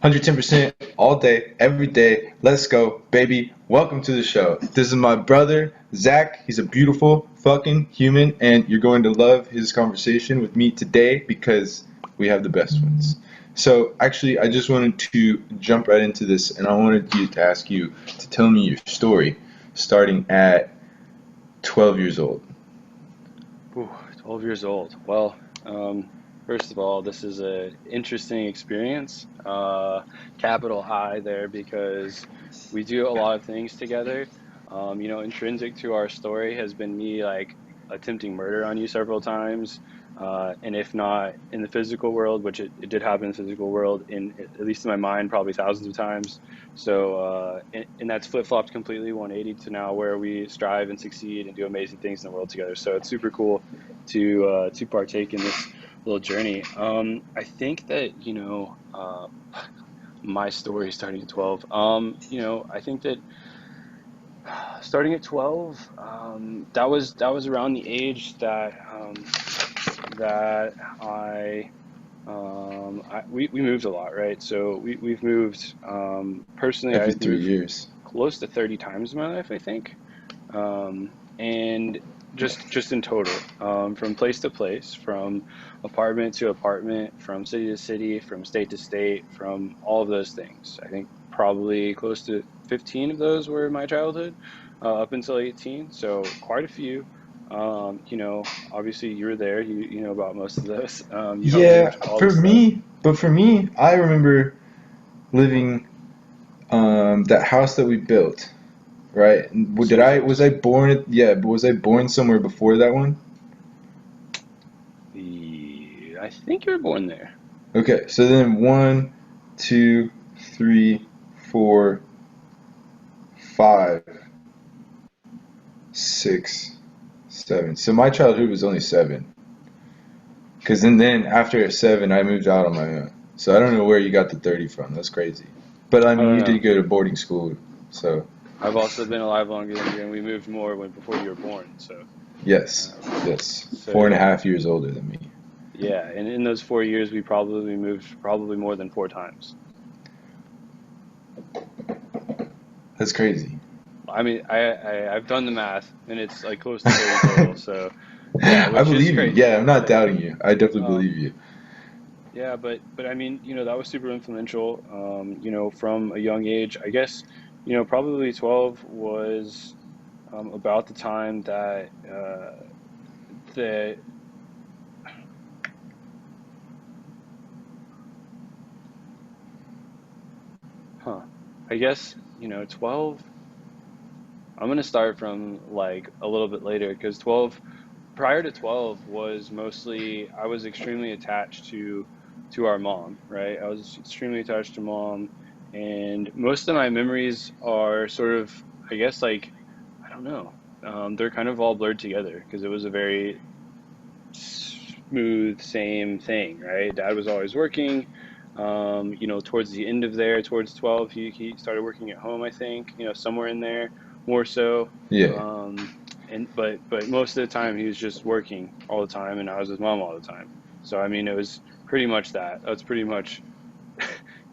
110% all day, every day. Let's go, baby. Welcome to the show. This is my brother, Zach. He's a beautiful fucking human, and you're going to love his conversation with me today because we have the best ones. So, actually, I just wanted to jump right into this, and I wanted to ask you to tell me your story starting at 12 years old. Ooh, 12 years old. Well, first of all, this is an interesting experience. Capital I there because we do a lot of things together. Intrinsic to our story has been me like attempting murder on you several times. And if not in the physical world, which it did happen in the physical world, at least in my mind, probably thousands of times. And that's flip-flopped completely 180 to now where we strive and succeed and do amazing things in the world together. So it's super cool to partake in this little journey. I think that my story starting at 12. I think that starting at 12, that was around the age that we moved a lot, right? So we've moved, personally, Every I've three moved years. close to 30 times in my life, I think. And just in total, from place to place, from apartment to apartment, from city to city, from state to state, from all of those things. I think probably close to 15 of those were my childhood, up until 18. So quite a few. Obviously you were there. You know about most of those. You helped Yeah, move all the for stuff. me, but for me, I remember living that house that we built, right? Did Sweet I was house. I born yeah, but was I born somewhere before that one? I think you were born there. Okay, so then one, two, three, four, five, six, seven. So my childhood was only seven. Because then after seven, I moved out on my own. So I don't know where you got the 30 from. That's crazy. But I I mean, don't you did know. go to boarding school, so I've also been alive longer than you, and we moved more before you were born. yes, Um, yes, so four and a yeah, half years older than me. yeah. And in those 4 years, we probably moved probably more than four times. That's crazy. I mean, I've done the math, and it's like close to 30 total. So yeah, I which is believe you. Yeah, crazy. I'm not But doubting you. I definitely believe um, you. yeah, but I mean, that was super influential. From a young age, I guess, probably 12 was about the time that huh. I guess, 12. I'm gonna start from like a little bit later because 12, prior to 12 was mostly I was extremely attached to our mom, right? I was extremely attached to mom, and most of my memories are sort of, I guess, like, I don't know. They're kind of all blurred together because it was a very smooth, same thing, right? Dad was always working. Towards the end of there, towards 12, he started working at home, I think, somewhere in there, more so. Yeah. Um, but most of the time he was just working all the time, and I was with mom all the time. So I mean, it was pretty much that. That's pretty much,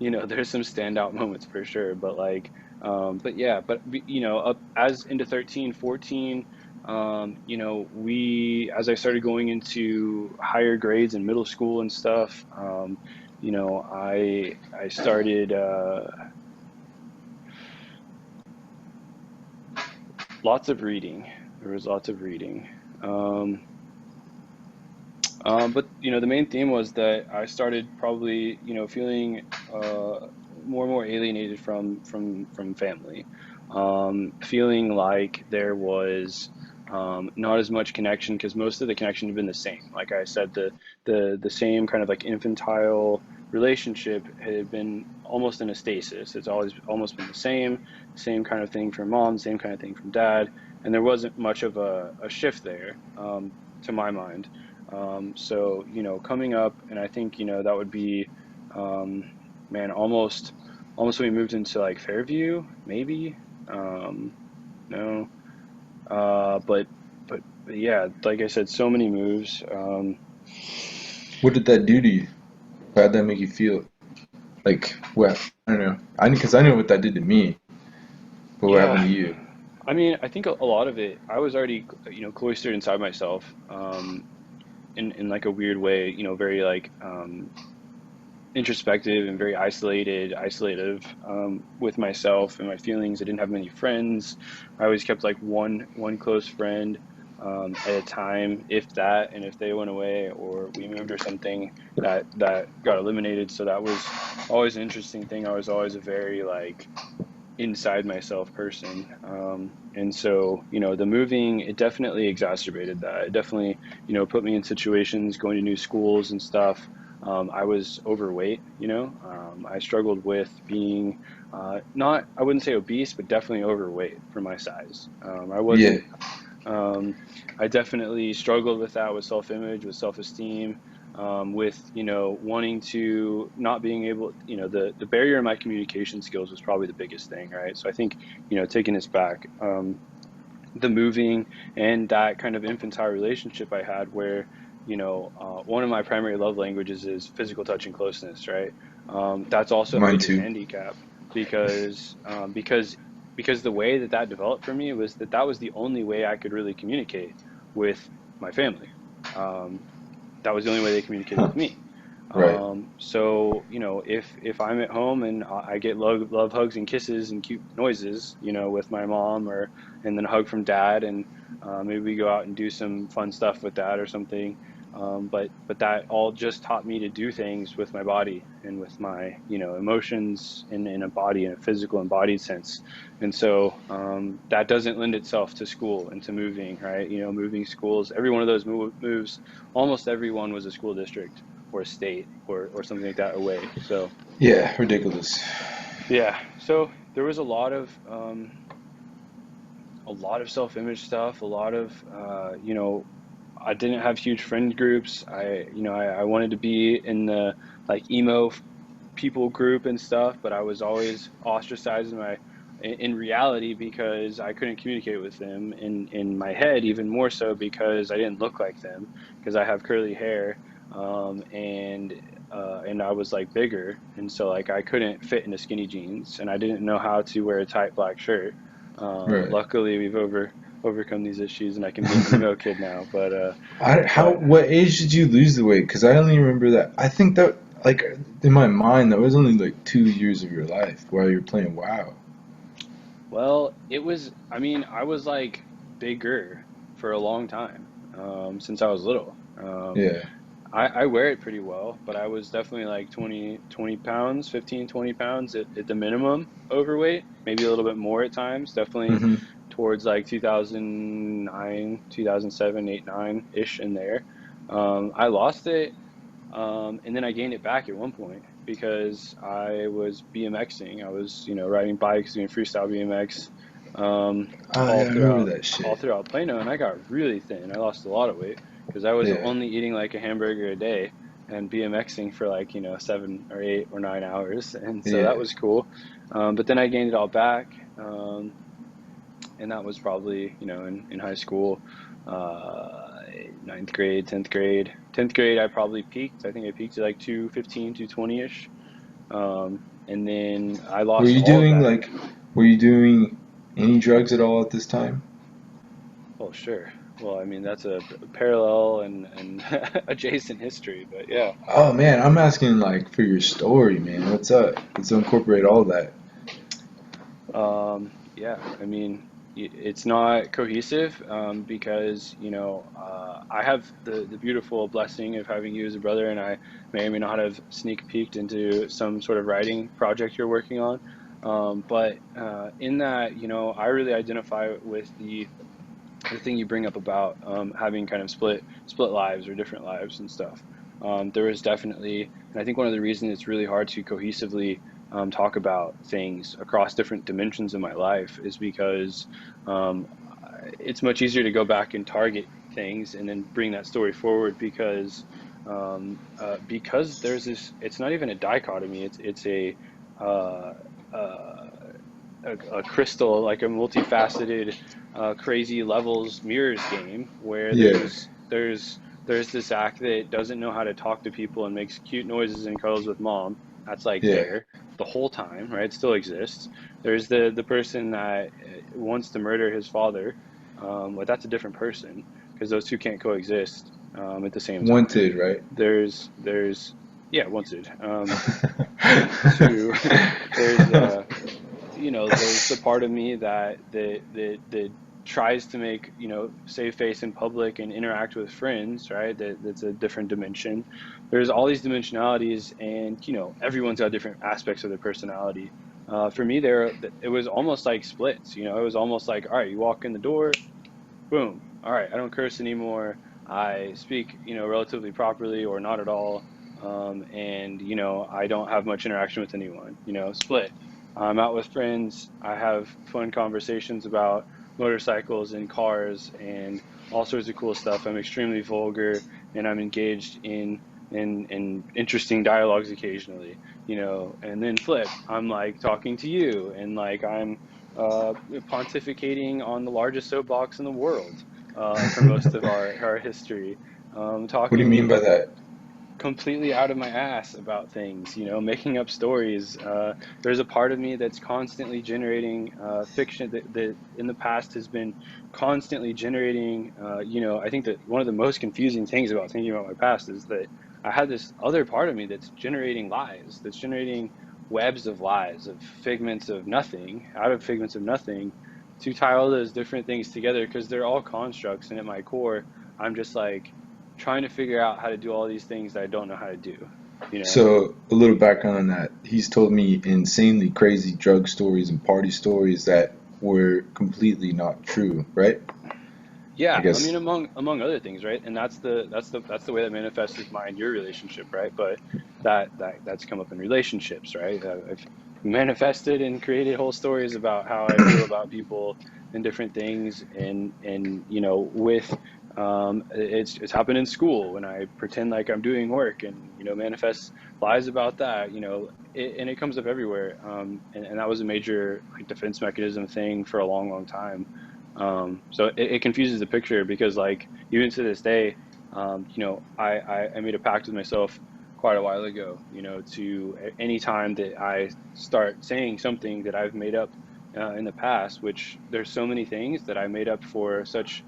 there's some standout moments for sure, but like, but yeah, but up as into 13, 14, as I started going into higher grades in middle school and stuff, I started, lots of reading. There was lots of reading. Um, but the main theme was that I started probably, feeling more and more alienated from family, feeling like there was not as much connection because most of the connection had been the same. Like I said, the same kind of like infantile relationship had been almost in a stasis. It's always almost been the same kind of thing from mom, same kind of thing from dad, and there wasn't much of a shift there, to my mind. Coming up, and I think, that would be, um, man, almost when we moved into like Fairview, maybe. No, but, but yeah, like I said, so many moves. What did that do to you? How'd that make you feel? Like, well, I don't know. Because I know what that did to me. But what happened Yeah. to you? I mean, I think a lot of it, I was already, cloistered inside myself, in like a weird way, very like, introspective and very isolative, with myself and my feelings. I didn't have many friends. I always kept like one close friend, at a time, if that, and if they went away or we moved or something, that got eliminated. So that was always an interesting thing. I was always a very like inside myself person. And so, the moving, it definitely exacerbated that. It definitely, put me in situations going to new schools and stuff. I was overweight, I struggled with being, not, I wouldn't say obese, but definitely overweight for my size. I Yeah. wasn't, um, I definitely struggled with that, with self-image, with self-esteem, with, wanting to not being able, the barrier in my communication skills was probably the biggest thing, right? So I think, taking this back, the moving and that kind of infantile relationship I had where, one of my primary love languages is physical touch and closeness, right? That's also a Mine major too. handicap because, because the way that developed for me was that was the only way I could really communicate with my family. Um, that was the only way they communicated Huh. with me. Right. So, if I'm at home and I get love hugs and kisses and cute noises, with my mom, and then a hug from dad, and maybe we go out and do some fun stuff with dad or something. But that all just taught me to do things with my body and with my, emotions in a body, in a physical embodied sense. And so, that doesn't lend itself to school and to moving, right? Moving schools, every one of those moves, almost everyone was a school district or a state or something like that away. So Yeah, ridiculous. yeah, so there was a lot of self-image stuff, a lot of, I didn't have huge friend groups. I wanted to be in the like emo people group and stuff, but I was always ostracized in reality because I couldn't communicate with them. In my head, even more so because I didn't look like them because I have curly hair, and I was like bigger, and so like I couldn't fit into skinny jeans, and I didn't know how to wear a tight black shirt. Right. Luckily, we've overcome these issues, and I can be an emo kid now. But What age did you lose the weight? Because I only remember that. I think that, like, in my mind, that was only like 2 years of your life while you were playing WoW. Well, I mean, I was like bigger for a long time, since I was little. Yeah. I wear it pretty well, but I was definitely like 20 pounds, 15, 20 pounds at the minimum overweight, maybe a little bit more at times, definitely Mm-hmm. towards like 2009, 2007, 8, 9-ish in there. I lost it, and then I gained it back at one point because I was BMXing. I was, riding bikes, doing freestyle BMX, Oh, all yeah, I remember throughout that all shit. throughout Plano, and I got really thin. I lost a lot of weight because I was Yeah. only eating like a hamburger a day and BMXing for like, 7 or 8 or 9 hours, and so that Yeah. was cool. But then I gained it all back, and that was probably, in high school, ninth grade, 10th grade. 10th grade, I probably peaked. I think I peaked at like 215, 220-ish. And then I Were lost you all of doing that. like, were you doing any drugs at all at this time? Oh, sure. Well, I mean, that's a parallel and adjacent history, but yeah. Oh man, I'm asking like for your story, man. What's up? Let's incorporate all that. Yeah, I mean, it's not cohesive, because, I have the beautiful blessing of having you as a brother, and I may or may not have sneak peeked into some sort of writing project you're working on. But in that, I really identify with the thing you bring up about, having kind of split lives or different lives and stuff. There is definitely, and I think one of the reasons it's really hard to cohesively, talk about things across different dimensions of my life is because, um, it's much easier to go back and target things and then bring that story forward because there's this. It's not even a dichotomy. It's uh, uh, a crystal, like a multifaceted, crazy levels mirrors game where Yeah. there's this act that doesn't know how to talk to people and makes cute noises and cuddles with mom. That's like Yeah. there the whole time, right? It still exists. There's the person that wants to murder his father, but that's a different person because those two can't coexist at the same time. Wanted, right? There's yeah, wanted. Two, there's there's the part of me that tries to make, save face in public and interact with friends, right? That's a different dimension. There's all these dimensionalities, and everyone's got different aspects of their personality. For me, it was almost like splits. It was almost like, all right, you walk in the door, boom. All right, I don't curse anymore. I speak, relatively properly or not at all. And, I don't have much interaction with anyone, split. I'm out with friends. I have fun conversations about motorcycles and cars and all sorts of cool stuff. I'm extremely vulgar, and I'm engaged in interesting dialogues occasionally, and then flip. I'm like talking to you, and like I'm pontificating on the largest soapbox in the world for most of our history, What do you mean talking by that? completely out of my ass about things, making up stories. There's a part of me that's constantly generating fiction that in the past has been constantly generating. I think that one of the most confusing things about thinking about my past is that I had this other part of me that's generating lies, that's generating webs of lies, of figments of nothing, out of figments of nothing, to tie all those different things together because they're all constructs. And at my core, I'm just like, trying to figure out how to do all these things that I don't know how to do, you know? So, a little background on that. He's told me insanely crazy drug stories and party stories that were completely not true, right? I Yeah, I guess. mean, among other things, right? And that's the way that manifests with my and your relationship, right? But that's come up in relationships, right? I've manifested and created whole stories about how I feel about people and different things, and with it's happened in school when I pretend like I'm doing work and manifest lies about that, and it comes up everywhere, and that was a major like defense mechanism thing for a long, long time. So it confuses the picture because, like, even to this day, I made a pact with myself quite a while ago, to any time that I start saying something that I've made up in the past, which there's so many things that I made up for such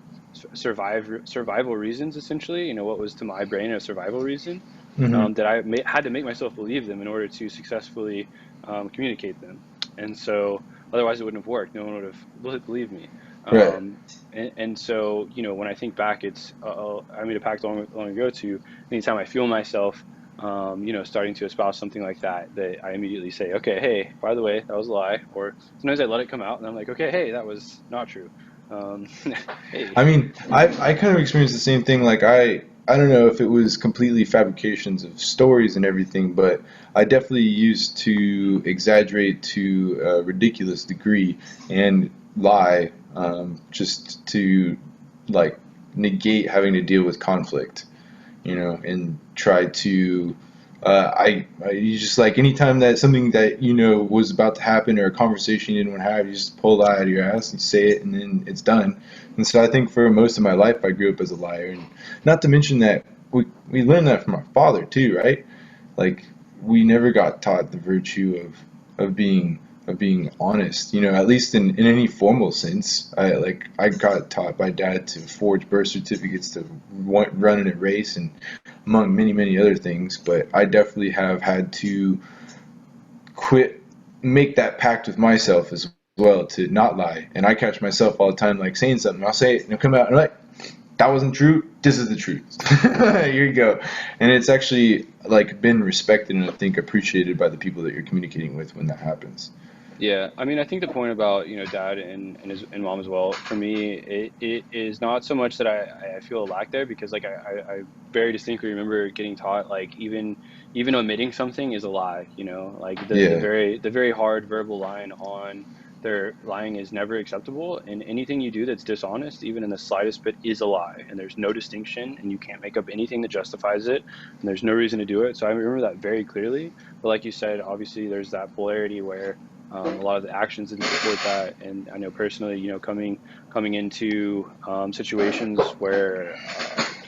survival reasons, essentially, what was to my brain a survival reason, Hmm. that had to make myself believe them in order to successfully communicate them. And so otherwise it wouldn't have worked. No one would have believed me. Right. Um, and so, when I think back, I made a pact long, long ago to anytime I feel myself, starting to espouse something like that I immediately say, okay, hey, by the way, that was a lie. Or sometimes I let it come out and I'm like, okay, hey, that was not true. Um, hey, I mean, I kind of experienced the same thing. Like I don't know if it was completely fabrications of stories and everything, but I definitely used to exaggerate to a ridiculous degree and lie, just to like negate having to deal with conflict, and try to. You just like anytime that something that was about to happen or a conversation you didn't want to have, you just pull that out of your ass and say it, and then it's done. And so I think for most of my life, I grew up as a liar, and not to mention that we learned that from our father too, right? Like we never got taught the virtue of being honest, at least in any formal sense. I got taught by dad to forge birth certificates to run in a race and among many, many other things, but I definitely have had to quit, make that pact with myself as well to not lie. And I catch myself all the time, like saying something, I'll say it, and it'll come out, and I'm like, that wasn't true. This is the truth. Here you go. And it's actually like been respected and I think appreciated by the people that you're communicating with when that happens. yeah, I mean, I think the point about, dad and mom as well, for me, it is not so much that I feel a lack there because like I very distinctly remember getting taught like even omitting something is a lie, like Yeah. the very hard verbal line on their lying is never acceptable, and anything you do that's dishonest, even in the slightest bit, is a lie, and there's no distinction, and you can't make up anything that justifies it, and there's no reason to do it. So I remember that very clearly. But like you said, obviously there's that polarity where a lot of the actions didn't support that, and I know personally, coming into situations where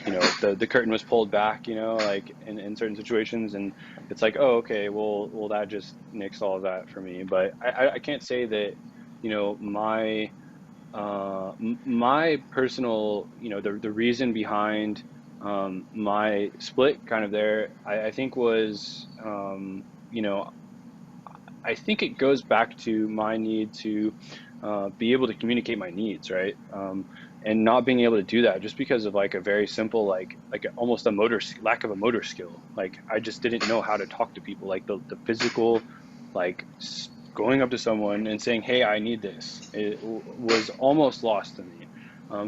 like, the curtain was pulled back, like in certain situations, and it's like, oh, okay, well, that just nixed all of that for me. But I can't say that, my my personal, the reason behind my split kind of there, I think was, I think it goes back to my need to be able to communicate my needs, right? And not being able to do that just because of like a very simple, like almost a lack of a motor skill. Like I just didn't know how to talk to people, like the physical, like going up to someone and saying, "Hey, I need this." Was almost lost to me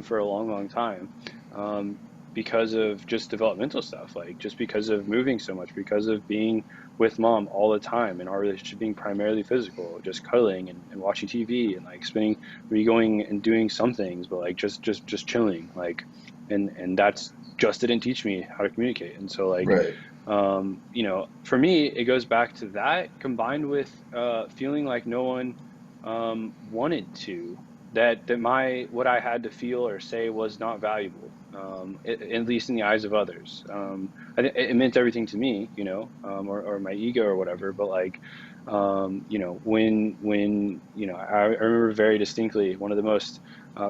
for a long, long time. Um, because of just developmental stuff, like just because of moving so much, because of being with mom all the time and our relationship being primarily physical, just cuddling and watching TV and like spending, we going and doing some things, but like just chilling, like, and that's just didn't teach me how to communicate. And so like, Right. for me, it goes back to that combined with feeling like no one wanted to, that what I had to feel or say was not valuable, at least in the eyes of others. It meant everything to me, or my ego or whatever. But like, when I remember very distinctly one of the most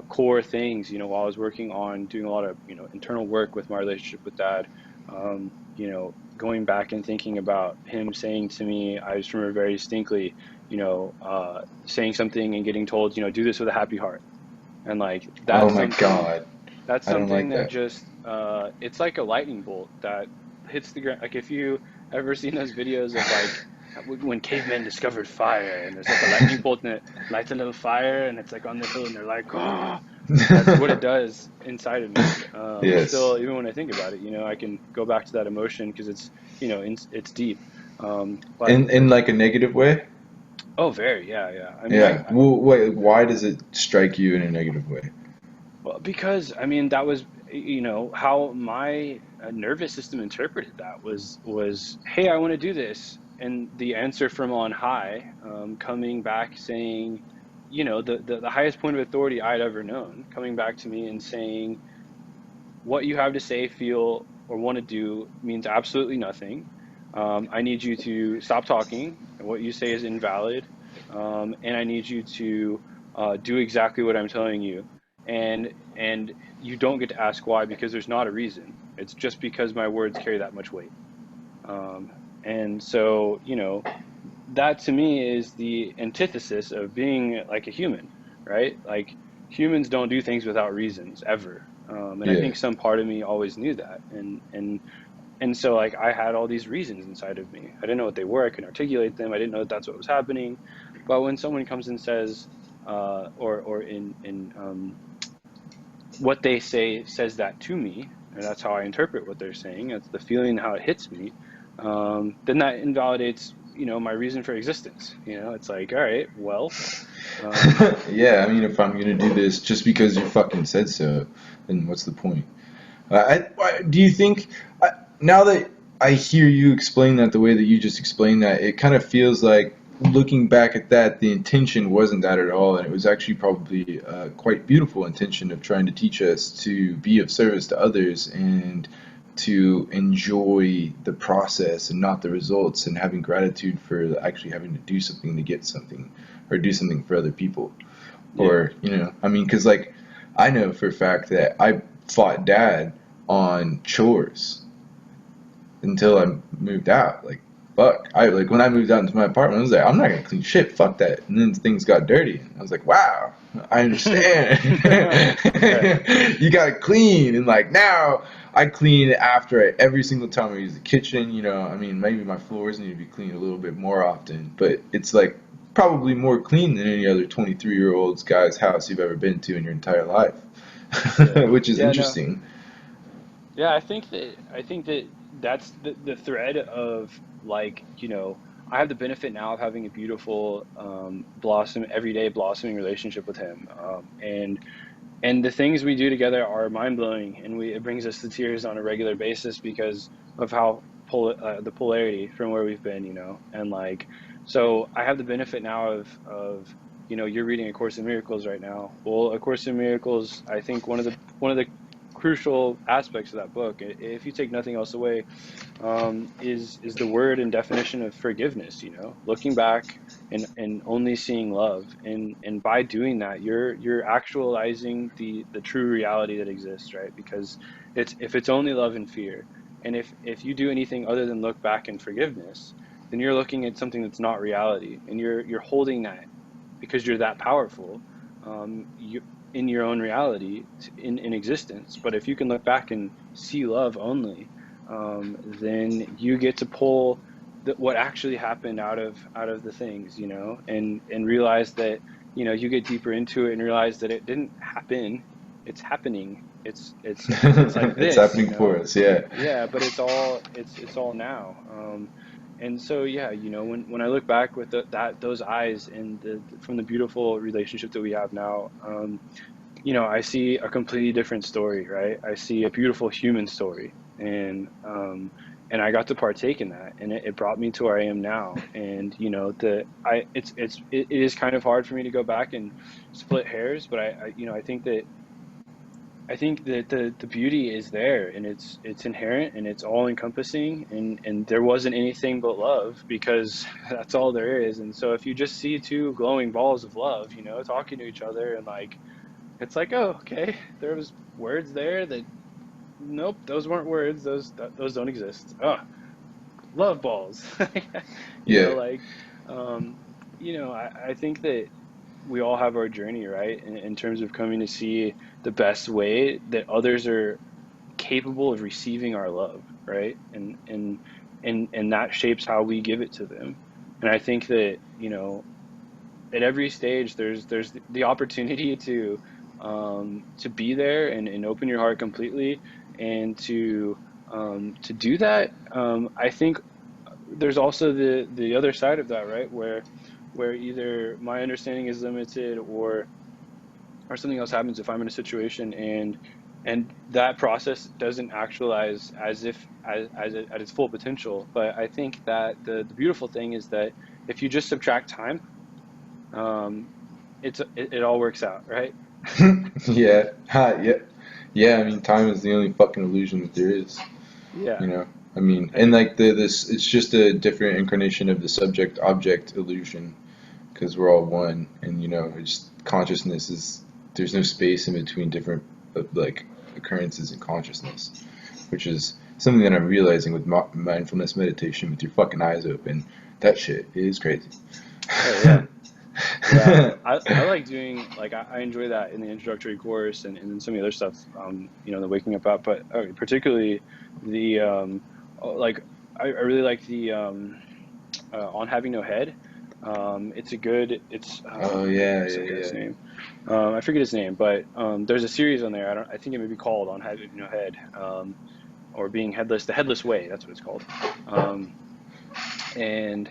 core things, while I was working on doing a lot of internal work with my relationship with dad. Going back and thinking about him saying to me, I just remember very distinctly, saying something and getting told, do this with a happy heart. And like, Oh my God. that's I don't something like that that. just, it's like a lightning bolt that hits the ground. Like if you ever seen those videos of like when cavemen discovered fire and there's like a lightning bolt and it lights a little fire and it's like on the hill and they're like, oh, that's what it does inside of me. Yes. Still, even when I think about it, I can go back to that emotion because it's, it's deep. But In like a negative way? oh, very, yeah, yeah. I mean, Yeah. Well, wait, why does it strike you in a negative way? well, because I mean that was, how my nervous system interpreted that was, hey, I want to do this, and the answer from on high, coming back saying, the highest point of authority I'd ever known, coming back to me and saying, what you have to say, feel, or want to do means absolutely nothing. I need you to stop talking, and what you say is invalid. And I need you to do exactly what I'm telling you. And you don't get to ask why because there's not a reason. It's just because my words carry that much weight. And so, that to me is the antithesis of being like a human, right? Like humans don't do things without reasons ever. And I Yeah. think some part of me always knew that. And so like I had all these reasons inside of me. I didn't know what they were. I couldn't articulate them. I didn't know that that's what was happening. But when someone comes and says, or in what they say says that to me, and that's how I interpret what they're saying. That's the feeling, how it hits me. Then that invalidates, my reason for existence. It's like, all right, well, um, Yeah, I mean, if I'm gonna do this just because you fucking said so, then what's the point? Do you think now that I hear you explain that the way that you just explained that, it kind of feels like looking back at that, the intention wasn't that at all, and it was actually probably quite beautiful intention of trying to teach us to be of service to others and to enjoy the process and not the results, and having gratitude for actually having to do something to get something or do something for other people. yeah, Or, I mean, because like I know for a fact that I fought dad on chores until I moved out. Like, fuck. I like when I moved out into my apartment, I was like, I'm not gonna clean shit. Fuck that. And then things got dirty. And I was like, wow, I understand. right, You gotta clean. And like now, I clean after every single time I use the kitchen. I mean, maybe my floors need to be cleaned a little bit more often, but it's like probably more clean than any other 23-year-old guy's house you've ever been to in your entire life, yeah, which is yeah, no, interesting. yeah. I think that that's the thread of like, I have the benefit now of having a beautiful, everyday blossoming relationship with him, and the things we do together are mind blowing, and it brings us to tears on a regular basis because of how the polarity from where we've been, and like, so I have the benefit now of you're reading A Course in Miracles right now. Well, A Course in Miracles, I think one of the crucial aspects of that book, if you take nothing else away, is the word and definition of forgiveness, looking back and only seeing love. And by doing that, you're actualizing the true reality that exists, right? Because if it's only love and fear, and if you do anything other than look back in forgiveness, then you're looking at something that's not reality, and you're holding that because you're that powerful, you in your own reality, in existence. But if you can look back and see love only, then you get to pull what actually happened out of the things, and realize that, you get deeper into it and realize that it didn't happen, it's happening. It's like It's this, happening for us, yeah. yeah, but it's all now. And so, yeah, when I look back with those eyes, and from the beautiful relationship that we have now, I see a completely different story, right? I see a beautiful human story, and I got to partake in that, and it brought me to where I am now. And it is kind of hard for me to go back and split hairs, but I think that the beauty is there, and it's inherent, and it's all encompassing, and there wasn't anything but love, because that's all there is. And so if you just see two glowing balls of love, talking to each other, and it's like, oh, okay, there was words there that, nope, those weren't words, those don't exist. Oh, love balls. you know Yeah. like um I think that we all have our journey, right? In terms of coming to see the best way that others are capable of receiving our love, right? And that shapes how we give it to them. And I think that, at every stage, there's the opportunity to be there, and open your heart completely, and to do that. I think there's also the other side of that, right? Where either my understanding is limited, or something else happens if I'm in a situation, and that process doesn't actualize at its full potential. But I think that the beautiful thing is that if you just subtract time, um, it all works out, right? Yeah. Ha, yeah. Yeah, I mean, time is the only fucking illusion that there is, Yeah. I mean, I, and like this, it's just a different incarnation of the subject-object illusion, because we're all one, and it's consciousness is, there's no space in between different like occurrences in consciousness, which is something that I'm realizing with mindfulness meditation, with your fucking eyes open. That shit is crazy. oh yeah. Yeah, I like doing, I enjoy that in the introductory course, and then some of the other stuff, the waking up app, but particularly the like I really like the on having no head. It's a good, it's Oh yeah, what's that yeah, guy's yeah. name? I forget his name, but there's a series on there. I think it may be called On Having No Head, or Being Headless, the Headless Way. That's what it's called. Um, and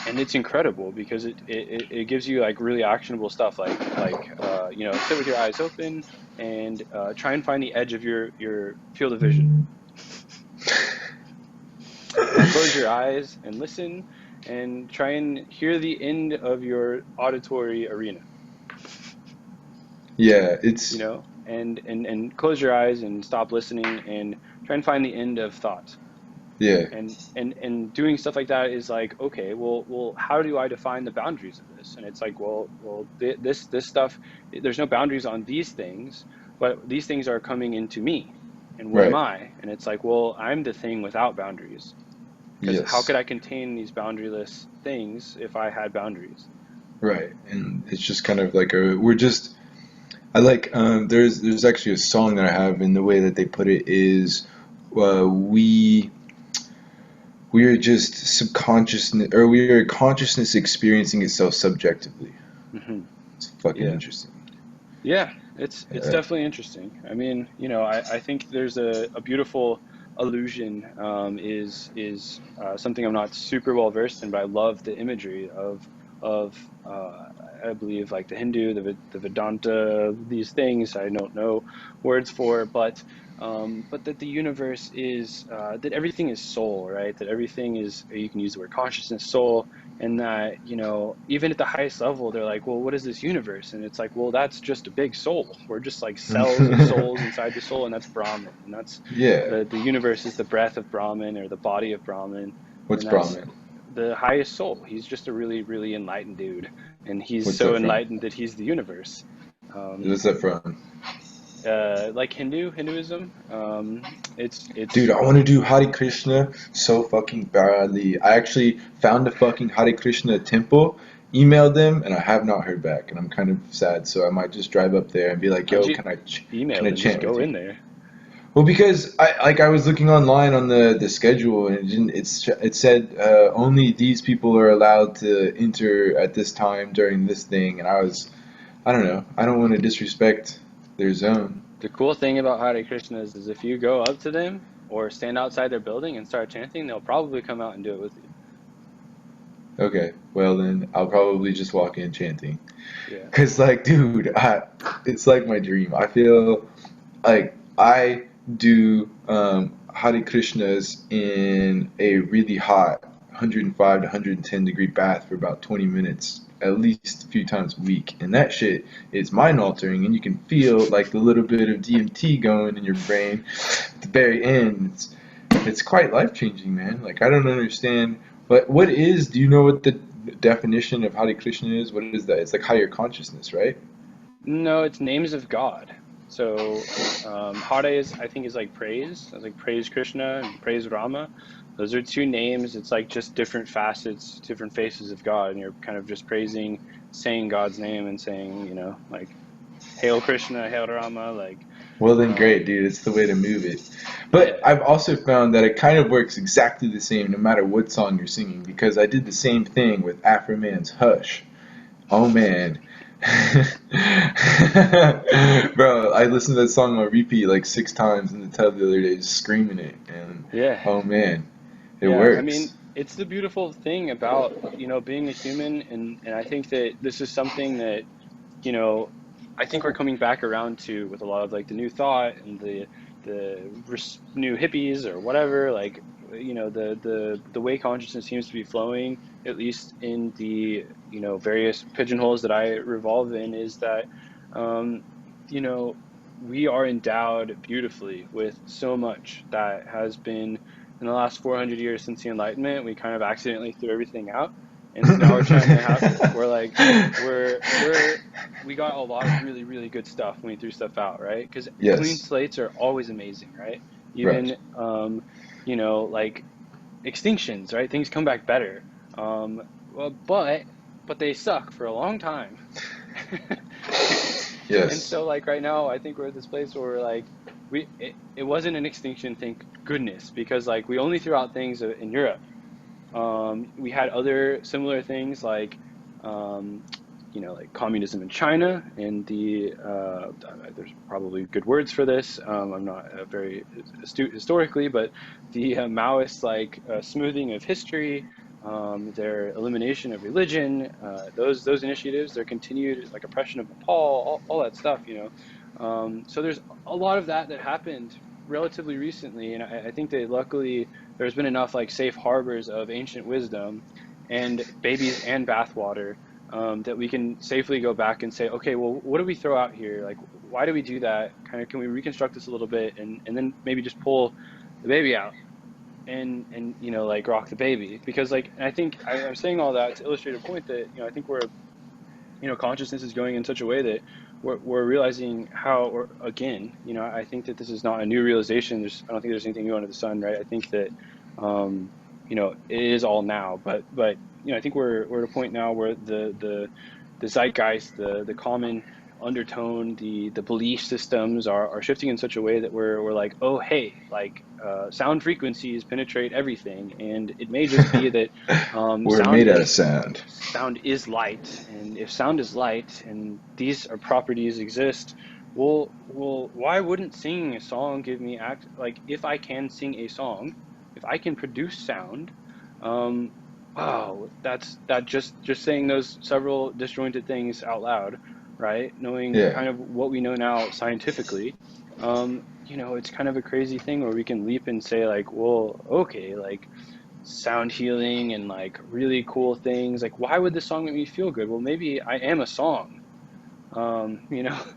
and it's incredible, because it gives you really actionable stuff, sit with your eyes open, and try and find the edge of your field of vision. Close your eyes and listen, and try and hear the end of your auditory arena. Yeah, it's And close your eyes and stop listening, and try and find the end of thought. yeah, And doing stuff like that is like, okay, well, how do I define the boundaries of this? And it's like, this stuff, there's no boundaries on these things, but these things are coming into me, and what am right, I? And it's like, well, I'm the thing without boundaries, because how yes, could I contain these boundaryless things if I had boundaries? right, and it's just kind of like we're just. I like there's actually a song that I have, and the way that they put it is, we are just subconsciousness, or we are consciousness experiencing itself subjectively. Hmm. It's fucking Yeah. interesting. Yeah, it's Uh, definitely interesting. I mean, I think there's a beautiful illusion, is something I'm not super well versed in, but I love the imagery of I believe, like the Hindu, the Vedanta, these things I don't know words for, but but that the universe is that everything is soul, right? That everything is, you can use the word consciousness, soul, and that, even at the highest level, they're like, well, what is this universe? And it's like, well, that's just a big soul. We're just like cells of souls inside the soul, and that's Brahman, and that's Yeah. the universe is the breath of Brahman, or the body of Brahman, What's and that's Brahman? the highest soul. He's just a really, really enlightened dude, and he's What's so that from? enlightened that he's the universe. Um, What's that from? like Hinduism. It's Dude, I want to do Hare Krishna so fucking badly. I actually found a fucking Hare Krishna temple, emailed them, and I have not heard back. And I'm kind of sad, so I might just drive up there and be like, Why don't "Yo, you can email I them? Just chant with go you?" in there. Well, because I was looking online on the schedule, and it said only these people are allowed to enter at this time during this thing, and I don't know, I don't want to disrespect their zone. The cool thing about Hare Krishnas is if you go up to them or stand outside their building and start chanting, they'll probably come out and do it with you. Okay, well then I'll probably just walk in chanting. Yeah. Cause like, dude, it's like my dream. I feel like I do Hare Krishnas in a really hot 105 to 110 degree bath for about 20 minutes, at least a few times a week, and that shit is mind altering, and you can feel like the little bit of DMT going in your brain at the very end. It's quite life changing, man. Like I don't understand. But what is? Do you know what the definition of Hare Krishna is? What is that? It's like higher consciousness, right? No, it's names of God. So Hare is, I think, is like praise. It's like praise Krishna and praise Rama. Those are two names. It's like just different facets, different faces of God, and you're kind of just praising, saying God's name and saying, like Hail Krishna, Hail Rama, like Well, then great, um, dude. It's the way to move it. But yeah. I've also found that it kind of works exactly the same no matter what song you're singing because I did the same thing with Afro Man's Hush. Oh man. Bro, I listened to that song on repeat like 6 times in the tub the other day, just screaming it. And Yeah. oh man, it Yeah, I mean, works. it's the beautiful thing about, being a human, and I think that this is something that, you know, I think we're coming back around to with a lot of like the new thought and the new hippies or whatever, like, the way consciousness seems to be flowing, at least in the, various pigeonholes that I revolve in, is that, um, you know, we are endowed beautifully with so much that has been in the last 400 years since the Enlightenment. We kind of accidentally threw everything out. And so now we're trying to have, we're like, we got a lot of really, really good stuff when we threw stuff out, right? Because clean Yes, slates are always amazing, right? right. Even, like extinctions, right? Things come back better. Well, but they suck for a long time. And Yes. so like right now, I think we're at this place where we're like, it wasn't an extinction, thank goodness, because like we only threw out things in Europe. We had other similar things like, um, like communism in China, and there's probably good words for this. I'm not very astute historically, but the Maoist like smoothing of history, their elimination of religion, those initiatives, their continued like oppression of Nepal, all that stuff. So there's a lot of that happened relatively recently, and I think that luckily there's been enough like safe harbors of ancient wisdom and babies and bathwater, that we can safely go back and say, okay, well, what do we throw out here? Like, why do we do that? Kind of, can we reconstruct this a little bit, and then maybe just pull the baby out and like rock the baby? Because like, and I think I'm saying all that to illustrate a point that, I think we're, consciousness is going in such a way that we're realizing how, or again, I think that this is not a new realization. I don't think there's anything new under the sun, right? I think that, it is all now, but I think we're at a point now where the zeitgeist, the common undertone, the belief systems are shifting in such a way that we're like, oh, hey, like sound frequencies penetrate everything, and it may just be that We're made out of sand. sound is light, and if sound is light and these are properties exist, well, why wouldn't singing a song give me like, if I can sing a song, if I can produce sound, um wow, that just saying those several disjointed things out loud, right? Knowing Yeah. kind of what we know now scientifically, it's kind of a crazy thing where we can leap and say like, well, okay, like sound healing and like really cool things. Like, why would this song make me feel good? Well, maybe I am a song.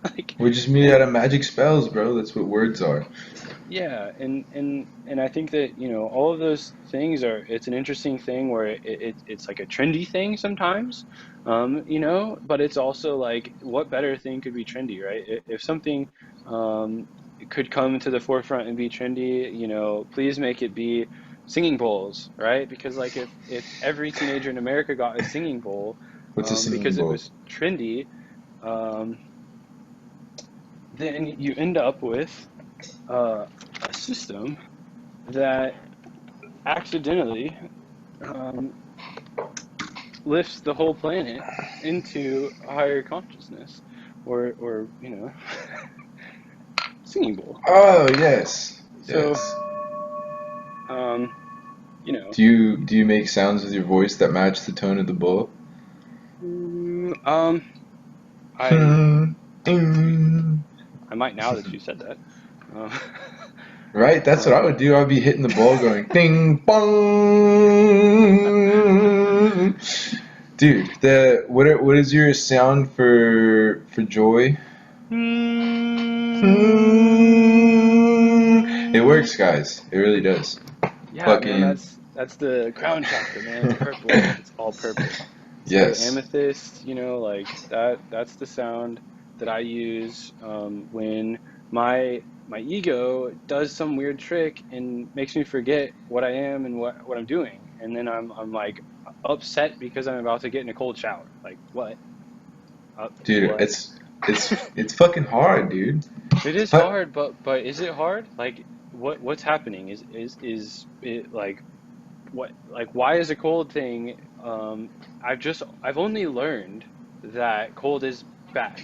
Like, We're just made out and of magic spells, bro. That's what words are. yeah, and I think that, all of those things it's an interesting thing where it's like a trendy thing sometimes, but it's also like, what better thing could be trendy, right? If something um, could come to the forefront and be trendy, please make it be singing bowls, right? Because like if every teenager in America got a singing bowl, What's a singing because it bowl? was trendy, um, then you end up with a system that accidentally um, lifts the whole planet into a higher consciousness, or singing bowl. Oh, yes. So, Yes. um, you know, Do you make sounds with your voice that match the tone of the bowl? mm, um, I Hmm. Ding. I might now that you said that. Uh, Right? That's what I um, would do. I'd be hitting the bowl going ding bong. Dude, what is your sound for joy? It works, guys. It really does. yeah, man, Fucking that's the crown chakra, man. It's purple. It's all purple. It's like yes. amethyst, like that's the sound that I use when my ego does some weird trick and makes me forget what I am and what I'm doing. And then I'm like upset because I'm about to get in a cold shower. Like, what? Dude, What? it's fucking hard, dude. It is But hard, but is it hard? Like, what's happening? Is it like, what, like, why is a cold thing? I've only learned that cold is bad,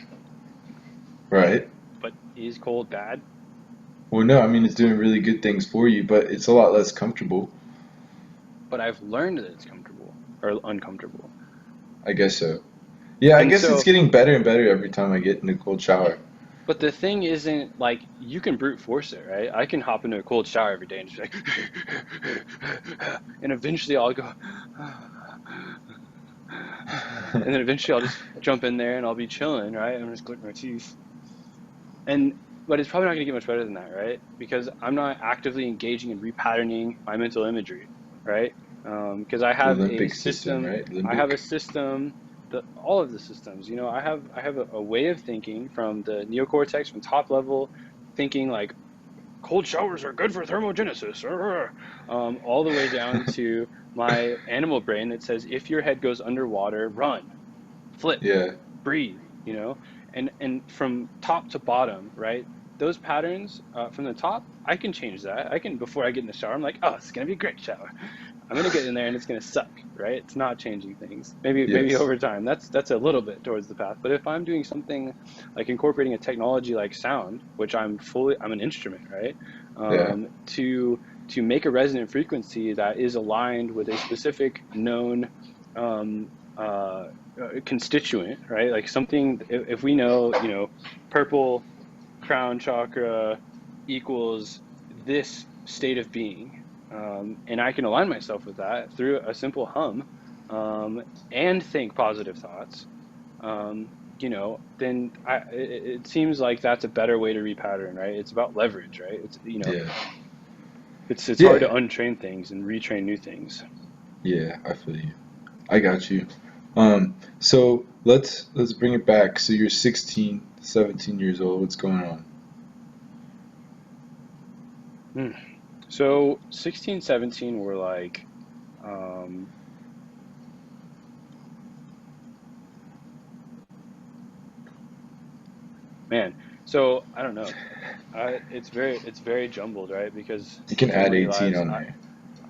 right. but is cold bad? Well, no, I mean it's doing really good things for you, but it's a lot less comfortable. But I've learned that it's comfortable or uncomfortable. I guess so. Yeah, I And guess it's so, getting better and better every time I get in a cold shower. but the thing isn't like you can brute force it, right? I can hop into a cold shower every day and just be like, and eventually I'll go, and then eventually I'll just jump in there and I'll be chilling, right? I'm just clicking my teeth. And but it's probably not going to get much better than that, right? Because I'm not actively engaging in repatterning my mental imagery, right? Because I The have a limbic system, system, right? I have a Limbic. system, all of the systems, I have a way of thinking from the neocortex, from top level thinking, like cold showers are good for thermogenesis, all the way down to my animal brain that says if your head goes underwater, run, flip, Yeah. breathe, and from top to bottom, right? Those patterns from the top, I can change that. I can, before I get in the shower, I'm like, oh, it's gonna be a great shower. I'm gonna get in there and it's gonna suck, right? It's not changing things. Maybe Yes. over time, that's a little bit towards the path. But if I'm doing something like incorporating a technology like sound, which I'm an instrument, right? Yeah. To make a resonant frequency that is aligned with a specific known um, constituent, right? Like something, if we know, purple crown chakra equals this state of being, and I can align myself with that through a simple hum, and think positive thoughts, then it seems like that's a better way to repattern, right? It's about leverage, right? Yeah. It's hard to Yeah. untrain things and retrain new things. Yeah, I feel you. I got you. So let's bring it back. So you're 16, 17 years old. What's going on? Hmm. So 16, 17 were like, um, man. So I don't know. It's very jumbled, right? Because You can so add many 18 lives. on there.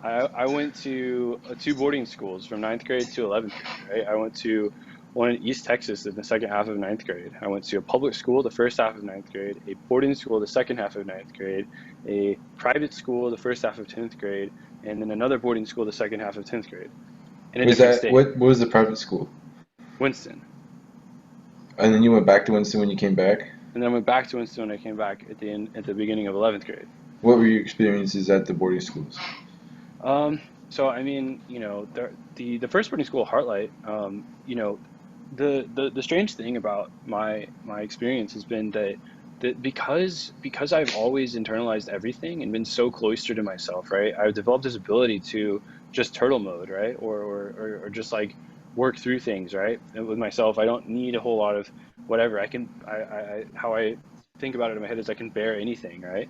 I went to two boarding schools from ninth grade to 11th grade, right? I went to one in East Texas in the second half of ninth grade. I went to a public school the first half of ninth grade, a boarding school the second half of ninth grade, a private school the first half of 10th grade, and then another boarding school the second half of 10th grade in a Was different that state, what was the private school? Winston. And then you went back to Winston when you came back? and then I went back to Winston when I came back at the beginning of 11th grade. What were your experiences at the boarding schools? So I mean, the first boarding school, Heartlight, the strange thing about my experience has been that because I've always internalized everything and been so cloistered in myself, right? I've developed this ability to just turtle mode, right? Or just like work through things, right? And with myself, I don't need a whole lot of whatever. How I think about it in my head is I can bear anything, right?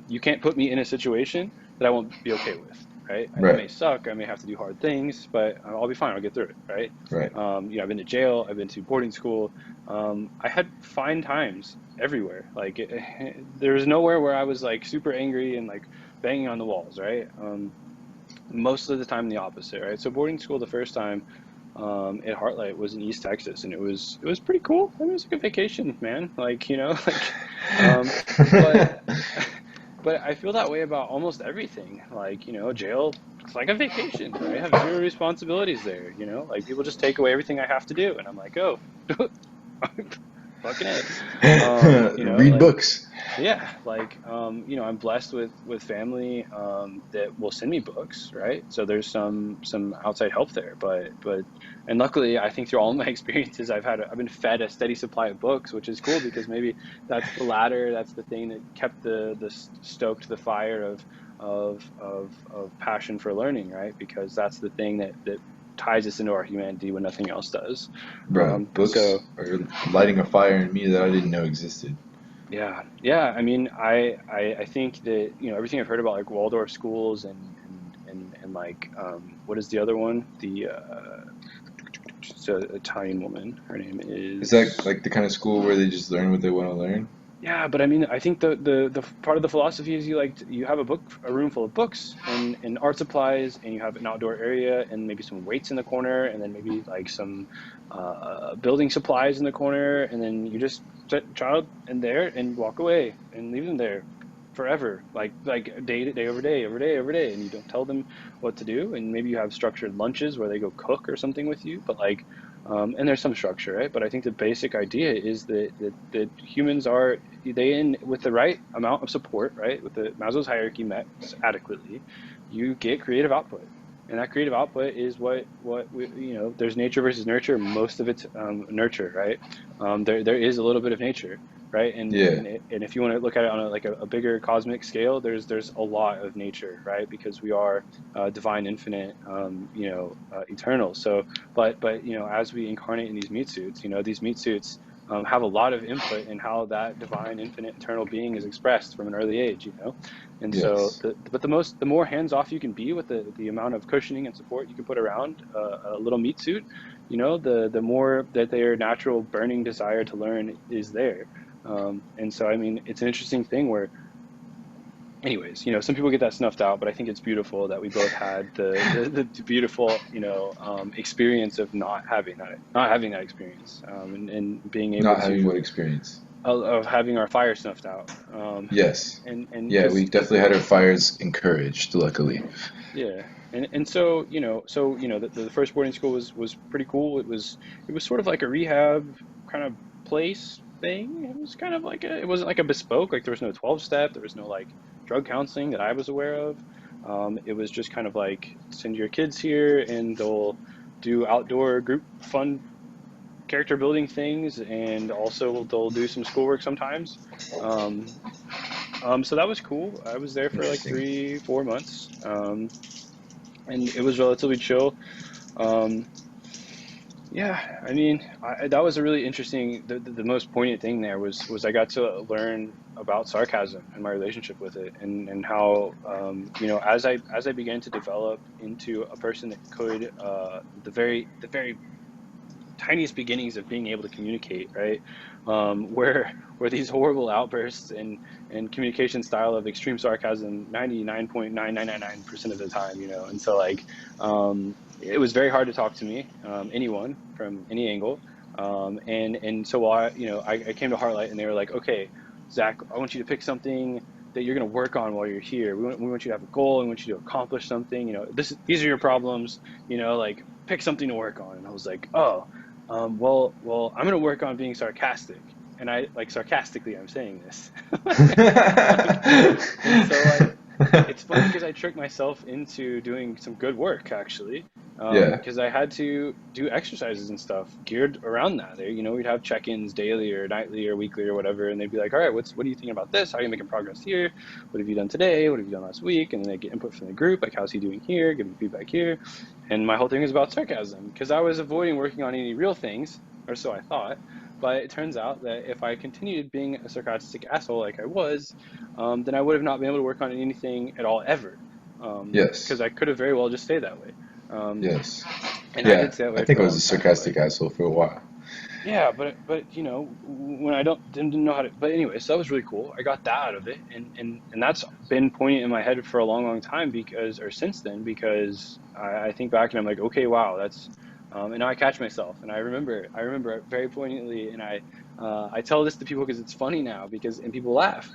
You can't put me in a situation that I won't be okay with, right? It Right, may suck, I may have to do hard things, but I'll be fine. I'll get through it, right? right. I've been to jail, I've been to boarding school. I had fine times everywhere. Like there was nowhere where I was like super angry and like banging on the walls, right? Most of the time the opposite, right? So boarding school the first time at Heartlight was in East Texas, and it was pretty cool. I mean, it was like a vacation, man. Like like, um, but but I feel that way about almost everything. Like, jail, it's like a vacation, right? I have zero responsibilities there, like people just take away everything I have to do. And I'm like, oh, fucking A. Read Like, books. yeah, like, I'm blessed with family that will send me books, right? So there's some outside help there, and luckily, I think through all of my experiences, I've been fed a steady supply of books, which is cool because maybe that's the ladder, that's the thing that kept stoked the fire of passion for learning, right? Because that's the thing that ties us into our humanity when nothing else does. Bruh, books So. are lighting a fire in me that I didn't know existed. Yeah, yeah. I mean, I think that everything I've heard about like Waldorf schools and like what is the other one? It's a Italian woman. Her name Is that is. like the kind of school where they just learn what they want to learn? Yeah, but I mean, I think the part of the philosophy is you have a room full of books and art supplies, and you have an outdoor area and maybe some weights in the corner, and then maybe like some building supplies in the corner, and then you just set a child in there and walk away and leave them there forever, like day to day over day over day over day, and you don't tell them what to do, and maybe you have structured lunches where they go cook or something with you, but like. And there's some structure, right? But I think the basic idea is that humans are they in with the right amount of support, right? With the Maslow's hierarchy met adequately, you get creative output, and that creative output is there's nature versus nurture. Most of it's nurture, right? There is a little bit of nature, right? Yeah. And if you want to look at it on a bigger cosmic scale, there's a lot of nature, right? Because we are divine, infinite, eternal. So, but as we incarnate in these meat suits, these meat suits have a lot of input in how that divine, infinite, eternal being is expressed from an early age. And so, Yes. the more hands off you can be with the amount of cushioning and support you can put around a little meat suit, the more that their natural burning desire to learn is there. And so, I mean, it's an interesting thing where, anyways, some people get that snuffed out, but I think it's beautiful that we both had the beautiful, experience of not having that experience, and being able Not having to what experience? of having our fire snuffed out, Yes. and Yeah, we because definitely had our fires encouraged, luckily. yeah, and so the first boarding school was pretty cool. It was sort of like a rehab kind of place thing. It was kind of like it wasn't like a bespoke, like there was no 12 step, there was no like drug counseling that I was aware of. It was just kind of like send your kids here and they'll do outdoor group fun character building things, and also they'll do some schoolwork sometimes. Um, so that was cool. I was there for like Interesting. 3, 4 months. And it was relatively chill. Um, yeah, I mean, that was a really interesting. The most poignant thing there was I got to learn about sarcasm and my relationship with it, and how as I began to develop into a person that could the very tiniest beginnings of being able to communicate, right? Where these horrible outbursts and communication style of extreme sarcasm 99.9999% of the time, and so like it was very hard to talk to me, anyone from any angle, and so I came to Heartlight and they were like, okay, Zach, I want you to pick something that you're going to work on while you're here. We want you to have a goal. We want you to accomplish something. These are your problems. Like pick something to work on. And I was like, oh, well, I'm going to work on being sarcastic. and I like sarcastically I'm saying this. And so like it's funny because I tricked myself into doing some good work actually, Yeah. because I had to do exercises and stuff geared around that. We'd have check-ins daily or nightly or weekly or whatever, and they'd be like, "All right, what are you thinking about this? How are you making progress here? What have you done today? What have you done last week?" And then they get input from the group, like, "How's he doing here? Give me feedback here." And my whole thing was about sarcasm because I was avoiding working on any real things, or so I thought. But it turns out that if I continued being a sarcastic asshole like I was, then I would have not been able to work on anything at all ever, Yes. because I could have very well just stayed that way. Um, Yes. and I did Yeah. stay that I way think for I a was long a time, but sarcastic asshole for a while. yeah, but when I didn't know how to. But anyway, so that was really cool. I got that out of it, and that's been poignant in my head for a long, long time or since then, because I think back and I'm like, okay, wow, that's. And now I catch myself, and I remember it very poignantly, and I tell this to people because it's funny now, and people laugh.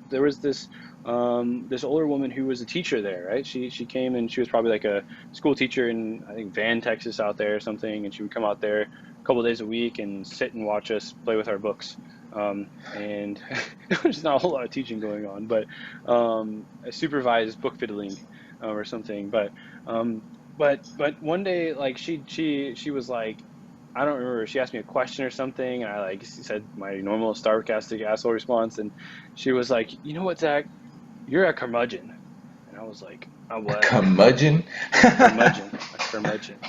There was this older woman who was a teacher there, right? She came, and she was probably like a school teacher in, I think, Van, Texas, out there or something, and she would come out there couple days a week and sit and watch us play with our books. And there's not a whole lot of teaching going on, but I supervised book fiddling, or something. But one day, like she was like, I don't remember. She asked me a question or something, and I like said my normal sarcastic asshole response, and she was like, "You know what, Zach? You're a curmudgeon." And I was like, "A A what?" curmudgeon? A curmudgeon.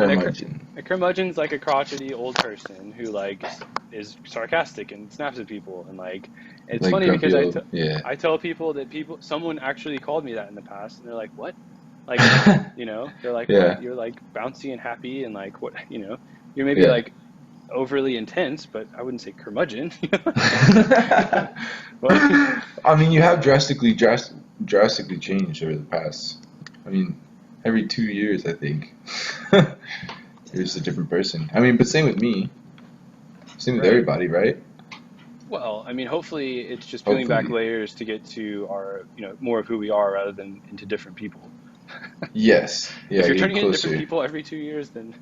And Curmudgeon. a curmudgeon's like a crotchety old person who like is sarcastic and snaps at people, and like it's Like funny because grumpy old. Yeah. I tell people that someone actually called me that in the past, and they're like, "What?" Like, they're like, "What? Yeah. You're like bouncy and happy, and like what? You're maybe Yeah. like overly intense, but I wouldn't say curmudgeon." But I mean, you have drastically changed over the past. I mean, every 2 years, I think, you're just a different person. I mean, but same with me. Same with right. everybody, right? Well, I mean, hopefully it's just peeling back Hopefully. layers to get to our, more of who we are rather than into different people. Yes. If Yeah, you're getting turning into different closer. people every 2 years, then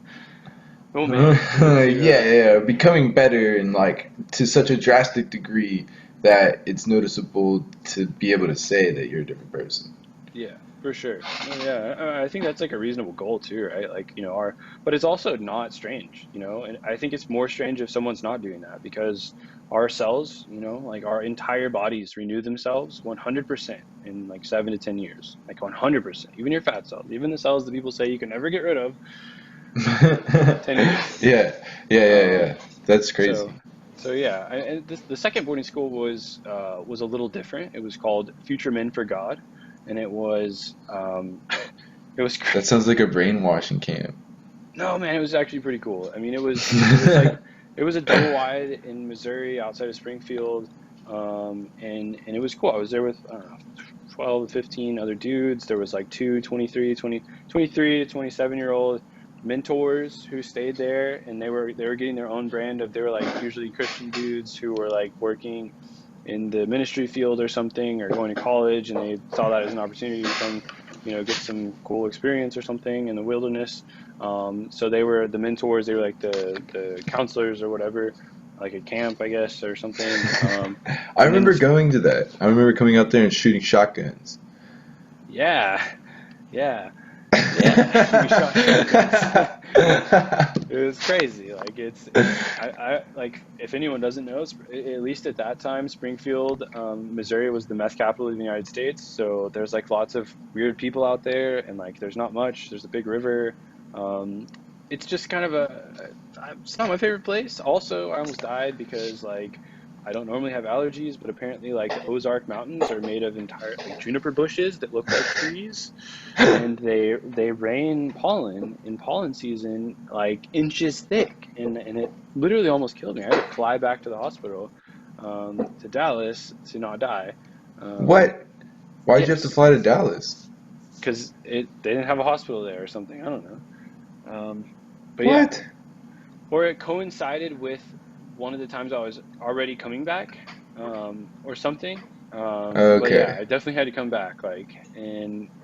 oh man, we've hit Yeah, zero. yeah, becoming better and like to such a drastic degree that it's noticeable to be able to say that you're a different person. Yeah, for sure. No, yeah, I think that's like a reasonable goal too, right? Like, but it's also not strange, and I think it's more strange if someone's not doing that, because our cells, like our entire bodies renew themselves 100% in like 7 to 10 years, like 100%, even your fat cells, even the cells that people say you can never get rid of, 10 years. Yeah, yeah. Um, That's so, crazy. so yeah, and the second boarding school was a little different. It was called Future Men for God, and it was it was That sounds like a brainwashing camp. no man, it was actually pretty cool. I mean, it was like it was a double wide in Missouri outside of Springfield, and it was cool. I was there with, I don't know, 12 to 15 other dudes. There was like two 23 to 27-year-old mentors who stayed there, and they were getting their own brand of, they were like usually Christian dudes who were like working in the ministry field or something, or going to college, and they saw that as an opportunity to come, get some cool experience or something in the wilderness. So they were the mentors. They were like the counselors or whatever, like a camp, I guess, or something. I And then remember going to that. I remember coming out there and shooting shotguns. yeah, yeah, yeah, we shot shotguns. It was crazy. Like I like, if anyone doesn't know, at least at that time, Springfield, Missouri was the meth capital of the United States. So there's like lots of weird people out there, and like there's not much. There's a big river. Um, it's just kind of it's not my favorite place. Also, I almost died because like I don't normally have allergies, but apparently like the Ozark Mountains are made of entire like juniper bushes that look like trees, and they rain pollen in pollen season like inches thick, and it literally almost killed me. I had to fly back to the hospital, to Dallas, to not die. Um, What? Why'd you have to yes, fly to Dallas? because they didn't have a hospital there or something. I don't know. But yeah, What? or it coincided with one of the times I was already coming back, or something. But yeah, Okay. I definitely had to come back.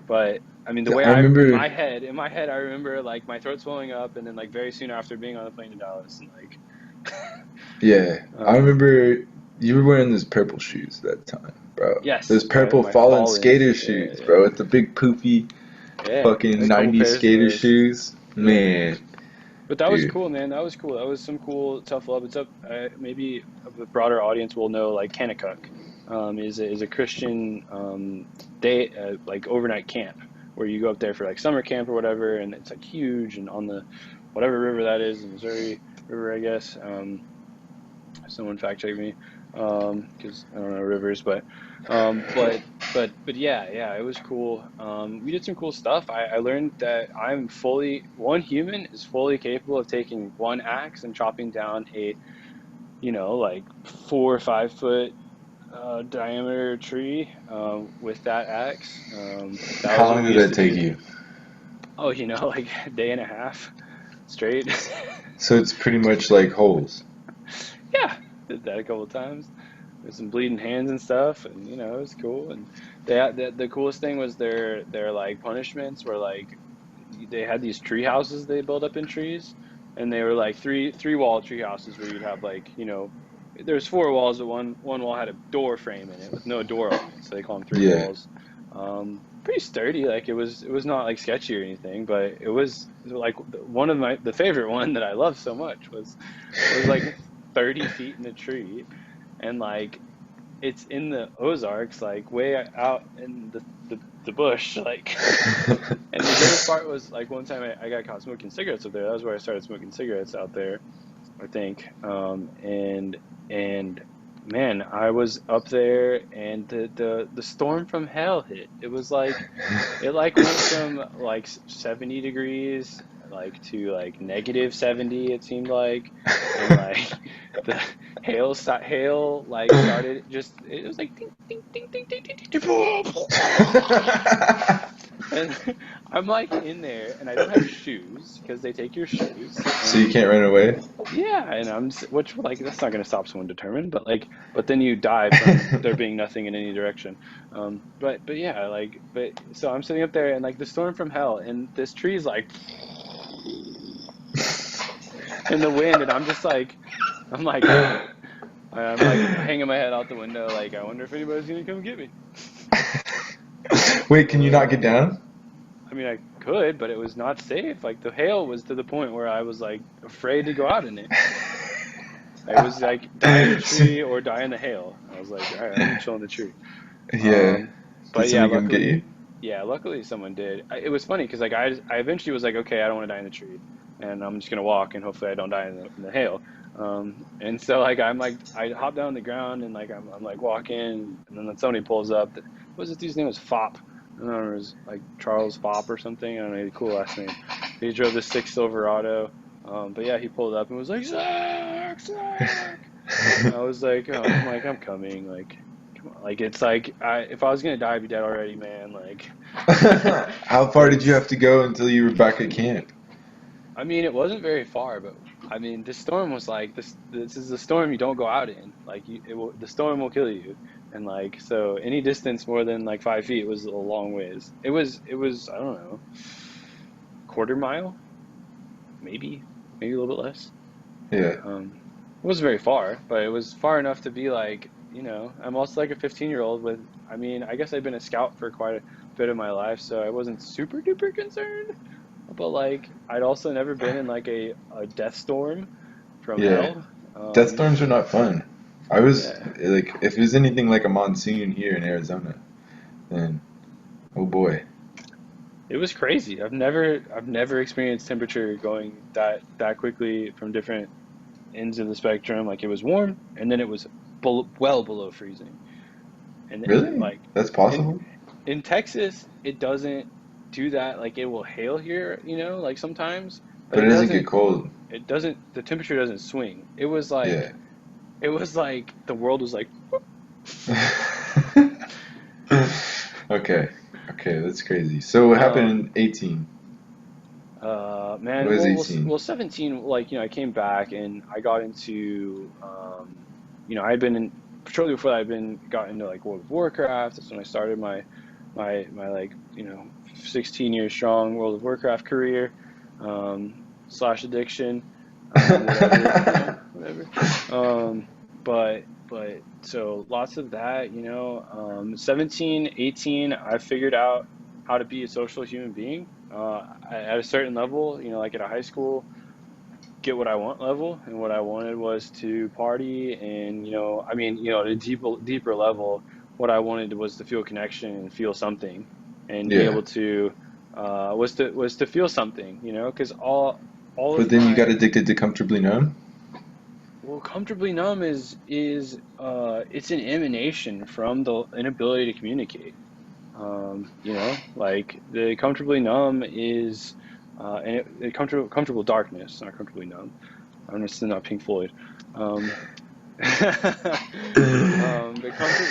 But I mean, the way I remember. in my head, I remember like my throat swelling up, and then like very soon after being on the plane to Dallas, and like Yeah, I Um, remember you were wearing those purple shoes that time, bro. Those yes, purple my fallen Fallens. skater Yeah, shoes, bro, yeah, with the big poofy yeah. I fucking had a couple 90s pairs of skater those. shoes. Yeah. Man, But that was dude. cool, man. That was cool. That was some cool tough love. It's up. Maybe a broader audience will know like Kanakuk, is a Christian day like overnight camp where you go up there for like summer camp or whatever, and it's like huge and on the whatever river that is, the Missouri River, I guess. Someone fact check me, because I don't know rivers, but yeah, it was cool. We did some cool stuff. I learned that one human is fully capable of taking one axe and chopping down a, like 4 or 5 foot diameter tree with that axe. That How was what long we did used that to take do. you? Oh, like a day and a half straight. So it's pretty much like holes. Yeah, did that a couple of times with some bleeding hands and stuff, and it was cool. And the coolest thing was their like punishments were like they had these tree houses they built up in trees, and they were like three wall tree houses where you'd have like there's 4 walls, but one wall had a door frame in it with no door on it, so they call them three Yeah. walls. Pretty sturdy, like it was not like sketchy or anything, but it was like one of the favorite one that I loved so much was like 30 feet in a tree, and like it's in the Ozarks, like way out in the bush, like. And the greatest part was like one time I got caught smoking cigarettes up there. That was where I started smoking cigarettes out there, I think. And man, I was up there, and the storm from hell hit. It went from like 70 degrees like to like -70, it seemed like. And like the hail like started, just it was like ding ding ding ding ding ding ding, ding. And I'm like in there, and I don't have shoes because they take your shoes. So you can't run away? Yeah, and which like that's not going to stop someone determined, but then you die from there being nothing in any direction. But yeah, but so I'm sitting up there, and like the storm from hell, and this tree's like in the wind, and I'm like hanging my head out the window, like I wonder if anybody's gonna come get me. Wait, can you not get down? I mean, I could, but it was not safe. Like the hail was to the point where I was like afraid to go out in it. I was like, die in the tree or die in the hail. I was like, all right, I'm gonna chill in the tree. Yeah. Um, Did but yeah, somebody come get you? luckily someone did. It was funny because like I eventually was like, okay, I don't want to die in the tree, and I'm just gonna walk, and hopefully I don't die in the hail. And so like I hop down on the ground, and like I'm like walking, and then somebody pulls up. What was this dude's name? Was Fop. I don't know, it was like Charles Fop or something. I don't know, he had a cool last name. He drove this 6 Silverado. But yeah, he pulled up and was like, Zach, Zach. And I was like, oh, I'm coming. Like, come on. Like, it's like, if I was gonna die, I'd be dead already, man. Like, How far did you have to go until you were back at camp? I mean, it wasn't very far, but I mean, this storm was like this. This is a storm you don't go out in. Like, the storm will kill you, and like, so any distance more than like 5 feet was a long ways. It was I don't know, quarter mile, maybe a little bit less. Yeah. It wasn't very far, but it was far enough to be like, I'm also like a 15-year-old with. I mean, I guess I've been a scout for quite a bit of my life, so I wasn't super duper concerned. But like, I'd also never been in like a death storm from Yeah. hell. Death storms are not fun. I was Yeah, like, if it was anything like a monsoon here in Arizona, then oh boy. it was crazy. I've never experienced temperature going that quickly from different ends of the spectrum. Like it was warm, and then it was well below freezing. And Really? like That's in possible? in Texas, it doesn't do that. Like it will hail here, like sometimes, but But it it doesn't get doesn't. cold. It doesn't. The temperature doesn't swing. Yeah. It was like the world was like, Okay. Okay, that's crazy. So what happened um, in 18? What man. is Well, 18? 17. Like I came back and I got into, I'd been in shortly before that. Got into like World of Warcraft. That's when I started my like 16 years strong World of Warcraft career, slash addiction, whatever whatever. But so lots of that, 17, 18, I figured out how to be a social human being, at a certain level, like at a high school, get what I want level. And what I wanted was to party. And, at a deeper level, what I wanted was to feel connection and feel something and be Yeah. able to, was to feel something, because all But of then you got my, addicted to comfortably numb? well, comfortably numb is it's an emanation from the inability to communicate. Like the comfortably numb is, comfortable darkness, not comfortably numb. I'm just not Pink Floyd. Um, the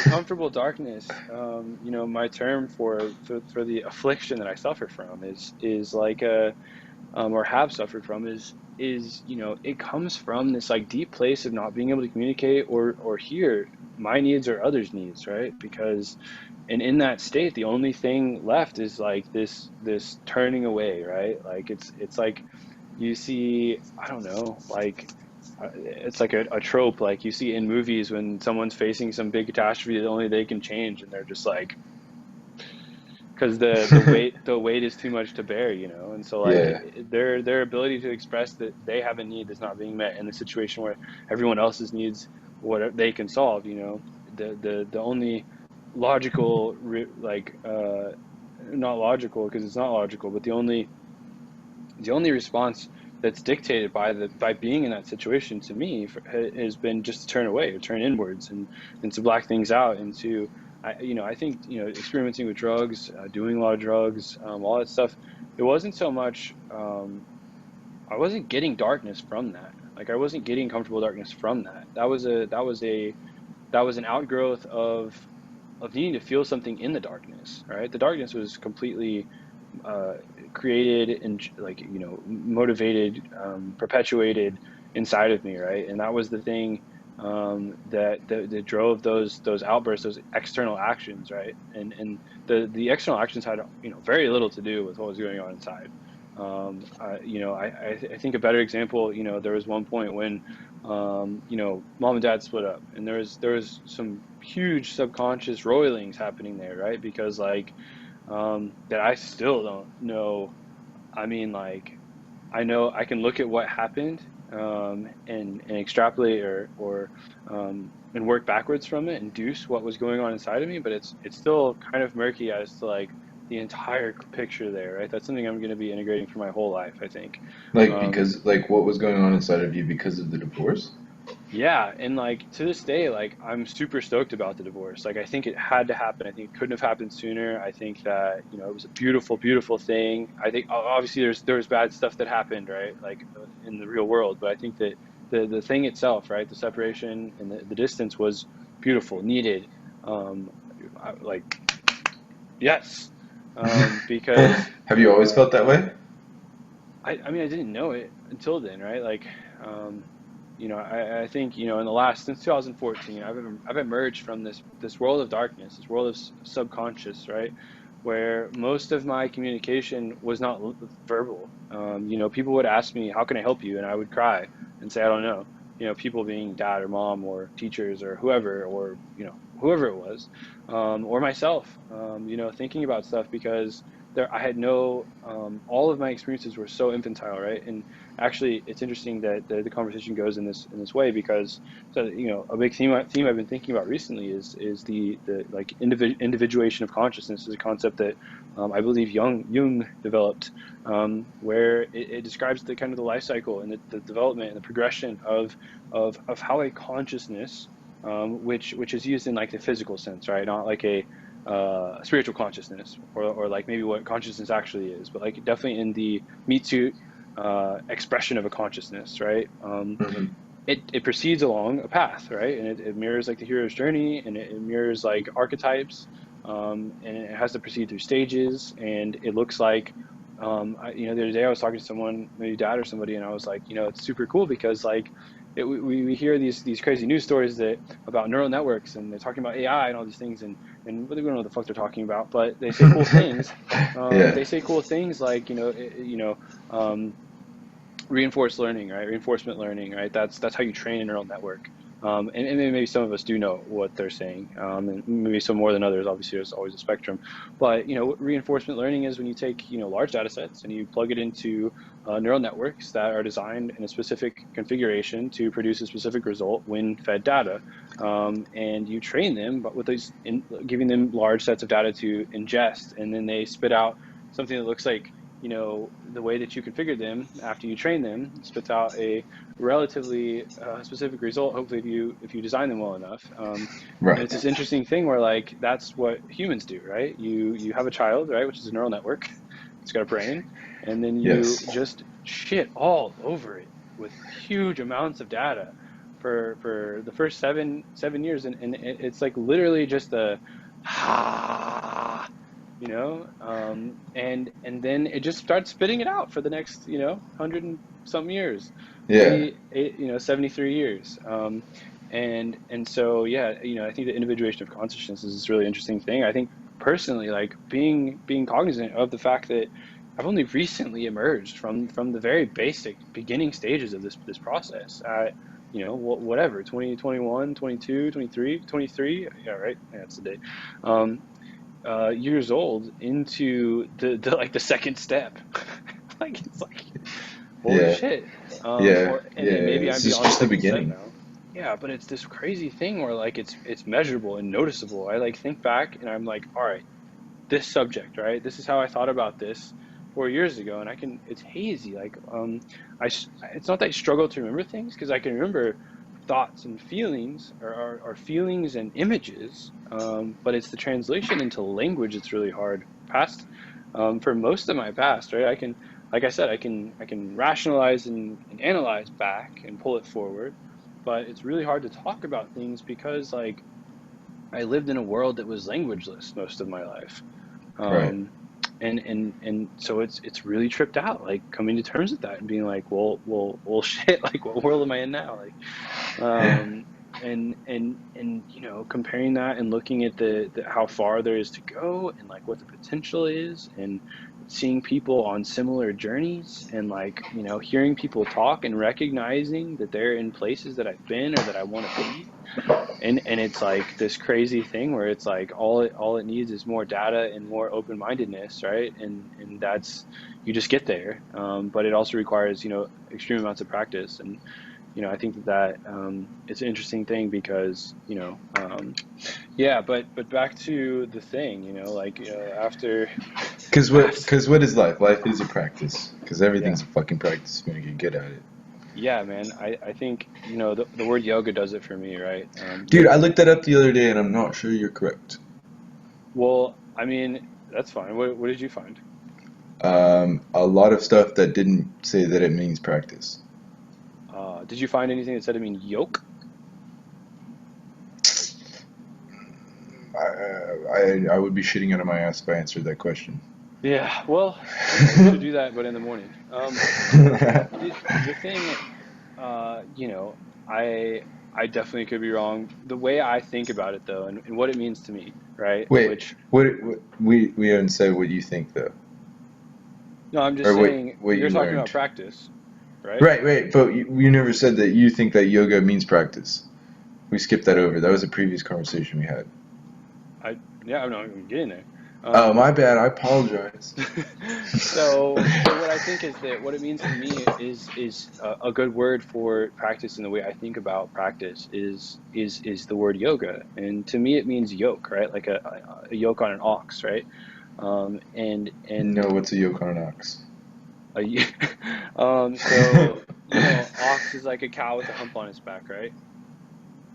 comfortable darkness, my term for the affliction that I suffer from is like a, or have suffered from is it comes from this like deep place of not being able to communicate or hear my needs or others' needs, right? Because and in that state, the only thing left is like this turning away, right? Like it's like you see, I don't know, like it's like a trope like you see in movies when someone's facing some big catastrophe that only they can change, and they're just like, because the weight is too much to bear, and so like Yeah. their ability to express that they have a need that's not being met in a situation where everyone else's needs what they can solve, the only logical not logical because it's not logical, but the only response that's dictated by being in that situation to me has been just to turn away or turn inwards and to black things out and to I think experimenting with drugs, doing a lot of drugs, all that stuff. It wasn't so much I wasn't getting darkness from that. Like I wasn't getting comfortable darkness from that. That was an outgrowth of needing to feel something in the darkness, right? The darkness was completely uh, created and like motivated, perpetuated inside of me, right? And that was the thing that drove those outbursts, those external actions, right? And the external actions had very little to do with what was going on inside. I think a better example, there was one point when mom and dad split up, and there was some huge subconscious roilings happening there, right? Because like that I still don't know. I mean, like, I know I can look at what happened, and extrapolate and work backwards from it and deuce what was going on inside of me, but it's still kind of murky as to like the entire picture there, right? That's something I'm going to be integrating for my whole life, I think. Like, Um, because, like, what was going on inside of you because of the divorce? Yeah, and like to this day, like I'm super stoked about the divorce. Like I think it had to happen. I think it couldn't have happened sooner. I think that, it was a beautiful, beautiful thing. I think obviously there's bad stuff that happened, right? Like in the real world, but I think that the thing itself, right? The separation and the distance was beautiful, needed. Um, like yes, because Have you always felt that way? I mean, I didn't know it until then, right? Like, um, I think, in the last, since 2014, I've emerged from this world of darkness, this world of subconscious, right? Where most of my communication was not verbal. People would ask me, how can I help you? And I would cry and say, I don't know. People being dad or mom or teachers or whoever, or, whoever it was, or myself, thinking about stuff because I had no, all of my experiences were so infantile, right? And actually, it's interesting that the conversation goes in this way because, so a big theme I've been thinking about recently is the like individuation of consciousness is a concept that I believe Jung developed, where it describes the kind of the life cycle and the development and the progression of how a consciousness, which is used in like the physical sense, right? Not like a spiritual consciousness or like maybe what consciousness actually is, but like definitely in the Me Too expression of a consciousness, right? Hmm. It proceeds along a path, right? And it mirrors like the hero's journey, and it mirrors like archetypes, and it has to proceed through stages, and it looks like, the other day I was talking to someone, maybe dad or somebody, and I was like, it's super cool because like we hear these crazy news stories that about neural networks, and they're talking about AI and all these things, and we don't know what the fuck they're talking about, but they say cool things. Yeah. They say cool things like um, reinforced learning, right? Reinforcement learning, right? That's how you train a neural network. And maybe some of us do know what they're saying, and maybe some more than others. Obviously, there's always a spectrum. But reinforcement learning is when you take large data sets and you plug it into neural networks that are designed in a specific configuration to produce a specific result when fed data, and you train them, but with giving them large sets of data to ingest, and then they spit out something that looks like the way that you configured them after you train them spits out a relatively specific result, hopefully if you design them well enough. And Right. it's this interesting thing where like that's what humans do, right? You have a child, right, which is a neural network. It's got a brain, and then you Yes. just shit all over it with huge amounts of data for the first seven years, and it's like literally just a and then it just starts spitting it out for the next 100 and some years, Yeah. 73 years. And so yeah, I think the individuation of consciousness is this really interesting thing. I think personally, like being cognizant of the fact that I've only recently emerged from the very basic beginning stages of this process at whatever, 20, 21, 22, 23, 23, yeah, right, yeah, that's the day. um Years old into the like the second step. Like it's like holy Yeah. shit. Yeah. And Yeah. maybe I'm This is beyond the just the second step beginning. now. Yeah, but it's this crazy thing where like it's measurable and noticeable. I like think back and I'm like, all right, this subject, right? This is how I thought about this 4 years ago, and it's hazy. Like, it's not that I struggle to remember things because I can remember thoughts and feelings or feelings and images, but it's the translation into language that's really hard. For most of my past, right? Like I said, I can rationalize and analyze back and pull it forward, but it's really hard to talk about things because like I lived in a world that was languageless most of my life. Right. And so it's really tripped out, like coming to terms with that and being like, well, shit, like what world am I in now? Like, Yeah. and comparing that and looking at the how far there is to go and like what the potential is, and seeing people on similar journeys, and like hearing people talk and recognizing that they're in places that I've been or that I want to be. And it's like this crazy thing where it's like all it needs is more data and more open-mindedness, right? And that's, you just get there. But it also requires extreme amounts of practice. And I think it's an interesting thing because yeah. But back to the thing, like after after Cause what is life? Life is a practice. Cause yeah. everything's a fucking practice when you get good at it. Yeah, man. I think the word yoga does it for me, right? Dude, I looked that up the other day and I'm not sure you're correct. Well, I mean, that's fine. What did you find? A lot of stuff that didn't say that it means practice. Did you find anything that said it mean yoke? I would be shitting out of my ass if I answered that question. Yeah, well, we should do that, but in the morning. The thing, you know, I definitely could be wrong. The way I think about it, though, and what it means to me, right? Wait, Which, what we haven't said what you think though, no, I'm just or saying, what you're you talking about learned. practice, right? Right, but you never said that you think that yoga means practice. We skipped that over. That was a previous conversation we had. Yeah, I'm getting there. Oh, Um, my bad. I apologize. so what I think is that what it means to me is a good word for practice, in the way I think about practice is the word yoga, and to me it means yoke, right? Like a yoke on an ox, right? And No, what's a yoke on an ox? a, so ox is like a cow with a hump on its back, right?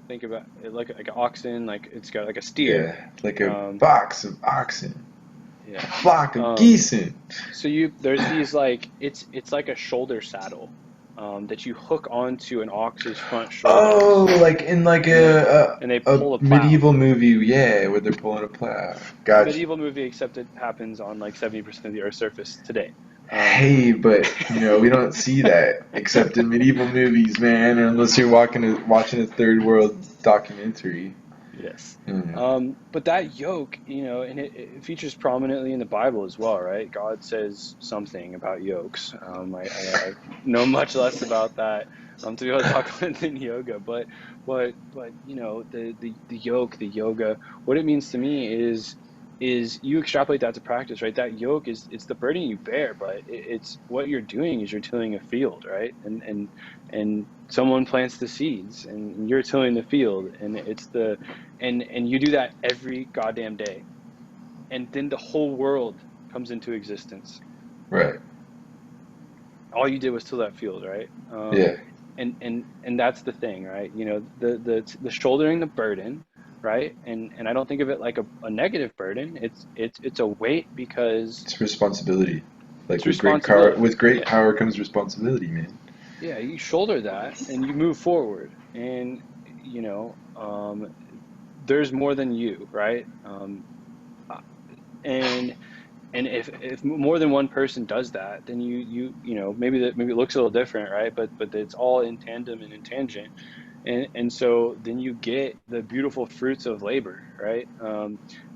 Think about it like an oxen, like it's got like a steer. Yeah, like a Um, box of oxen, yeah. flock of Um, geese. So there's these like it's like a shoulder saddle, that you hook onto an ox's front Oh, shoulders, like in like and they a pull a plow. medieval movie, yeah, where they're pulling a plow. A Gotcha. medieval movie, except it happens on like 70% of the Earth's surface today. Um, Hey, but we don't see that except in medieval movies, man. Unless you're watching a third world documentary. Yes. Mm. But that yoke, and it features prominently in the Bible as well, right? God says something about yokes. I know much less about that to be able to talk about it than yoga, but the yoke, the yoga, what it means to me is you extrapolate that to practice, right? That yoke it's the burden you bear, but it's what you're doing is you're tilling a field, right? And someone plants the seeds, and you're tilling the field, and and you do that every goddamn day, and then the whole world comes into existence. Right. All you did was till that field, right? Yeah. And that's the thing, right? The shouldering the burden, right? And I don't think of it like a negative burden. It's a weight because It's responsibility. Like it's responsibility. with great Yeah. power comes responsibility, man. Yeah, you shoulder that and you move forward, and you know, um, there's more than you, right? Uh, and and if more than one person does that, then maybe it looks a little different, right? But it's all in tandem and in tangent, and so then you get the beautiful fruits of labor, right?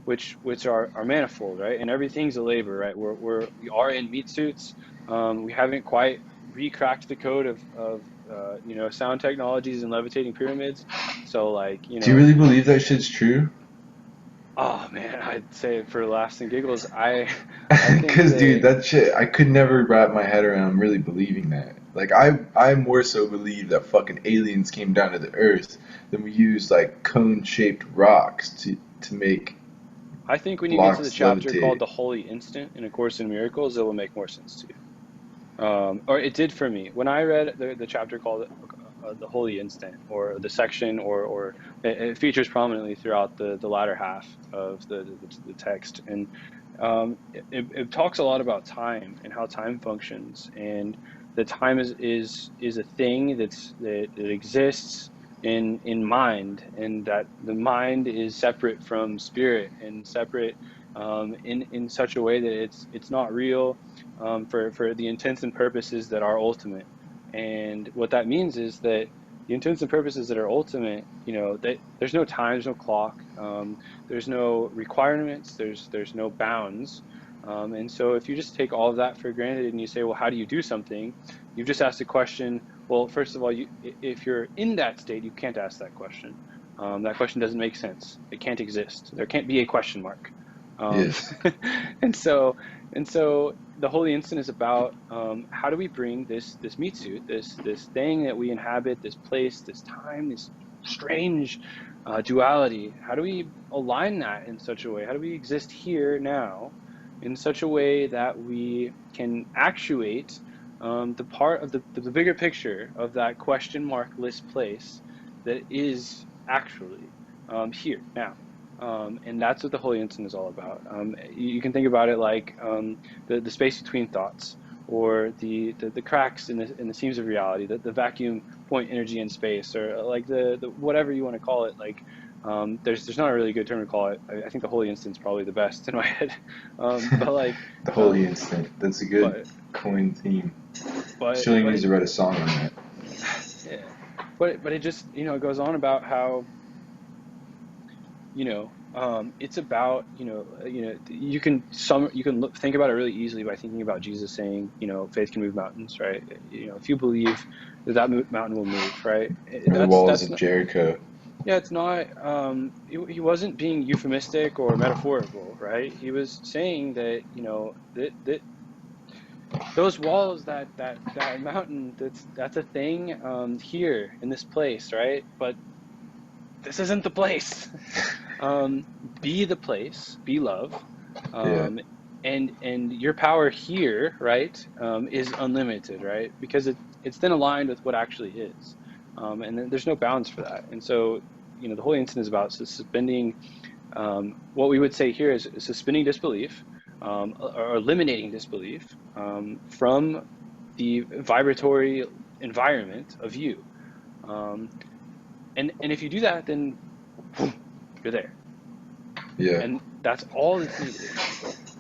Which are manifold, right? And everything's a labor, right? We are in meat suits. We haven't quite re-cracked the code of sound technologies and levitating pyramids. So like Do you really believe that shit's true? oh man, I'd say for laughs and giggles, I think Cause dude, that that shit, I could never wrap my head around really believing that. Like I more so believe that fucking aliens came down to the earth than we used like cone-shaped rocks to make I think when you get to the blocks chapter called levitate. the Holy Instant in A Course in Miracles, it will make more sense to you. Or it did for me when I read the chapter called the Holy Instant, or the section, or it features prominently throughout the latter half of the text, and it talks a lot about time and how time functions, and the time is a thing that exists in mind, and that the mind is separate from spirit and separate in such a way that it's not real for the intents and purposes that are ultimate. And what that means is that the intents and purposes that are ultimate, that there's no time, there's no clock, there's no requirements, there's no bounds. And so if you just take all of that for granted and you say, well, how do you do something? You've just asked a question. Well, first of all, if you're in that state, you can't ask that question. That question doesn't make sense. It can't exist. There can't be a question mark. Um, Yes. and so and so the Holy Instant is about how do we bring this meat suit, this thing that we inhabit, this place, this time, this strange duality. How do we align that in such a way? How do we exist here now in such a way that we can actuate the part of the bigger picture of that question markless place that is actually here now. And that's what the Holy Instant is all about. You can think about it like the space between thoughts, or the cracks in the seams of reality, the vacuum point energy in space, or like the whatever you want to call it. Like there's not a really good term to call it. I think the Holy Instant is probably the best in my head. But like The Holy um, Instant. That's a good but coin theme. but Chilling but needs it to write a song on that. yeah. But it just it goes on about how it's about think about it really easily by thinking about Jesus saying, faith can move mountains, right? If you believe that mountain will move, right? Or the walls That's of not, Jericho. yeah, it's not he wasn't being euphemistic or metaphorical, right? He was saying that that those walls, that mountain, that's a thing here in this place, right? But this isn't the place. um, be the place, be love, Yeah. um, and your power here, right, is unlimited, right? Because it's then aligned with what actually is, and then there's no bounds for that. And so, the Holy Instant is about suspending. What we would say here is suspending disbelief, or eliminating disbelief from the vibratory environment of you. Um, and if you do that, then you're there, Yeah. and that's all that's needed.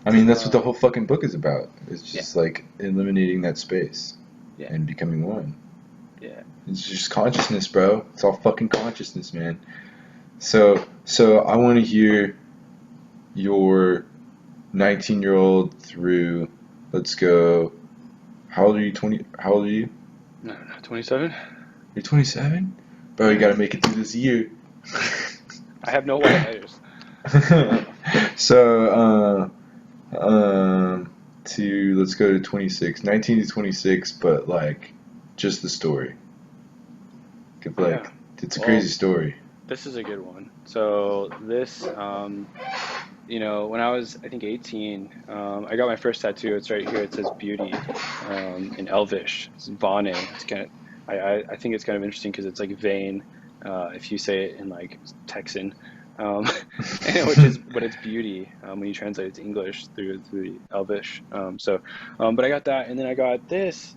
I mean, that's what the Um, whole fucking book is about. It's yeah, just like eliminating that space yeah, and becoming one. yeah, It's just consciousness, bro. It's all fucking consciousness, man. So I want to hear your 19-year-old through, let's go, how old are you? How old are you? No, 27. You're 27? Bro, you gotta make it through this year. I have no white hairs. So, let's go to 26, 19 to 26, but like, just the story. Yeah. It's a Well, crazy story. this is a good one. So this, when I was, I think 18, I got my first tattoo. It's right here. It says beauty, in Elvish. It's Vane. It's kind of, I think it's kind of interesting because it's like vein, if you say it in like Texan, um, but it's beauty, when you translate it to English through the Elvish. But I got that, and then I got this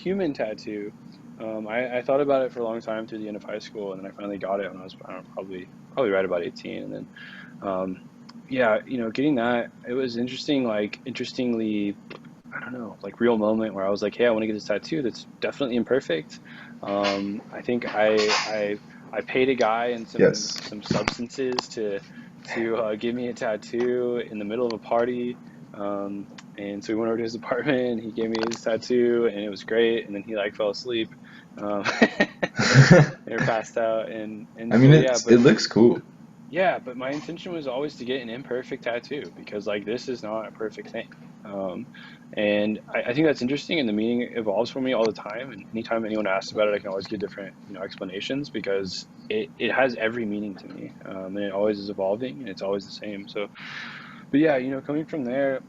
human tattoo. I thought about it for a long time through the end of high school, and then I finally got it when I was, I don't know, probably right about 18, and then, yeah, getting that, it was interesting, like interestingly, I don't know, like real moment where I was like, hey, I want to get this tattoo that's definitely imperfect. I think I paid a guy and Yes. some substances to give me a tattoo in the middle of a party. And so we went over to his apartment, and he gave me his tattoo, and it was great. And then he like fell asleep, um, or passed out, and I mean, so yeah, it looks cool. yeah, but my intention was always to get an imperfect tattoo because like this is not a perfect thing. Um, and I think that's interesting, and the meaning evolves for me all the time. And anytime anyone asks about it, I can always give different, explanations because it has every meaning to me, and it always is evolving, and it's always the same. So, but yeah, coming from there,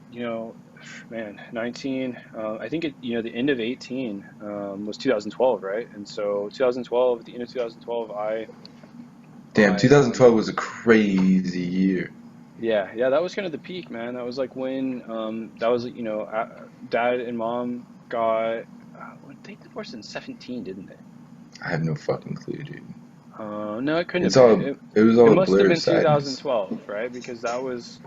man, 19, I think the end of 18, was 2012, right? And so 2012, at the end of 2012, Damn, I 2012 was a crazy year. Yeah, that was kind of the peak, man. That was like when that was dad and mom got they divorced in 17, didn't they? I have no fucking clue, dude. No, it couldn't have been. It was It all a must have blur of been sadness. 2012, right? Because that was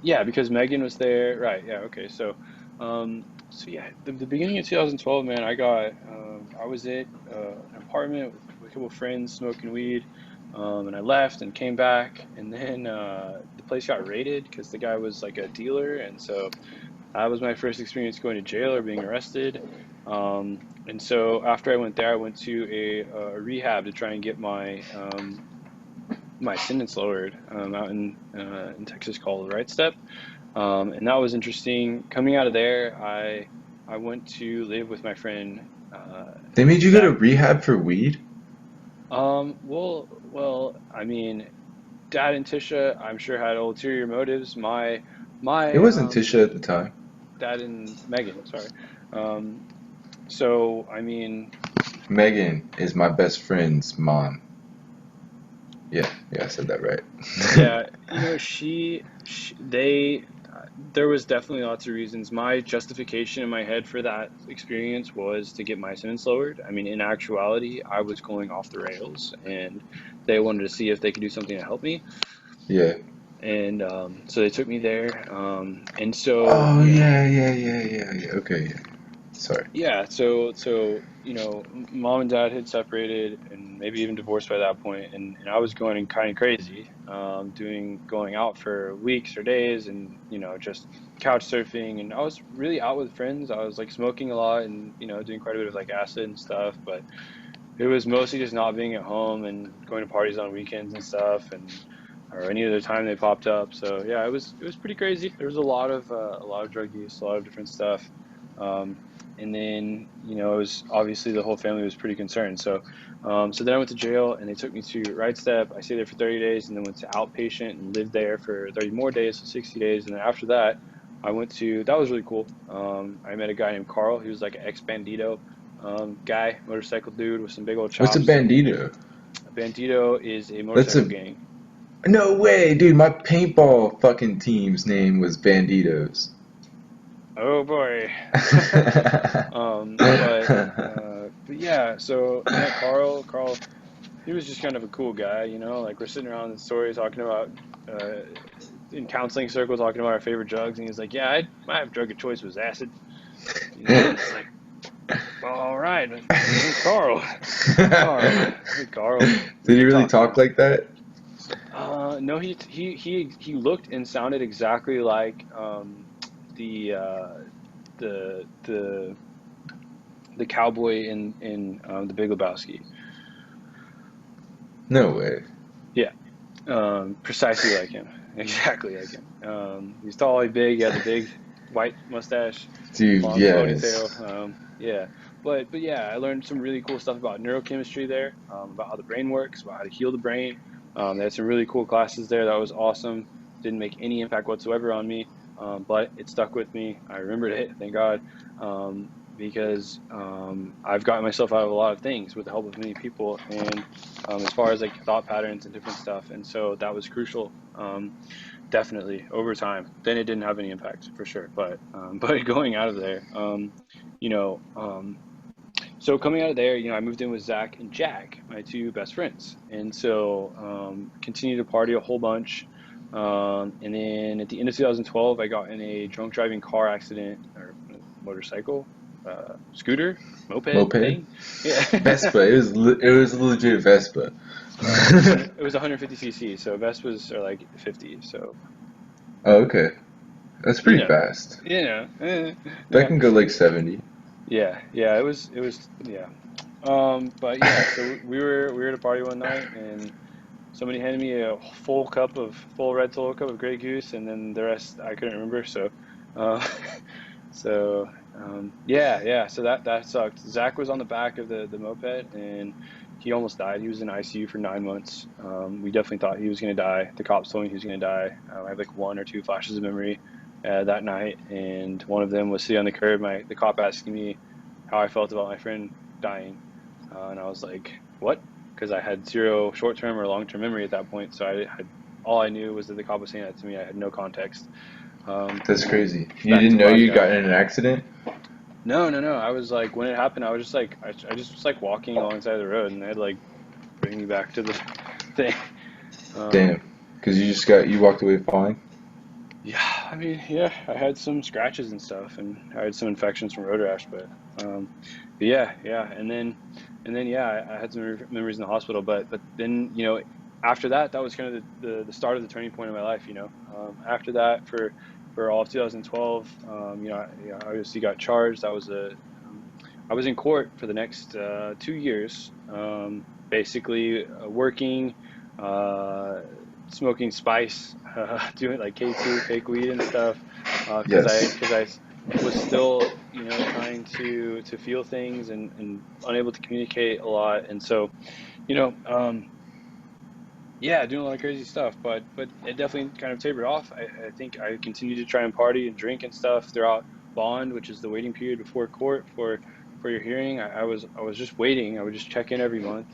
yeah, because Megan was there, right? Yeah, okay. So yeah, the beginning of 2012, man, I was at an apartment with a couple of friends smoking weed, and I left and came back, and then the place got raided because the guy was like a dealer, and so that was my first experience going to jail or being arrested. And so after I went there, I went to a rehab to try and get my sentence lowered, out in Texas called the Right Step. And that was interesting. Coming out of there, I went to live with my friend They made you go to Zach. rehab for weed? Well, I mean, Dad and Tisha, I'm sure had ulterior motives. It My wasn't Tisha at the time. Dad and Megan, sorry. Um, so I mean, Megan is my best friend's mom. Yeah, I said that right. yeah, they, there was definitely lots of reasons. My justification in my head for that experience was to get my sentence lowered. I mean, in actuality, I was going off the rails, and they wanted to see if they could do something to help me. Yeah. And so they took me there. And so, Oh, yeah. Okay, yeah. Sorry. yeah, so mom and dad had separated and maybe even divorced by that point, and I was going kind of crazy, going out for weeks or days, and just couch surfing, and I was really out with friends. I was like smoking a lot and doing quite a bit of like acid and stuff, but it was mostly just not being at home and going to parties on weekends and stuff, and or any other time they popped up. So yeah, it was pretty crazy. There was a lot of drug use, a lot of different stuff. Um, and then it was obviously the whole family was pretty concerned. So then I went to jail, and they took me to Right Step. I stayed there for 30 days, and then went to outpatient and lived there for 30 more days, so 60 days. And then after that, that was really cool. I met a guy named Carl. He was like an ex-bandito guy, motorcycle dude with some big old What's a chops. bandito? A bandito is a That's motorcycle a gang. No way, dude. My paintball fucking team's name was Banditos. Oh boy. But yeah, so I met Carl. Carl, he was just kind of a cool guy, like we're sitting around in the story talking about, uh, in counseling circle, talking about our favorite drugs, and he's like, yeah, my drug of choice was acid. And it's like, All right, Carl. Carl. Hey, Carl. Did What he you really talking talk about? like that? No, he looked and sounded exactly like the uh, the the cowboy in the Big Lebowski. No way. Yeah, precisely like him. Exactly like him. He's tall, he's big. He had the big white mustache, Dude, long yes. ponytail. Yeah, but yeah, I learned some really cool stuff about neurochemistry there, about how the brain works, about how to heal the brain. They had some really cool classes there. That was awesome. Didn't make any impact whatsoever on me, but it stuck with me. I remembered it, thank God, because I've gotten myself out of a lot of things with the help of many people, and as far as like thought patterns and different stuff. And so that was crucial. Definitely over time. Then it didn't have any impact for sure. But but going out of there, you know, so coming out of there, I moved in with Zach and Jack, my two best friends, and so continued to party a whole bunch. And then at the end of 2012, I got in a drunk driving car accident or motorcycle, scooter, moped Moped? thing. Yeah. Vespa. It was a legit Vespa. It was 150 cc, so Vespas are like 50. So Oh, okay. That's you pretty know, fast. That yeah, can go like 70. yeah. It was yeah. But yeah, so we were at a party one night, and somebody handed me a full red Solo cup of Grey Goose, and then the rest I couldn't remember. So, uh, yeah. So that sucked. Zach was on the back of the moped, and he almost died. He was in ICU for 9 months. We definitely thought he was gonna die. The cops told me he was gonna die. I have like one or two flashes of memory that night, and one of them was sitting on the curb. The cop asking me how I felt about my friend dying, and I was like, "What?" Because I had zero short-term or long-term memory at that point. So I had all I knew was that the cop was saying that to me. I had no context. That's And then crazy. You back didn't to know you blackout. got in an accident? No. I was like, when it happened, I was just like, I just was like walking alongside the road, and they had to like bring me back to the thing. Damn. Um, Because you walked away fine? yeah, I mean, yeah, I had some scratches and stuff, and I had some infections from road rash, but yeah, and then yeah, I had some memories in the hospital, but then after that, that was kind of the start of the turning point in my life. After that, for all of 2012, I obviously got charged. I was in court for the next 2 years, basically working. Uh, Smoking spice, doing like K2 fake weed and stuff, because I Yes. because I was still trying to feel things and unable to communicate a lot, and so you know yeah, doing a lot of crazy stuff, but it definitely kind of tapered off. I think I continued to try and party and drink and stuff throughout bond, which is the waiting period before court for your hearing. I was just waiting. I would just check in every month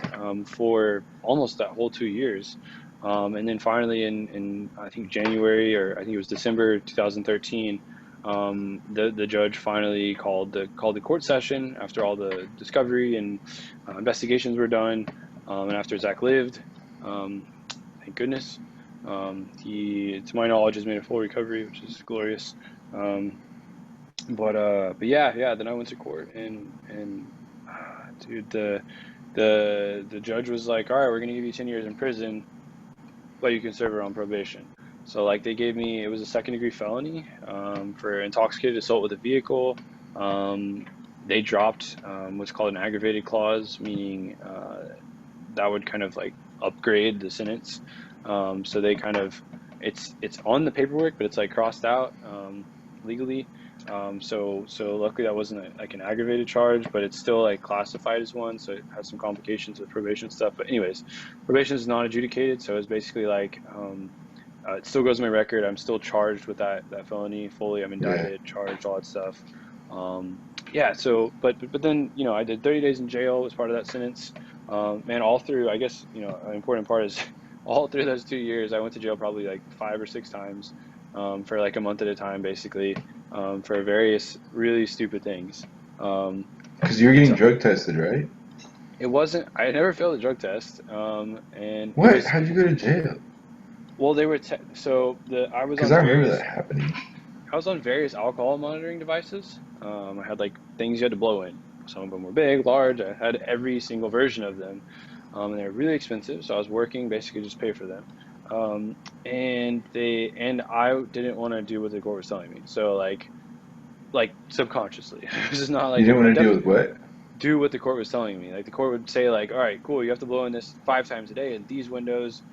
for almost that whole 2 years, and then finally in I think January, or I think it was December 2013. The judge finally called the court session after all the discovery and investigations were done, and after Zach lived. Um, Thank goodness. He, to my knowledge, has made a full recovery, which is glorious. Um, but yeah. Then I went to court, and dude, the judge was like, "All right, we're gonna give you 10 years in prison, but you can serve it on probation." So like they gave me, it was a second degree felony for intoxicated assault with a vehicle. Um, they dropped what's called an aggravated clause, meaning that would kind of like upgrade the sentence. So they kind of it's on the paperwork, but it's like crossed out legally. So luckily that wasn't like an aggravated charge, but it's still like classified as one. So it has some complications with probation stuff. But anyways, probation is non-adjudicated, so it's basically like it still goes on my record. I'm still charged with that felony fully. I'm Yeah. indicted, charged, all that stuff. Yeah. So, but then I did 30 days in jail as part of that sentence. Man, all through, I guess an important part is all through those 2 years, I went to jail probably like 5 or 6 times for like a month at a time, basically, for various really stupid things. Um, Because you were getting so drug tested, right? it wasn't. I never failed a drug test, and it What? was How'd you go to jail? well, they were so the Because I remember that happening. I was on various alcohol monitoring devices. I had like things you had to blow in. Some of them were big, large. I had every single version of them, and they're really expensive. So I was working basically just pay for them, and I didn't want to do what the court was telling me. So like subconsciously, this is not You like didn't I want to deal with definitely what? do what the court was telling me. Like the court would say like, all right, cool, you have to blow in this 5 times a day in these windows,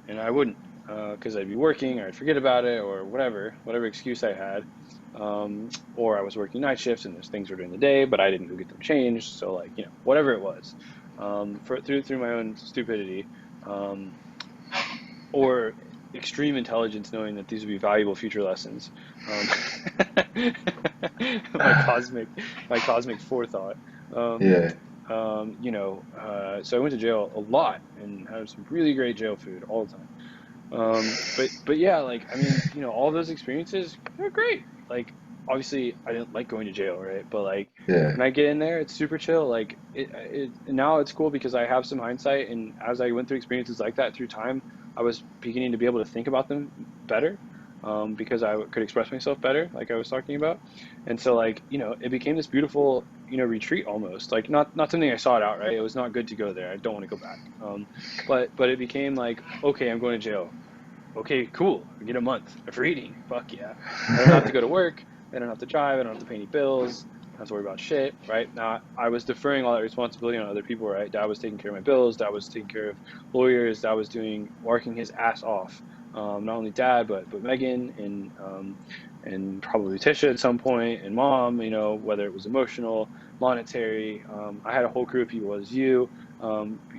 and I wouldn't, because I'd be working or I'd forget about it or whatever excuse I had, or I was working night shifts and there's things were during the day, but I didn't go get them changed. So like whatever it was, through my own stupidity, um, or extreme intelligence, knowing that these would be valuable future lessons. My cosmic forethought. Um, Yeah. so I went to jail a lot and had some really great jail food all the time. But yeah, like I mean, all those experiences, they're great. Like obviously, I didn't like going to jail, right? But like Yeah. when I get in there, it's super chill. Like now it's cool because I have some hindsight, and as I went through experiences like that through time, I was beginning to be able to think about them better, because I could express myself better, like I was talking about. And so like it became this beautiful retreat almost. Like not something I sought out, right? It was not good to go there. I don't want to go back. But it became like, okay, I'm going to jail. Okay, cool. I get a month of reading. Fuck yeah. I don't have to go to work. I don't have to drive. I don't have to pay any bills. I don't have to worry about shit, right? Now, I was deferring all that responsibility on other people, right? Dad was taking care of my bills. Dad was taking care of lawyers. Dad was working his ass off. Not only dad, but Megan and probably Tisha at some point, and mom, whether it was emotional, monetary. I had a whole crew of people, as you,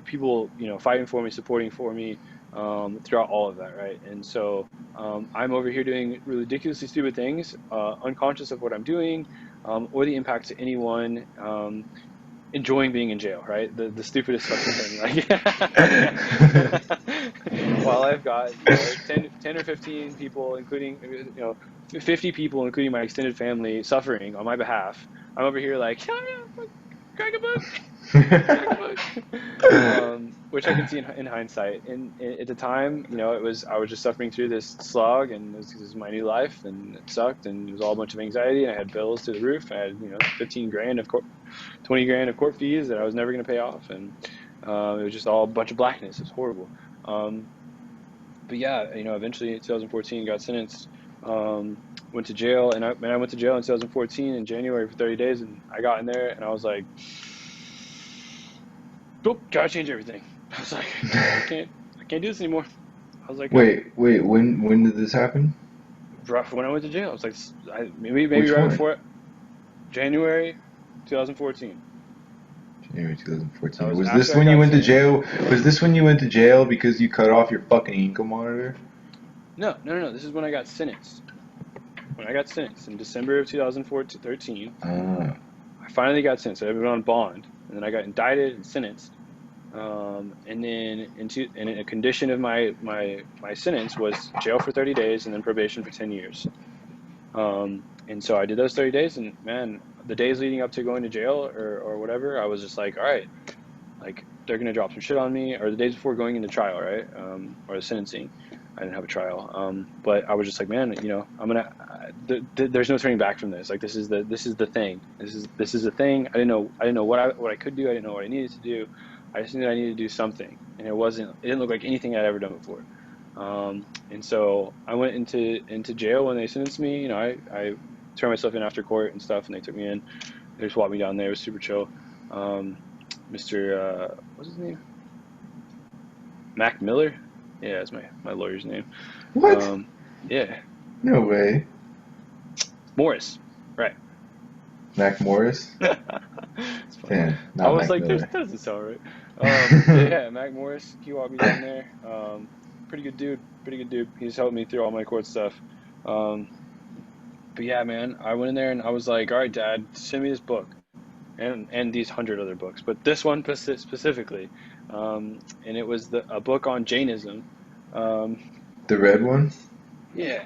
people, fighting for me, supporting for me, throughout all of that, right? And so I'm over here doing ridiculously stupid things, unconscious of what I'm doing, or the impact to anyone, enjoying being in jail, right? The stupidest fucking thing. Like, while I've got 10 or 15 people, including 50 people, including my extended family, suffering on my behalf, I'm over here like, yeah, yeah, crack a book. Which I can see in hindsight. And at the time, I was just suffering through this slog, and this is my new life, and it sucked, and it was all a bunch of anxiety, and I had bills to the roof. I had 15 grand of 20 grand of court fees that I was never going to pay off, and it was just all a bunch of blackness. It was horrible. Um, but yeah, eventually in 2014 got sentenced. Went to jail, and I went to jail in 2014 in January for 30 days, and I got in there, and I was like, nope, gotta change everything. I was like, I can't do this anymore. I was like, Wait. When did this happen? rough when I went to jail. It was like maybe Which right one? before it, January 2014. January That 2014. was Was this after I when you got went to sentenced. jail? Was this when you went to jail because you cut off your fucking ankle monitor? No, no, no, no. This is when I got sentenced. When I got sentenced in December of 2013, Ah. I finally got sentenced. I've been on bond, and then I got indicted and sentenced. And then and a condition of my sentence was jail for 30 days and then probation for 10 years. And so I did those 30 days, and man, the days leading up to going to jail or whatever, I was just like, all right, like they're gonna drop some shit on me, or the days before going into trial, right? Or the sentencing. I didn't have a trial, but I was just like, man, I'm gonna. There's no turning back from this. Like this is the thing. This is the thing. I didn't know what I could do. I didn't know what I needed to do. I just knew I needed to do something, and it didn't look like anything I'd ever done before. And so I went into jail when they sentenced me. I turned myself in after court and stuff, and they took me in. They just walked me down there. It was super chill. Um, Mr. What's his name? Mac Miller? Yeah, that's my lawyer's name. What? Yeah, No way. Morris. Right. Mac Morris? It's funny. Damn, I not was Mac like, Miller. that doesn't sound right. Yeah, Mac Morris. He walked me down there. Pretty good dude. Pretty good dude. He's helped me through all my court stuff. Um, but yeah, man, I went in there and I was like, all right, Dad, send me this book. And these 100 other books, but this one specifically, and it was a book on Jainism. Um, The red one? yeah,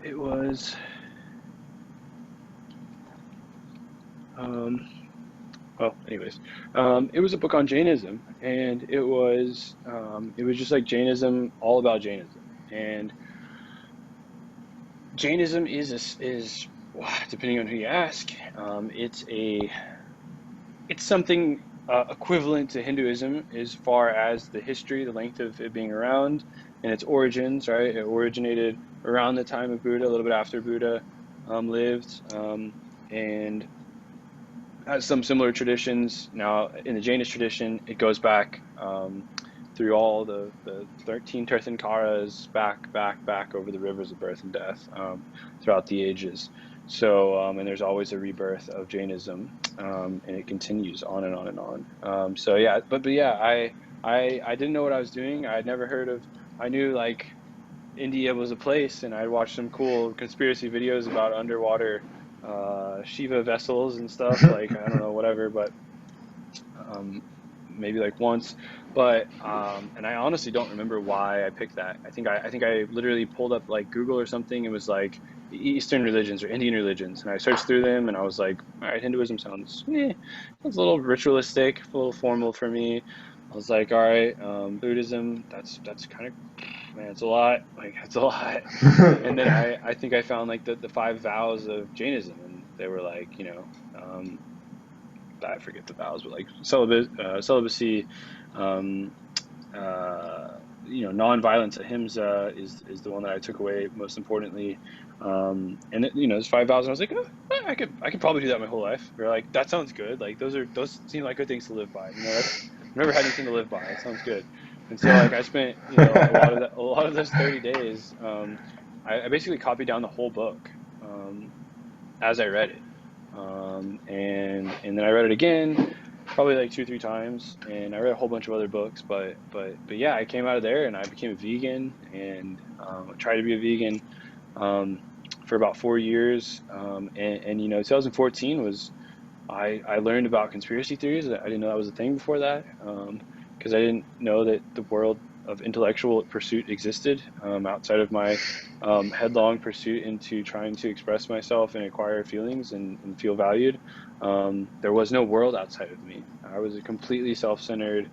it was. Um, well, anyways, it was a book on Jainism, and it was just like Jainism, all about Jainism, and Jainism is Depending on who you ask, it's something equivalent to Hinduism as far as the history, the length of it being around, and its origins. Right, it originated around the time of Buddha, a little bit after Buddha lived, and has some similar traditions. Now, in the Jainist tradition, it goes back through all the 13 Tirthankaras, back over the rivers of birth and death throughout the ages. So, and there's always a rebirth of Jainism, and it continues on and on and on. So yeah, but yeah, I didn't know what I was doing. I had never heard of. I knew like India was a place, and I'd watched some cool conspiracy videos about underwater Shiva vessels and stuff. Like I don't know, whatever, but um, maybe like once. But and I honestly don't remember why I picked that. I think I literally pulled up like Google or something. It was like Eastern religions or Indian religions, and I searched through them, and I was like, all right, Hinduism sounds a little ritualistic, a little formal for me. I was like, all right, Buddhism, that's kind of, man, it's a lot. Like it's a lot. And then I think I found like the five vows of Jainism, and they were like, I forget the vows, but like celibacy, um, uh, non-violence, ahimsa is the one that I took away most importantly. And there's five vows, and I was like, oh, I could probably do that my whole life. Or like that sounds good. Like those seem like good things to live by. I've never had anything to live by. It sounds good. And so like I spent a lot of those 30 days. I basically copied down the whole book as I read it. And then I read it again, probably like 2 or 3 times, and I read a whole bunch of other books. But yeah, I came out of there and I became a vegan, and I tried to be a vegan for about 4 years. And 2014 was I learned about conspiracy theories. I didn't know that was a thing before that, because I didn't know that the world of intellectual pursuit existed outside of my headlong pursuit into trying to express myself and acquire feelings and feel valued. There was no world outside of me. I was a completely self-centered,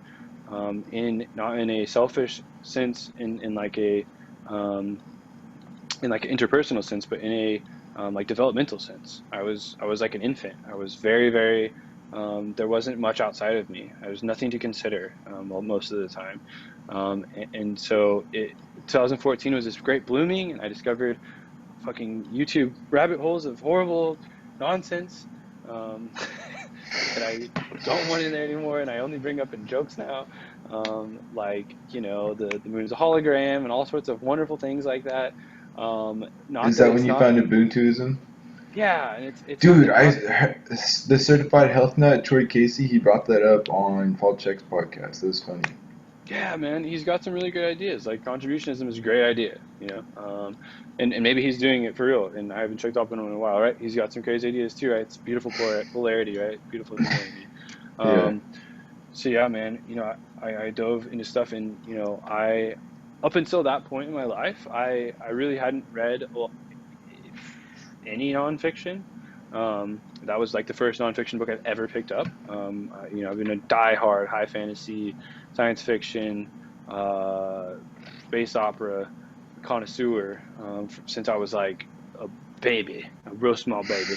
not in a selfish sense, um, in like an interpersonal sense, but in a like developmental sense. I was like an infant. I was very, very. There wasn't much outside of me. There was nothing to consider most of the time, and so 2014 was this great blooming, and I discovered fucking YouTube rabbit holes of horrible nonsense um, that I don't want in there anymore, and I only bring up in jokes now, like the moon's a hologram and all sorts of wonderful things like that. Not Is that that when it's you not, found Ubuntuism? yeah, and it's not Dude, it's not the certified health nut Troy Casey, he brought that up on Paul Check's podcast. That was funny. Yeah, man, he's got some really good ideas. Like contributionism is a great idea, and maybe he's doing it for real. And I haven't checked up on him in a while, right? He's got some crazy ideas too, right? It's beautiful polarity, right? Beautiful humanity. Yeah. Um, so yeah, man, I dove into stuff, and I up until that point in my life, I really hadn't read any nonfiction. That was like the first nonfiction book I've ever picked up. I've been a diehard high fantasy, science fiction, uh, space opera connoisseur since I was like a baby, a real small baby.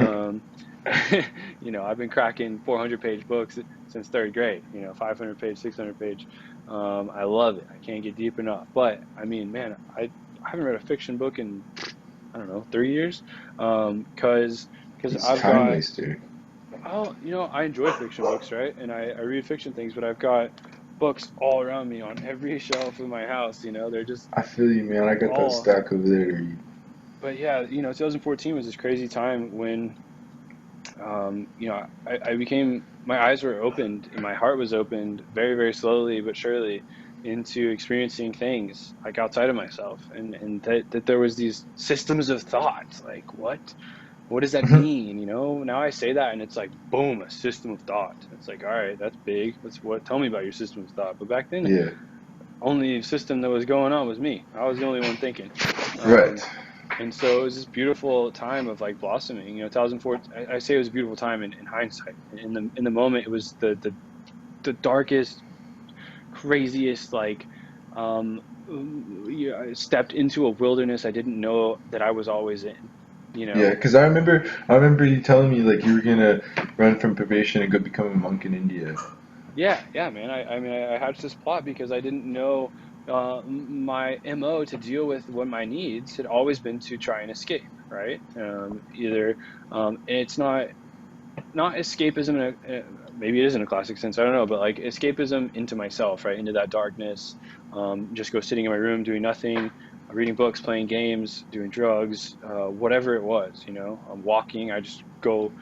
Um, I've been cracking 400-page books since third grade. 500-page, 600-page. I love it. I can't get deep enough. But I mean, man, I haven't read a fiction book in, I don't know, 3 years. Because It's a I've time got, waster. oh, I enjoy fiction books, right? And I read fiction things, but I've got books all around me on every shelf in my house. They're just I feel you, man. I got that all. stack over there to read. But yeah, 2014 was this crazy time when, I became, my eyes were opened and my heart was opened very, very slowly but surely into experiencing things like outside of myself, and that there was these systems of thought. Like, what does that mean? Now I say that and it's like, boom, a system of thought. It's like, all right, that's big. Tell me about your system of thought. But back then, Yeah. only system that was going on was me. I was the only one thinking. Right. And so it was this beautiful time of like blossoming. 2004. I say it was a beautiful time in hindsight. In the moment, it was the darkest, craziest. Like, I stepped into a wilderness I didn't know that I was always in. you Yeah, know. because I remember you telling me like you were gonna run from probation and go become a monk in India. Yeah, man. I mean, I hatched this plot because I didn't know my MO to deal with what my needs had always been to try and escape, right? And it's not escapism maybe it is in a classic sense, I don't know, but like escapism into myself, right? Into that darkness. Just go sitting in my room doing nothing, reading books, playing games, doing drugs, whatever it was, walking. I just go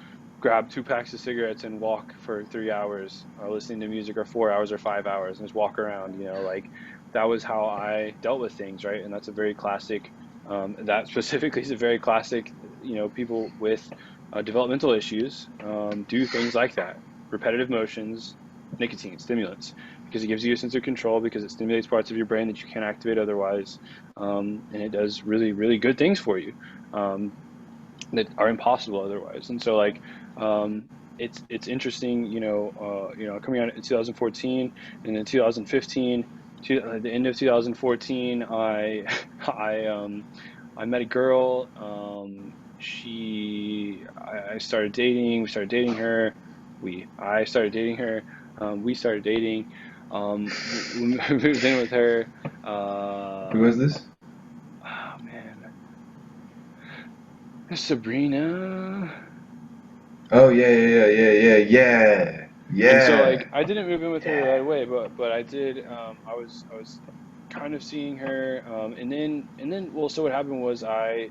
grab 2 packs of cigarettes and walk for 3 hours, listening to music, or 4 hours or 5 hours, and just walk around, like that was how I dealt with things, right? And that's a very classic, that specifically is a very classic, people with developmental issues do things like that. Repetitive motions, nicotine, stimulants, because it gives you a sense of control, because it stimulates parts of your brain that you can't activate otherwise, and it does really, really good things for you, that are impossible otherwise. And so, like, it's interesting, coming out in 2014, and in 2015, at the end of 2014, I met a girl. I started dating. We started dating her. I started dating her. We started dating. We moved in with her. Who was this? Oh man, Sabrina. Oh yeah, yeah, yeah, yeah, yeah, And so, yeah, like, I didn't move in with her right yeah. away, but I did. I was kind of seeing her, and then well, so what happened was I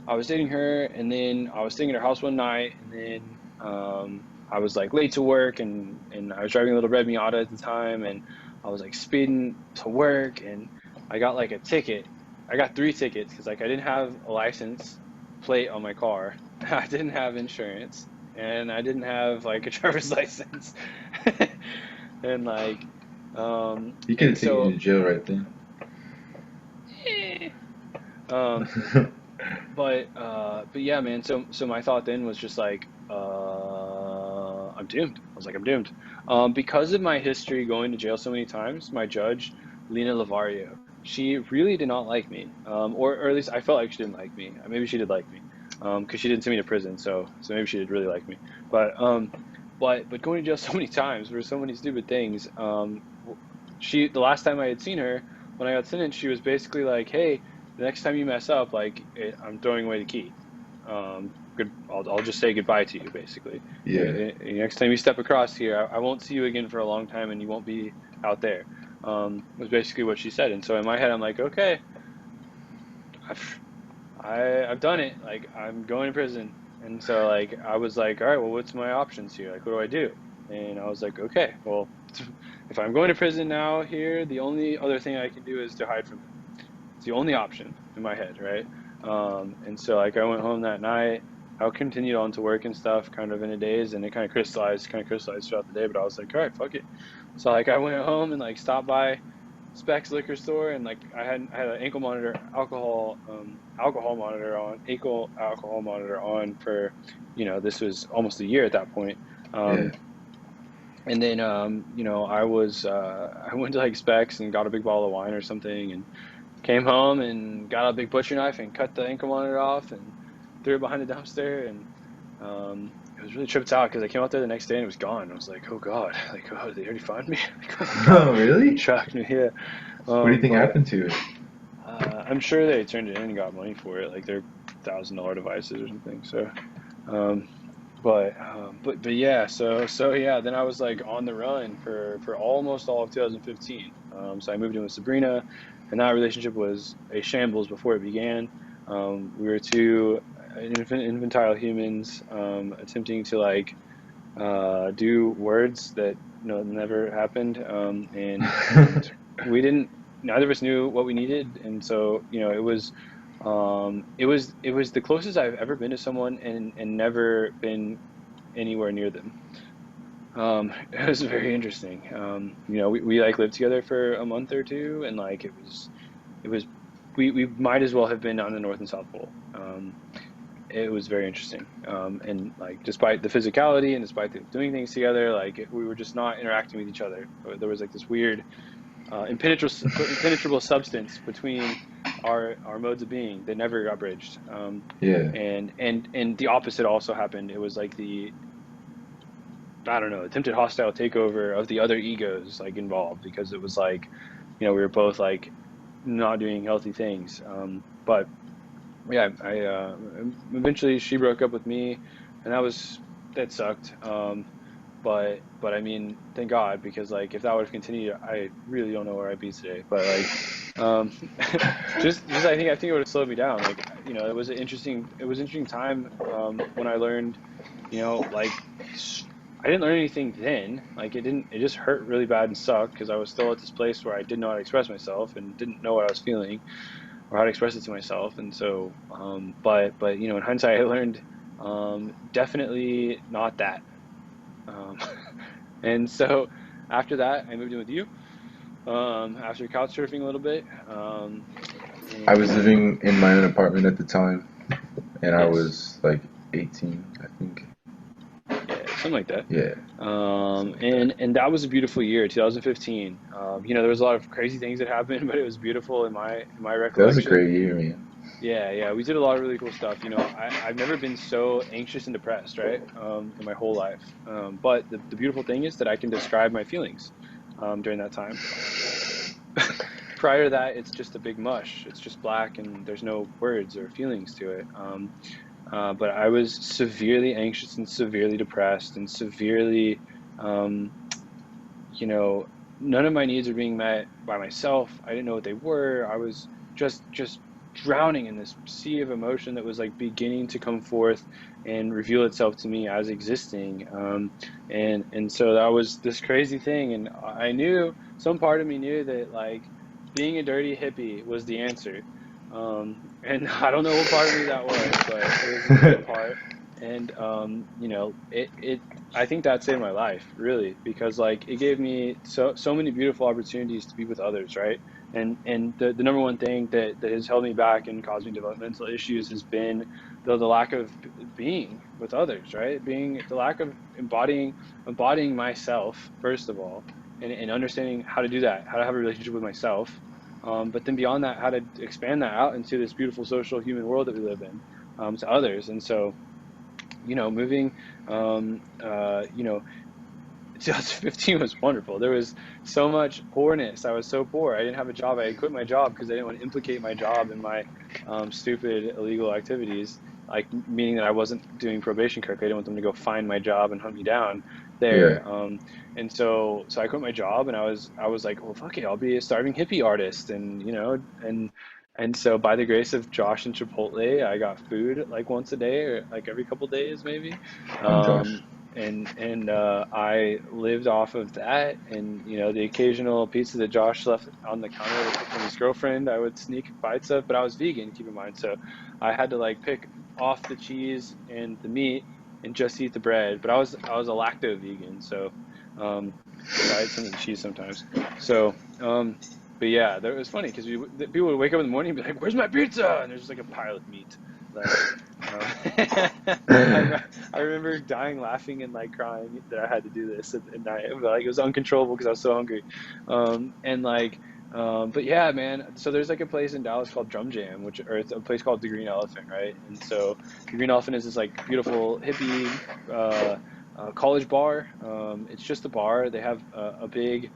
was dating her, and then I was staying at her house one night, and then I was like late to work, and I was driving a little red Miata at the time, and I was like speeding to work, and I got like a ticket. I got 3 tickets because, like, I didn't have a license plate on my car, I didn't have insurance, and I didn't have like a driver's license, and like He could and have taken you so to jail right then. eh, um but yeah, man. So my thought then was just like, I'm doomed. I was like, I'm doomed. Because of my history going to jail so many times, my judge, Lena Lavario, she really did not like me. Or at least I felt like she didn't like me. Maybe she did like me, because she didn't send me to prison. So maybe she did really like me. But going to jail so many times for so many stupid things. The last time I had seen her, when I got sentenced, she was basically like, "Hey, the next time you mess up, like, I'm throwing away the key. I'll just say goodbye to you, basically. Yeah. Next time you step across here, I won't see you again for a long time, and you won't be out there." Was basically what she said. And so in my head, I'm like, okay, I've I've done it. Like, I'm going to prison. And so, like, I was like, all right, well, what's my options here? Like, what do I do? And I was like, okay, well, if I'm going to prison now here, the only other thing I can do is to hide from them. It's the only option in my head, right? And so, like, I went home that night. I continued on to work and stuff, kind of in a daze, and it kind of crystallized throughout the day. But I was like, all right, fuck it. So, like, I went home and like stopped by Specs liquor store, and like I had an ankle alcohol monitor on for, this was almost a year at that point. Yeah. Um, and then I went to like Specs and got a big bottle of wine or something, and came home and got a big butcher knife and cut the ankle monitor off and threw it behind the dumpster. And it was really tripped out because I came out there the next day and it was gone. I was like, oh God, like, oh, did they already find me? Like, oh my God, Oh they really? tracked me. Yeah. What do you think But happened to it? I'm sure they turned it in and got money for it, like their $1,000 devices or something. So, um, but yeah, so yeah, then I was like on the run for almost all of 2015. So I moved in with Sabrina, and that relationship was a shambles before it began. We were two infantile humans, attempting to like do words that never happened, and we didn't. Neither of us knew what we needed, and so it was the closest I've ever been to someone, and never been anywhere near them. It was very interesting. We like lived together for a month or two, and like it was we might as well have been on the North and South Pole. It was very interesting. And like, despite the physicality and despite doing things together, like, we were just not interacting with each other. There was like this weird impenetrable substance between our modes of being. They never got bridged. Yeah. And the opposite also happened. It was like I don't know, attempted hostile takeover of the other egos like involved, because it was like, we were both like not doing healthy things. But yeah, I eventually she broke up with me, and that sucked. But I mean, thank God, because like if that would have continued, I really don't know where I'd be today. But like, um, just I think it would have slowed me down. Like, it was an interesting time, when I learned, like, I didn't learn anything then. Like, it just hurt really bad and sucked, because I was still at this place where I didn't know how to express myself and didn't know what I was feeling or how to express it to myself. And so, but in hindsight, I learned, definitely not that. Um, and so after that, I moved in with you. After couch surfing a little bit. I was And living in my own apartment at the time, and I yes, was like 18, I think. yeah, something like that. Yeah, Um, something like that. and and that was a beautiful year, 2015. There was a lot of crazy things that happened, but it was beautiful in my That was a recollection. great year, man. Yeah, yeah, we did a lot of really cool stuff. I've never been so anxious and depressed, right? In my whole life. But the beautiful thing is that I can describe my feelings, during that time. Prior to that, it's just a big mush. It's just black, and there's no words or feelings to it. But I was severely anxious and severely depressed and severely, um, you know, none of my needs are being met by myself. I didn't know what they were. I was just drowning in this sea of emotion that was like beginning to come forth and reveal itself to me as existing. And so that was this crazy thing. And I knew, some part of me knew that like being a dirty hippie was the answer. And I don't know what part of me that was, but it was a good part. And I think that saved my life, really, because like it gave me so many beautiful opportunities to be with others, right? And the number one thing that has held me back and caused me developmental issues has been the lack of being with others, right? Being the lack of embodying myself, first of all, and understanding how to do that, how to have a relationship with myself. But then beyond that, how to expand that out into this beautiful social human world that we live in, to others. And so, moving, um, uh, you know, 2015 was wonderful. There was so much poorness. I was so poor. I didn't have a job. I had quit my job because I didn't want to implicate my job in my, stupid illegal activities, like meaning that I wasn't doing probation correctly. I didn't want them to go find my job and hunt me down Yeah. there. And so I quit my job, and I was like, well, fuck it, I'll be a starving hippie artist, and so by the grace of Josh and Chipotle, I got food like once a day, or like every couple days maybe. I'm Josh. Um, and I lived off of that, and the occasional pizza that Josh left on the counter from his girlfriend, I would sneak bites of. But I was vegan, keep in mind, so I had to like pick off the cheese and the meat and just eat the bread. But I was a lacto vegan, um, so I ate some of the cheese sometimes. So, but yeah, it was funny because people would wake up in the morning and be like, "Where's my pizza?" And there's just like a pile of meat. Like, um, I remember dying laughing and like crying that I had to do this at night. But, like, it was uncontrollable because I was so hungry. And like, but yeah, man. So there's like a place in Dallas called Drum Jam, or it's a place called the Green Elephant, right? And so the Green Elephant is this like beautiful hippie, college bar. It's just a bar. They have a big.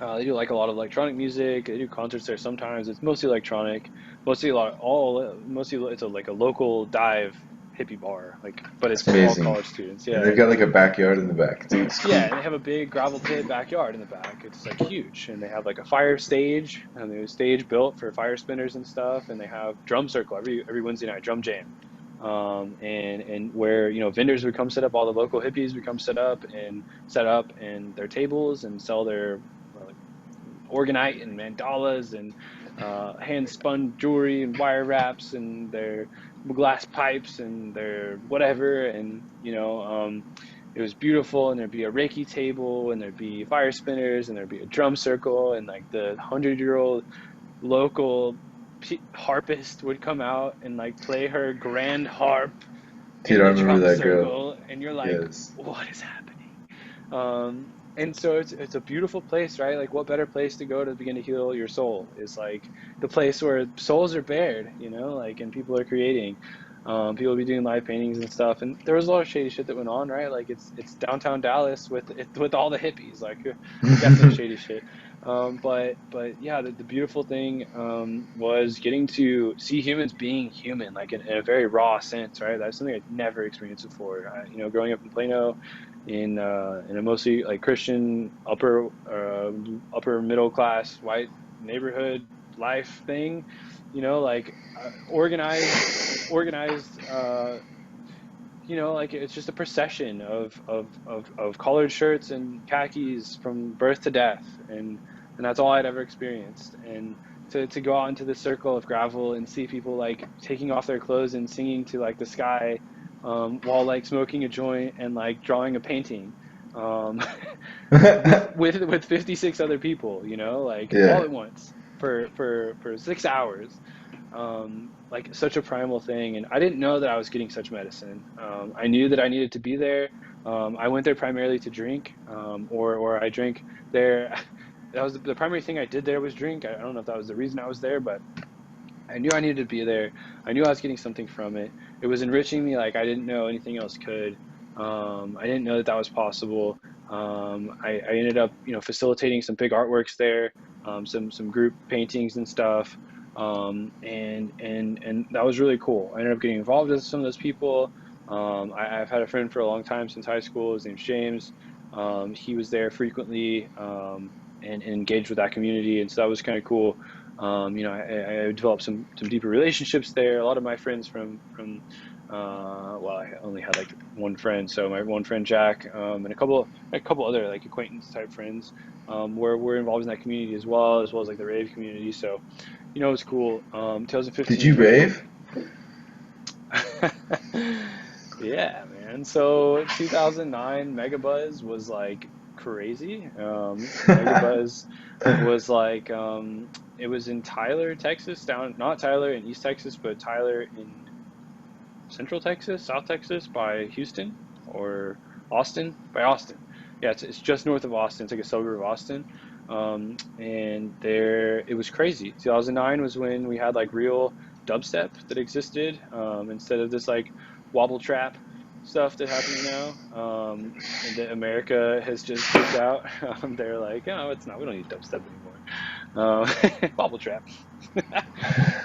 They do like a lot of electronic music. They do concerts there sometimes. It's mostly electronic. Mostly it's like a local dive hippie bar. Like, but It's it's for all amazing. college students. And Yeah, they've got like a backyard in the back. Dude, it's cool. yeah, and they have a big gravel pit backyard in the back. It's like huge, and they have like a fire stage, and they have a stage built for fire spinners and stuff. And they have drum circle every Wednesday night, drum jam, and where vendors would come set up, all the local hippies would come set up and their tables and sell their like organite and mandalas and hand spun jewelry and wire wraps and their glass pipes and their whatever. And it was beautiful, and there'd be a Reiki table, and there'd be fire spinners, and there'd be a drum circle, and like the 100-year-old local harpist would come out and like play her grand harp Dude, in I the remember drum that girl. circle, and you're like, Yes. what is happening? And so it's a beautiful place, right? Like what better place to go to begin to heal your soul is like the place where souls are bared, like, and people are creating. People be doing live paintings and stuff, and there was a lot of shady shit that went on, right? Like it's downtown Dallas with all the hippies, like definitely shady shit. But yeah, the beautiful thing was getting to see humans being human, like in a very raw sense, right? That's something I'd never experienced before. Growing up in Plano, in a mostly like Christian upper middle class white neighborhood life thing, like organized like it's just a procession of collared shirts and khakis from birth to death, and that's all I'd ever experienced. And to go out into the circle of gravel and see people like taking off their clothes and singing to like the sky, while like smoking a joint and like drawing a painting, um, with 56 other people, like all Yeah. at once for 6 hours, like such a primal thing. And I didn't know that I was getting such medicine. I knew that I needed to be there. I went there primarily to drink, or I drank there. That was the primary thing I did there was drink. I don't know if that was the reason I was there, but I knew I needed to be there. I knew I was getting something from it. It was enriching me like I didn't know anything else could. I didn't know that that was possible. I ended up, facilitating some big artworks there, some group paintings and stuff, and that was really cool. I ended up getting involved with some of those people. I've had a friend for a long time since high school. His name's James. He was there frequently, and engaged with that community, and so that was kind of cool. I developed some deeper relationships there. A lot of my friends well, I only had like one friend, so my one friend Jack, and a couple other like acquaintance type friends, were involved in that community as well as like the rave community. So, it was cool. Did you 2015. rave? Yeah, man. So 2009 Megabuzz was like crazy. Megabuzz was like, it was in Tyler, Texas, not Tyler in East Texas, but Tyler in Central Texas, South Texas by Houston, or Austin by Austin. Yeah, it's just north of Austin. It's like a suburb of Austin. And there, it was crazy. 2009 was when we had like real dubstep that existed, instead of this like wobble trap stuff that happens now, and that America has just kicked out. They're like, oh, it's not. We don't need dubstep anymore. Wobble trap.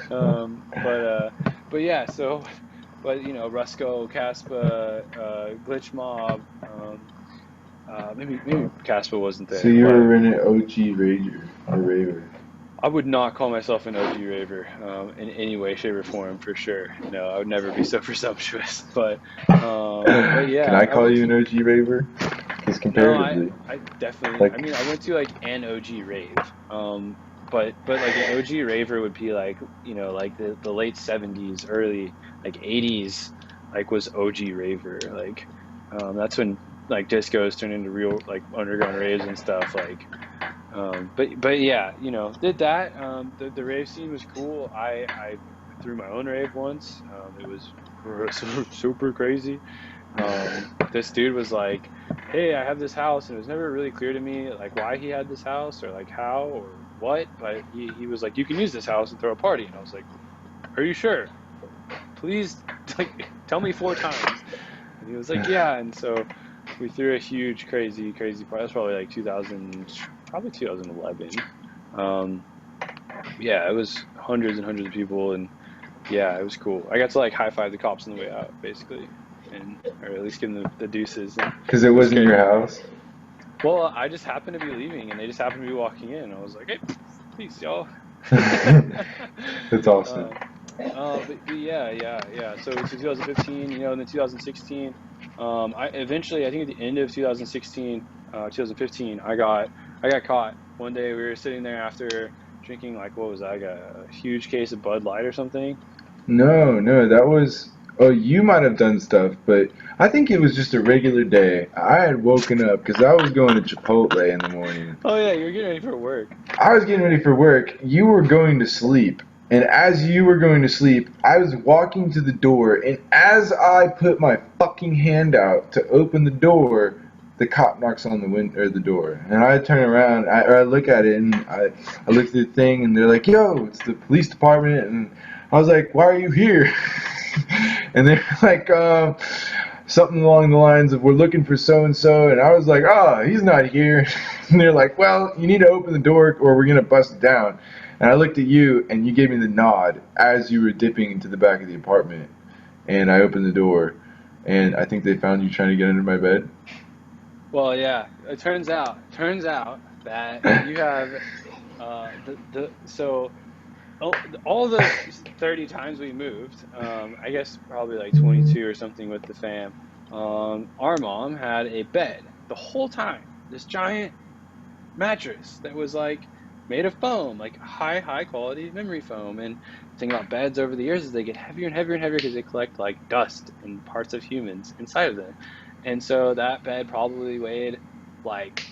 But yeah. So, but Rusko, Caspa, Glitch Mob. Maybe Caspa wasn't So there, you but were an OG rager or raver. I would not call myself an OG raver, in any way, shape, or form, for sure. No, I would never be so presumptuous. But Can yeah, I I call went you an to. OG raver? Because No, comparatively, I definitely. I like, mean, I went to like an OG rave. But like an OG raver would be like, like the late 70s, early like 80s, like was OG raver. Like, that's when like discos turned into real like underground raves and stuff. Like, but yeah, did that. The rave scene was cool. I threw my own rave once. It was super crazy. This dude was like, "Hey, I have this house," and it was never really clear to me like why he had this house or like how or what. But he was like, "You can use this house and throw a party," and I was like, "Are you sure? Please, like, tell me 4 times." And he was like, "Yeah," and so we threw a huge, crazy party. That's probably like 2000, probably 2011. Um, yeah, it was hundreds and hundreds of people, and yeah, it was cool. I got to like high five the cops on the way out, basically, or at least give them the deuces, and because it it was wasn't great. your house. Well, I just happened to be leaving, and they just happened to be walking in. I was like, "Hey, peace, y'all." That's awesome. uh, but yeah. So 2015, and then 2016. I eventually, I think at the end of 2016, 2015, I got caught. One day we were sitting there after drinking like what was that, like a huge case of Bud Light or something. No, no, that was. Oh, you might have done stuff, but I think it was just a regular day. I had woken up because I was going to Chipotle in the morning. Oh yeah, you're getting ready for work. I was getting ready for work. You were going to sleep. And as you were going to sleep, I was walking to the door. And as I put my fucking hand out to open the door, the cop knocks on the window or the door, and I turn around, I look at it, and I look through the thing, and they're like, "Yo, it's the police department," and I was like, "Why are you here?" And they're like, something along the lines of, "We're looking for so and so," and I was like, "Oh, he's not here." And they're like, "Well, you need to open the door, or we're gonna bust it down." And I looked at you, and you gave me the nod as you were dipping into the back of the apartment, and I opened the door, and I think they found you trying to get under my bed. Well, yeah, it turns out that you have so all those 30 times we moved, I guess probably like 22 or something with the fam. Our mom had a bed the whole time, this giant mattress that was like made of foam, like high quality memory foam. And the thing about beds over the years is they get heavier and heavier and heavier because they collect like dust and parts of humans inside of them. And so that bed probably weighed like,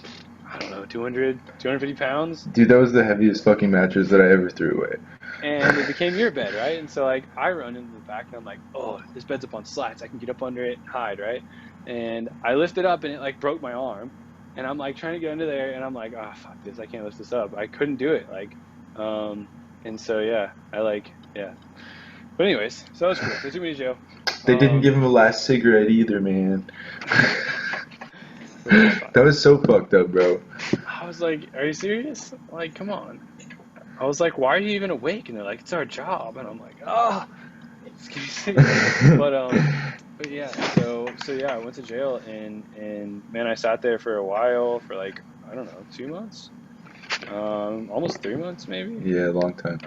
I don't know, 250 pounds. Dude, that was the heaviest fucking mattress that I ever threw away. And it became your bed, right? And so like I run into the back and I'm like, oh, this bed's up on slats. I can get up under it and hide, right? And I lift it up and it like broke my arm. And I'm like trying to get under there and I'm like, oh fuck this, I can't lift this up. I couldn't do it. Like, and so yeah, yeah. But anyways, so that was cool. They took me to jail. They didn't give him a last cigarette either, man. Which was fine. That was so fucked up, bro. I was like, are you serious? Like, come on. I was like, why are you even awake? And they're like, it's our job. And I'm like, oh, excuse me. But yeah, so yeah, I went to jail and man, I sat there for a while, for like, I don't know, 2 months, almost 3 months maybe. Yeah, a long time.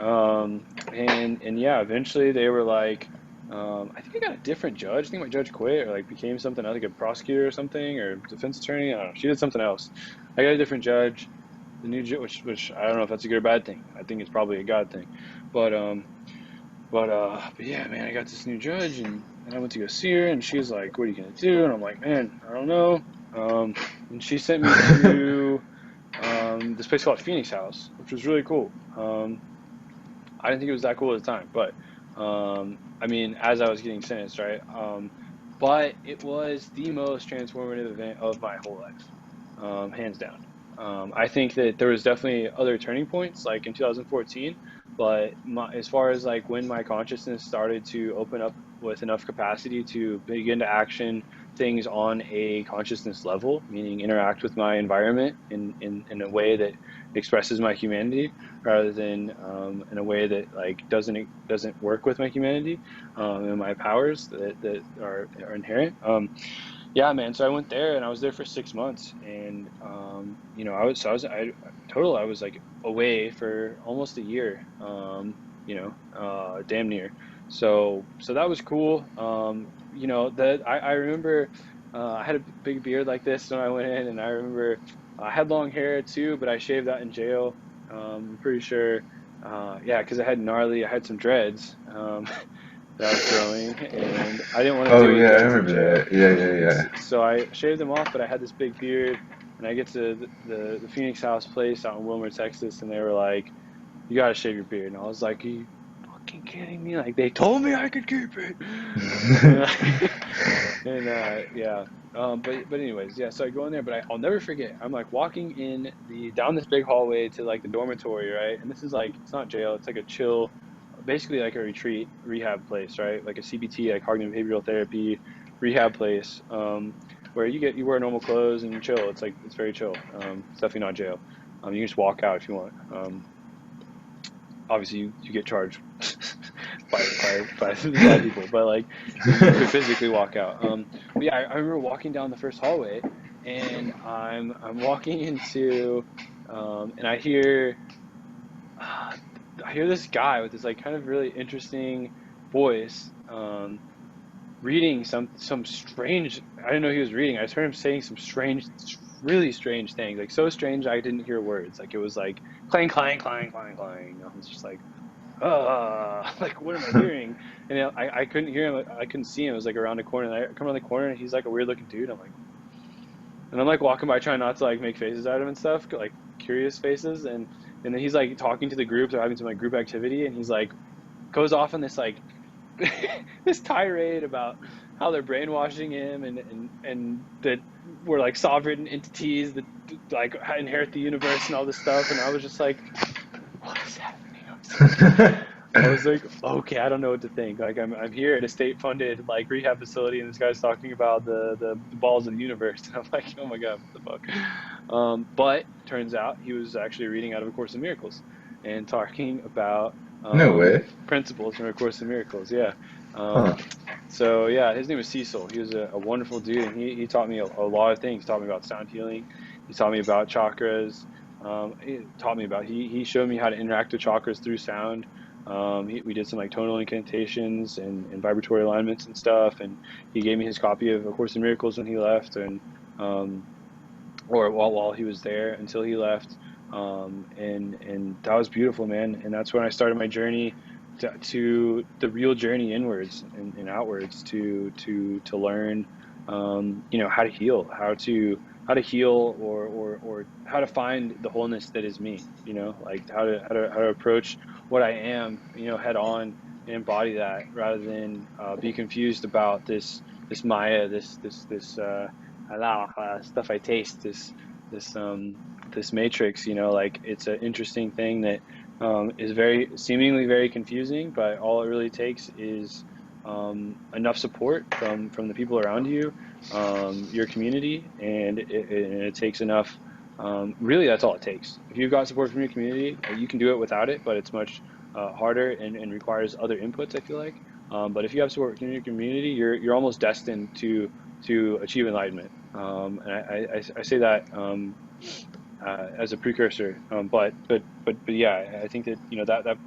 And yeah, eventually they were like, I think I got a different judge. I think my judge quit or like became something else, like a prosecutor or something, or defense attorney. I don't know. She did something else. I got a different judge. The new judge, which I don't know if that's a good or bad thing. I think it's probably a God thing. But yeah, man, I got this new judge and I went to go see her and she's like, what are you gonna do? And I'm like, man, I don't know. And she sent me to this place called Phoenix House, which was really cool. I didn't think it was that cool at the time, but I mean, as I was getting sentenced, right? But it was the most transformative event of my whole life, hands down. I think that there was definitely other turning points, like in 2014, but as far as like when my consciousness started to open up with enough capacity to begin to action things on a consciousness level, meaning interact with my environment in a way that expresses my humanity rather than in a way that like doesn't work with my humanity and my powers that are inherent. Yeah, man. So I went there and I was there for 6 months, and you know, total I was like away for almost a year. Damn near. So that was cool. You know, that I remember I had a big beard like this when I went in, and I remember I had long hair too, but I shaved that in jail. I'm pretty sure. Yeah, because I had some dreads. That I was growing, and I didn't want to Oh deal with yeah, I dreads in remember jail. that. Yeah. So I shaved them off, but I had this big beard, and I get to the Phoenix House place out in Wilmer, Texas, and they were like, "You gotta shave your beard," and I was like, "Are you fucking kidding me? Like they told me I could keep it." Yeah. But anyways, yeah. So I go in there, but I'll never forget. I'm like walking down this big hallway to like the dormitory, right? And this is like, it's not jail. It's like a chill, basically like a retreat rehab place, right? Like a CBT, like cognitive behavioral therapy rehab place, where you wear normal clothes and you chill. It's like, it's very chill. It's definitely not jail. You can just walk out if you want. Obviously you get charged by people, but like you could physically walk out. But yeah, I remember walking down the first hallway, and I'm walking into, and I hear this guy with this like kind of really interesting voice, reading some strange. I didn't know he was reading. I just heard him saying some strange, really strange things, like so strange I didn't hear words. Like it was like clang clang clang clang clang. I was just like, like what am I hearing? And I couldn't hear him. I couldn't see him. It was like around the corner. And I come around the corner and he's like a weird looking dude. I'm like walking by trying not to like make faces at him and stuff, like curious faces. And then he's like talking to the group. They're having some like group activity, and he's like goes off on this like this tirade about how they're brainwashing him and that we're like sovereign entities that like inherit the universe and all this stuff. And I was just like, what is happening? I was like, okay, I don't know what to think. Like I'm here at a state funded like rehab facility, and this guy's talking about the balls of the universe. And I'm like, oh my God, what the fuck? But turns out he was actually reading out of A Course in Miracles and talking about No way. principles from A Course in Miracles. Yeah. Huh. So yeah, his name was Cecil. He was a wonderful dude, and he taught me a lot of things. He taught me about sound healing. He taught me about chakras. He taught me about he showed me how to interact with chakras through sound. We did some like tonal incantations and vibratory alignments and stuff. And he gave me his copy of A Course in Miracles when he left, and um, or while he was there until he left. And that was beautiful, man. And that's when I started my journey to the real journey inwards and outwards to learn, how to heal, how to heal or how to find the wholeness that is me, like how to approach what I am, head on and embody that rather than be confused about this Maya, stuff I taste, this this matrix, like it's an interesting thing that is very seemingly very confusing, but all it really takes is enough support from the people around you, your community, and it takes enough. Really, that's all it takes. If you've got support from your community, you can do it without it, but it's much harder and requires other inputs, I feel like. But if you have support from your community, you're almost destined to achieve enlightenment. And I say that as a precursor. But yeah, I think that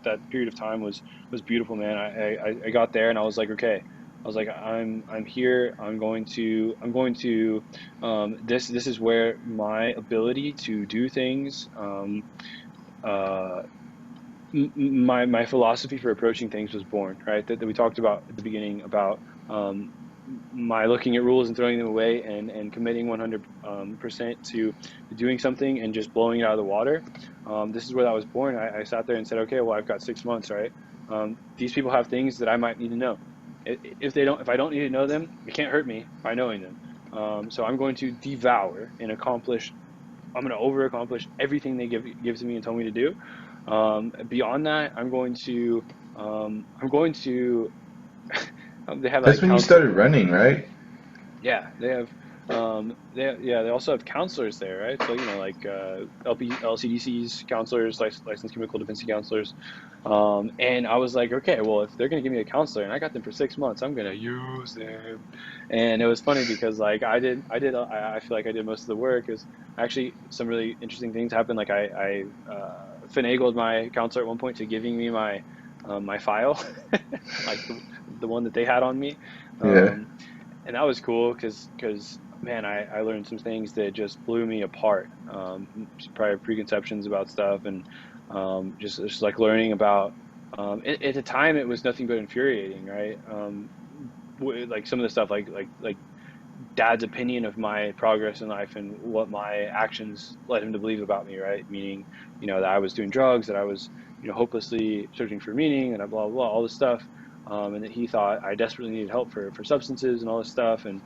that period of time was beautiful, man. I got there and I was like, okay. I was like, I'm here. I'm going to this is where my ability to do things, uh, my philosophy for approaching things was born, right? That we talked about at the beginning about um, my looking at rules and throwing them away and committing 100% to doing something and just blowing it out of the water. This is where that was born. I sat there and said, okay, well, I've got 6 months, right? These people have things that I might need to know. If I don't need to know them, it can't hurt me by knowing them. So I'm going to devour and accomplish. I'm going to over accomplish everything they give to me and tell me to do. Beyond that, I'm going to they have That's like when you counsel. started running, right? Yeah, they also have counselors there, right? So like LCDC's counselors, licensed chemical dependency counselors. And I was like, okay, well, if they're gonna give me a counselor and I got them for 6 months, I'm gonna use them. And it was funny because like I feel like I did most of the work. Is actually some really interesting things happened. Like I finagled my counselor at one point to giving me my file, like the one that they had on me. Yeah. Um, and that was cool because man, I learned some things that just blew me apart. Prior preconceptions about stuff, and just like learning about. At the time, it was nothing but infuriating, right? Like some of the stuff, like dad's opinion of my progress in life and what my actions led him to believe about me, right? Meaning, that I was doing drugs, that I was, hopelessly searching for meaning, and blah blah blah, all this stuff, and that he thought I desperately needed help for substances and all this stuff, and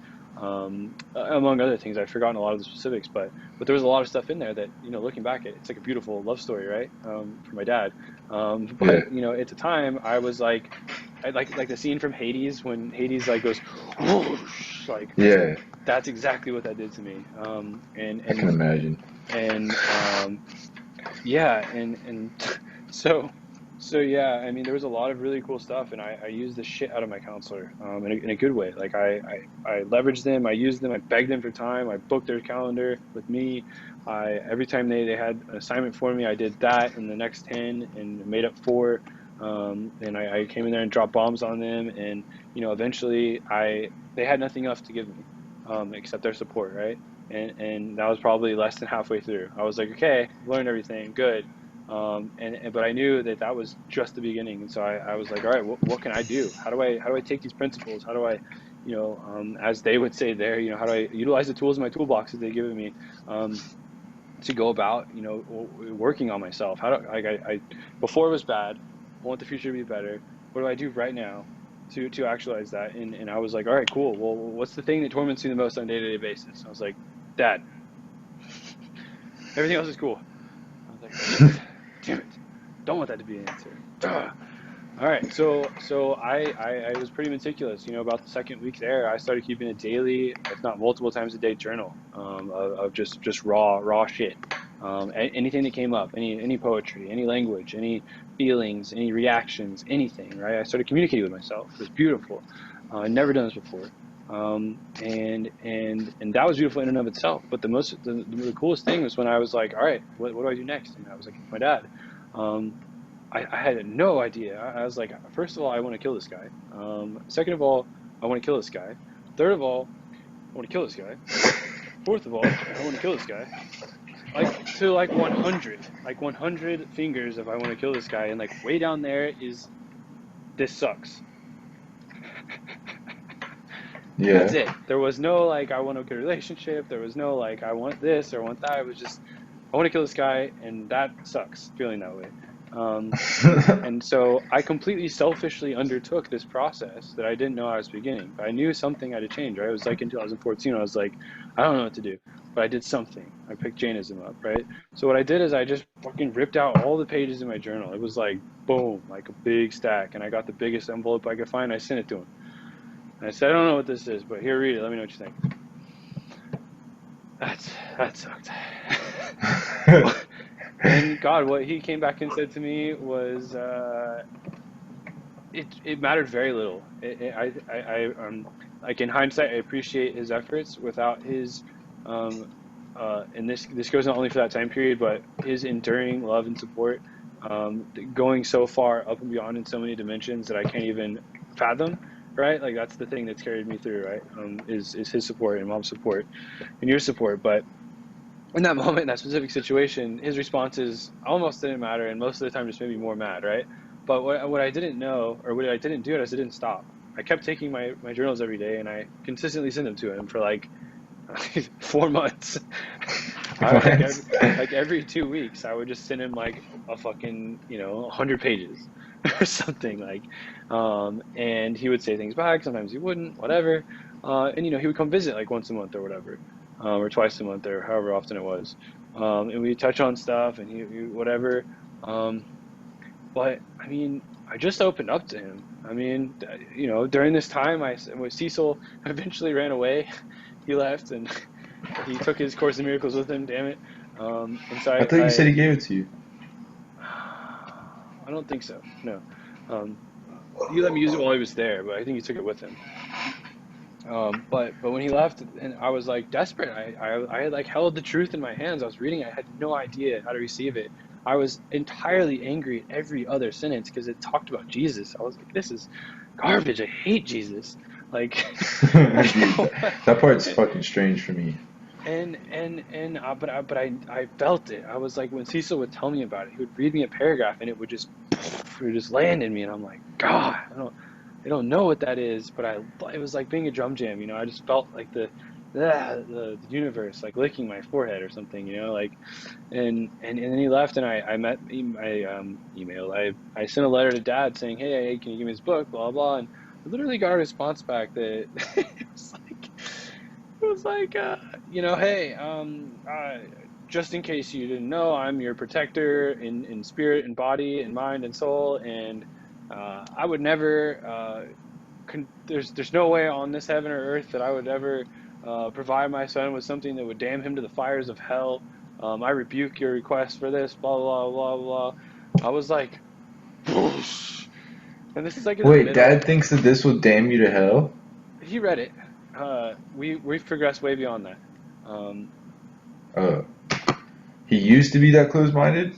among other things. I've forgotten a lot of the specifics, but there was a lot of stuff in there that, looking back, it's like a beautiful love story, right? For my dad, Yeah. but at the time I was like. I like the scene from Hades when Hades like goes whoosh, like Yeah. that's exactly what that did to me. I can imagine. And yeah, and so so yeah, I mean there was a lot of really cool stuff, and I used the shit out of my counselor, in a good way. Like I leveraged them, I used them, I begged them for time, I booked their calendar with me. I every time they had an assignment for me, I did that and the next 10 and made up four. And I came in there and dropped bombs on them, and eventually they had nothing else to give me, except their support, right? And that was probably less than halfway through. I was like, okay, I've learned everything, good. But I knew that that was just the beginning, and so I was like, all right, what can I do? How do I take these principles? How do I, as they would say there, how do I utilize the tools in my toolbox that they give me, to go about, working on myself? How do like I before it was bad, I want the future to be better. What do I do right now to actualize that. And I was like, all right, cool. Well, what's the thing that torments you the most on a day-to-day basis? I was like, Dad. Everything else is cool. I was like, shit, damn it. Don't want that to be an answer. Ugh. All right, so I was pretty meticulous. About the second week there, I started keeping a daily, if not multiple times a day, journal of just raw shit. Anything that came up, any poetry, any language, any feelings, any reactions, anything. Right? I started communicating with myself. It was beautiful. I'd never done this before, and that was beautiful in and of itself. But the coolest thing was when I was like, all right, what do I do next? And I was like, my dad. I had no idea. I was like, first of all, I want to kill this guy. Second of all, I want to kill this guy. Third of all, I want to kill this guy. Fourth of all, I want to kill this guy. Like 100 fingers if I want to kill this guy. And like way down there is, this sucks. Yeah. That's it. There was no like, I want a good relationship. There was no like, I want this or I want that. It was just, I want to kill this guy, and that sucks, feeling that way. And so I completely selfishly undertook this process that I didn't know I was beginning. But I knew something had to change, right? It was like in 2014, I was like, I don't know what to do, but I did something. I picked Jainism up, right? So what I did is I just fucking ripped out all the pages in my journal. It was like, boom, like a big stack. And I got the biggest envelope I could find. I sent it to him. And I said, I don't know what this is, but here, read it. Let me know what you think. That sucked. And God, what he came back and said to me was, it mattered very little. Like in hindsight, I appreciate his efforts. Without his, and this goes not only for that time period, but his enduring love and support, going so far up and beyond in so many dimensions that I can't even fathom. Right, like that's the thing that's carried me through. Right, is his support and mom's support and your support, but. In that moment, in that specific situation, his responses almost didn't matter, and most of the time just made me more mad, right? But what I didn't know, or what I didn't do, is I didn't stop. I kept taking my journals every day, and I consistently sent them to him for like 4 months. Like every 2 weeks, I would just send him like a fucking 100 pages or something like, and he would say things back. Sometimes he wouldn't, whatever, and he would come visit like once a month or whatever. Or twice a month, or however often it was, and we touch on stuff, and he whatever. But I mean, I just opened up to him. I mean, during this time, Cecil eventually ran away. He left, and he took his Course in Miracles with him. Damn it! And so I thought you said he gave it to you. I don't think so. No. He let me use it while he was there, but I think he took it with him. But when he left, and I was like desperate, I had like held the truth in my hands. I was reading, I had no idea how to receive it. I was entirely angry at every other sentence because it talked about Jesus. I was like, this is garbage. I hate Jesus. Like, that part's fucking strange for me. But I felt it. I was like, when Cecil would tell me about it, he would read me a paragraph, and it would just land in me, and I'm like, God, I don't know what that is, but it was like being a drum jam, I just felt like the universe like licking my forehead or something, like, and then he left, and I met email. I sent a letter to Dad saying, hey, can you give me his book, blah blah, and I literally got a response back that it was like hey, just in case you didn't know, I'm your protector in spirit and body and mind and soul, and I would never, there's no way on this heaven or earth that I would ever provide my son with something that would damn him to the fires of hell. I rebuke your request for this, blah, blah, blah, blah. I was like, whoosh. And this is like in the Wait, middle. Dad thinks that this will damn you to hell? He read it. We've progressed way beyond that. He used to be that close-minded?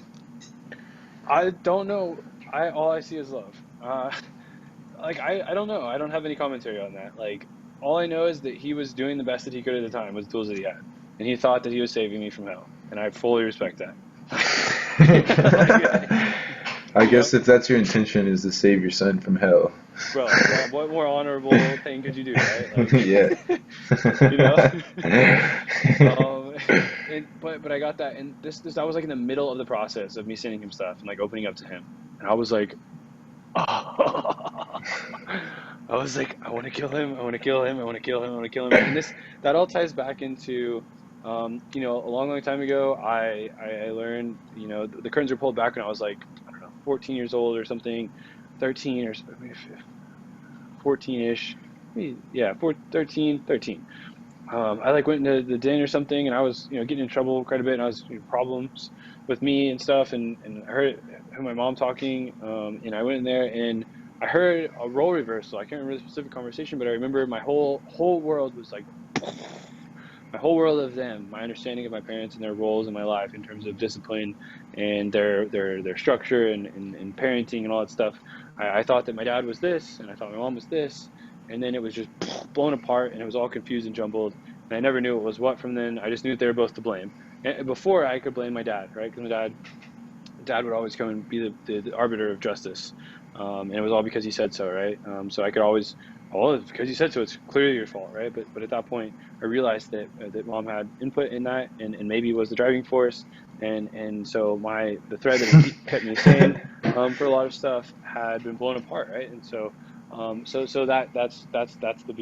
I don't know. All I see is love. I don't know. I don't have any commentary on that. Like, all I know is that he was doing the best that he could at the time with the tools that he had, and he thought that he was saving me from hell, and I fully respect that. I guess if that's your intention, is to save your son from hell. Bro, what more honorable thing could you do, right? Like, yeah. But I got that, and this I was like in the middle of the process of me sending him stuff and like opening up to him, and I was like, oh, I was like, I want to kill him, I want to kill him, I want to kill him, I want to kill him. And that all ties back into, a long, long time ago, I learned, the curtains were pulled back when I was like, I don't know, 14 years old or something, 13 or 14-ish, yeah, 13. I like went into the den or something, and I was, getting in trouble quite a bit, and I was, problems with me and stuff, and I heard my mom talking, and I went in there and I heard a role reversal. I can't remember the specific conversation, but I remember my whole world was like, my whole world of them, my understanding of my parents and their roles in my life in terms of discipline and their structure and parenting and all that stuff. I thought that my dad was this, and I thought my mom was this, and then it was just blown apart, and it was all confused and jumbled, and I never knew what was what from then. I just knew that they were both to blame. And before I could blame my dad, right? Because my dad would always come and be the arbiter of justice, and it was all because he said so, right? So I could always, well, it's because he said so, it's clearly your fault, right? But at that point, I realized that mom had input in that, and maybe was the driving force, and so the thread that kept me sane for a lot of stuff had been blown apart, right? And so that's the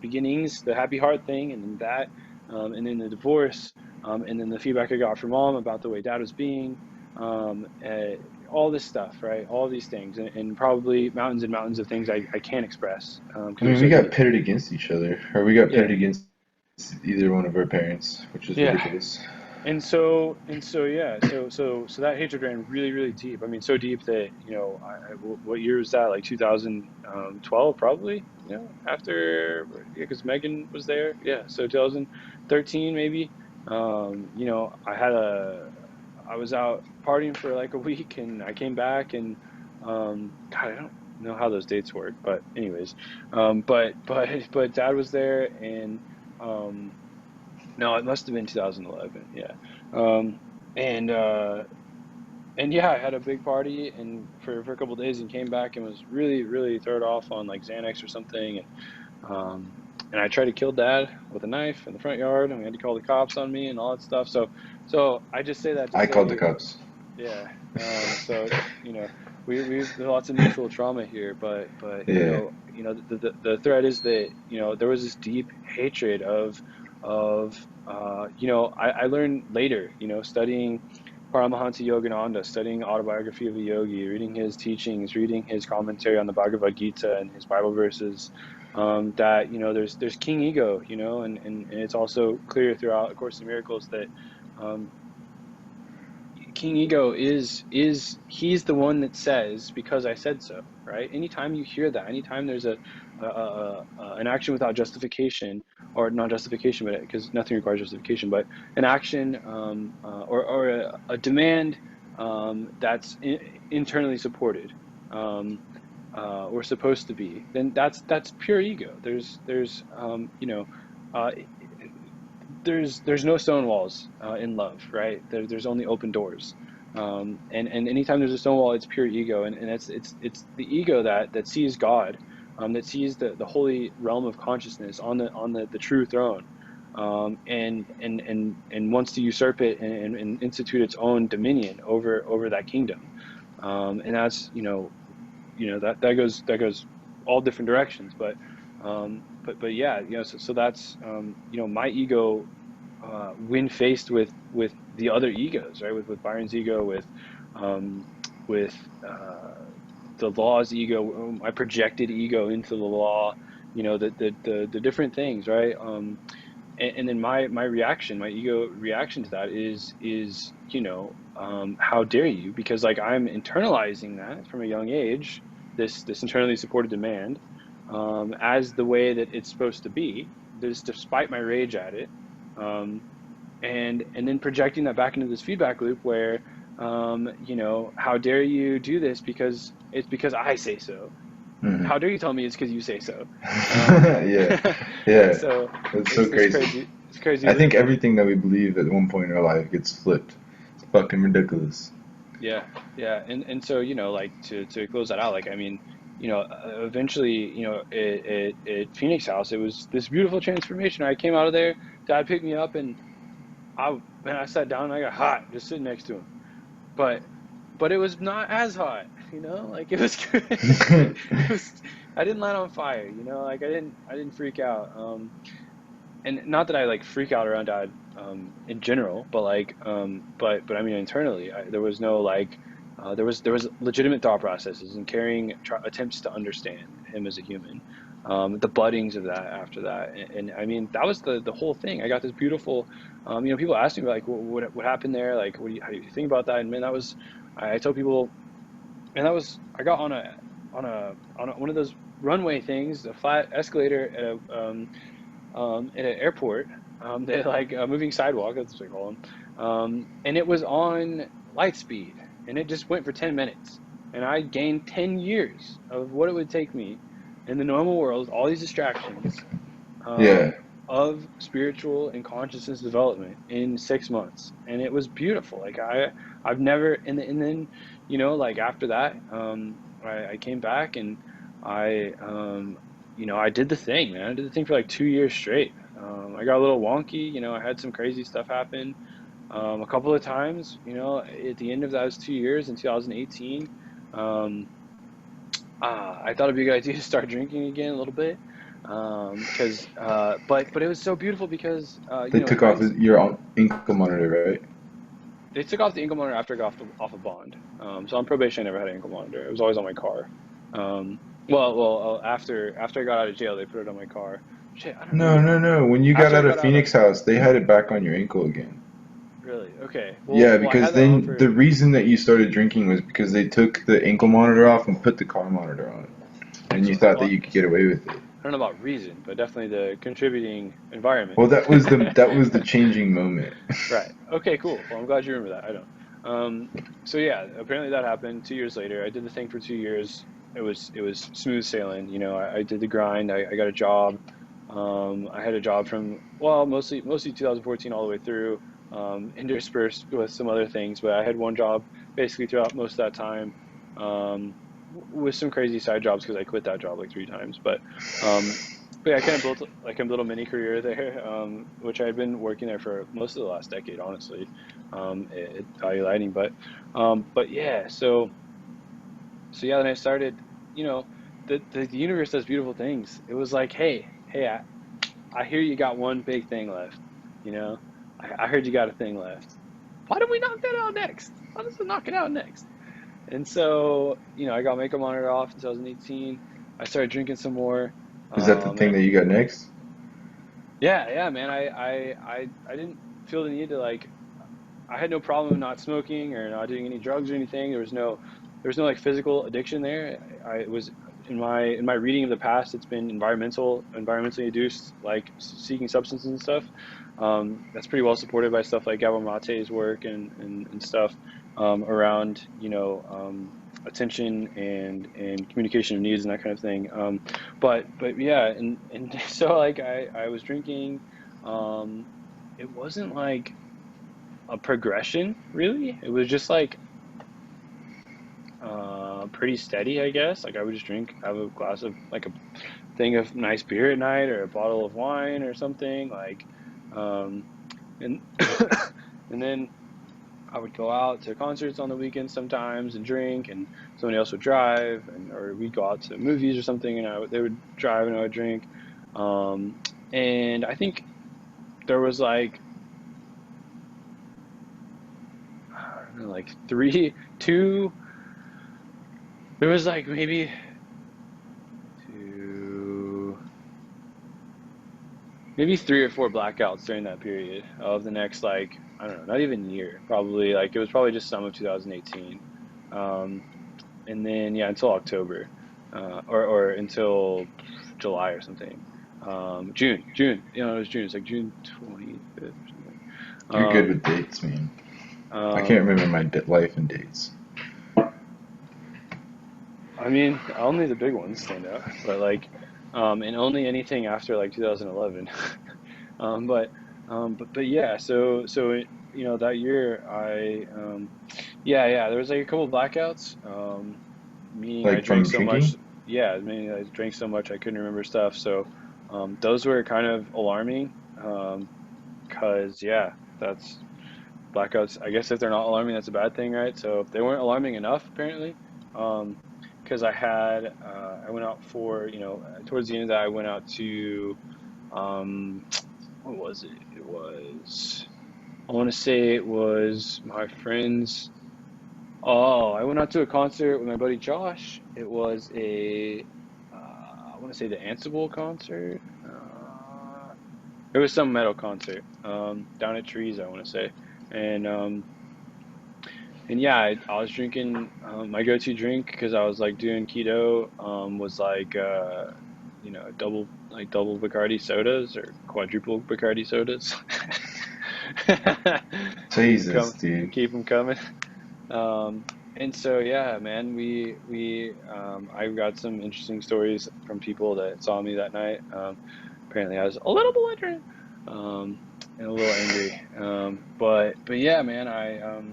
beginnings, the happy heart thing, and then and then the divorce, and then the feedback I got from mom about the way dad was being. um, uh, all this stuff, right? All these things, and probably mountains and mountains of things I can't express because I they're mean, we so got deep. pitted against each other, or we got pitted Yeah, against either one of our parents, which is yeah. ridiculous. And so yeah, so that hatred ran really, really deep. I mean, so deep that what year was that? Like 2012, probably. After, yeah, because Megan was there. Yeah, so 2013 maybe. I was out partying for like a week, and I came back, and God, I don't know how those dates work, but anyways, but Dad was there, and um, no, it must have been 2011. Yeah. Um, and yeah, I had a big party and for a couple of days, and came back and was really, really thrown off on like Xanax or something. And I tried to kill dad with a knife in the front yard, and we had to call the cops on me and all that stuff. So I just say that to I called the say, cops. yeah. So, there's lots of mutual trauma here, but Yeah, the thread is that, there was this deep hatred I learned later, studying Paramahansa Yogananda, studying Autobiography of a Yogi, reading his teachings, reading his commentary on the Bhagavad Gita and his Bible verses, that, there's King Ego, and it's also clear throughout A Course in Miracles that, um, King Ego he's the one that says, because I said so, right? Anytime you hear that, anytime there's an action without justification, or not justification, but because nothing requires justification, but an action, or a demand, that's internally supported, or supposed to be, then that's pure ego. Uh, there's no stone walls, in love, right? There's only open doors, and anytime there's a stone wall, it's pure ego, and it's the ego that sees God, that sees the holy realm of consciousness on the true throne, and wants to usurp it, and institute its own dominion over that kingdom, and that's, that goes all different directions, but yeah, so that's, my ego, when faced with the other egos, right? With Byron's ego, um, with the law's ego, my projected ego into the law, the different things, right? And then my reaction, my ego reaction to that is, how dare you? Because like I'm internalizing that from a young age, this internally supported demand, as the way that it's supposed to be, this despite my rage at it, um, and then projecting that back into this feedback loop where, how dare you do this because it's because I say so. hmm How dare you tell me it's because you say so? yeah, And yeah. so It's so it's this crazy. crazy I think loop. everything that we believe at one point in our life gets flipped. It's fucking ridiculous. Yeah, yeah, and so, like, to close that out, like, I mean, eventually, at Phoenix House, it was this beautiful transformation. I came out of there, Dad picked me up, and I sat down and I got hot just sitting next to him, but it was not as hot. you know, like it was good. It was, I didn't light on fire, you know, like I didn't freak out. And not that I like freak out around dad in general, but but I mean internally, there was no like there was legitimate thought processes and carrying attempts to understand him as a human, the buddings of that after that, and I mean that was the whole thing. I got this beautiful, you know, people ask me like what happened there, like how do you think about that? And man, that was I tell people, and that was I got on one of those runway things, a flat escalator at an airport. They like a moving sidewalk, that's what they call them. And it was on light speed, and it just went for 10 minutes. And I gained 10 years of what it would take me in the normal world, all these distractions, Yeah. of spiritual and consciousness development in 6 months. And it was beautiful. Like I've never, and then, you know, like after that, I came back and I, you know, I did the thing, man. I did the thing for like 2 years straight. I got a little wonky, you know, I had some crazy stuff happen, a couple of times, you know, at the end of those 2 years in 2018. Um, I thought it'd be a good idea to start drinking again a little bit, because but it was so beautiful because They you know, in took off hindsight, your ankle monitor, right? they took off the ankle monitor after I got off a bond. So on probation, I never had an ankle monitor. It was always on my car. Um, after I got out of jail, they put it on my car. Shit, I don't No, remember. no, no. When you got After I out of got out of Phoenix House, they had it back on your ankle again. Really, okay. Yeah, Well, I because had that on then the for reason that you started drinking was because they took the ankle monitor off and put the car monitor on, and you so thought that well, you could get away with it. I don't know about reason, but definitely the contributing environment. Well, that was the changing moment. Right. Okay, cool. Well, I'm glad you remember that. I don't. So yeah, apparently that happened 2 years later. I did the thing for 2 years. It was smooth sailing. You know, I did the grind. I got a job. I had a job from, well, mostly 2014 all the way through, interspersed with some other things. But I had one job basically throughout most of that time, with some crazy side jobs because I quit that job like 3 times. Um, but yeah, I kind of built like a little mini career there, which I'd been working there for most of the last decade, honestly, at Value Lighting. But yeah, so yeah, then I started, you know, the universe does beautiful things. It was like, hey, I hear you got one big thing left, you know, I heard you got a thing left. Why don't we knock that out next? Why don't we knock it out next? And so, you know, I got makeup monitor off in 2018. I started drinking some more. Is that the And thing that you got next? yeah, man. I didn't feel the need to like. I had no problem not smoking or not doing any drugs or anything. There was no like physical addiction there. I was in my reading of the past. It's been environmentally induced, like seeking substances and stuff. That's pretty well supported by stuff like Gabor Mate's work and stuff, around, you know, attention and communication of needs and that kind of thing. But yeah, and so like I was drinking. Um, it wasn't like a progression, really. It was just like pretty steady, I guess. Like I would just have a glass of like a thing of nice beer at night or a bottle of wine or something like, um, and and then I would go out to concerts on the weekends sometimes and drink, and somebody else would drive, and or we'd go out to movies or something, and they would drive and I would drink, um, and I think there was like, I don't know, like two. There was like maybe two, maybe 3 or 4 blackouts during that period of the next, like, I don't know, not even year, probably like it was probably just some of 2018. Um, and then yeah, until October, or until July or something. June, you know, it was June. It's like June 25th or something. You're good Um, with dates, man. I can't um, remember my life and dates. I mean, only the big ones stand out, but like, and only anything after like 2011. Um, but, but yeah, you know, that year yeah, there was like a couple of blackouts, meaning I Like drank from so much, drinking? yeah, meaning I drank so much I couldn't remember stuff. So, those were kind of alarming, cause yeah, that's blackouts. I guess if they're not alarming, that's a bad thing, right? So they weren't alarming enough, apparently. because I went out for, towards the end of that, I went out to, what was it? I want to say it was my friend's. Oh, I went out to a concert with my buddy Josh. It was I want to say the Ansible concert. It was some metal concert, down at Trees, I want to say. And yeah, I was drinking, my go-to drink because I was like doing keto, was like, double Bacardi sodas or quadruple Bacardi sodas. Jesus, Come, dude. keep them coming. Um, and so yeah, man, I got some interesting stories from people that saw me that night. Apparently I was a little belligerent, and a little angry. But yeah, man, I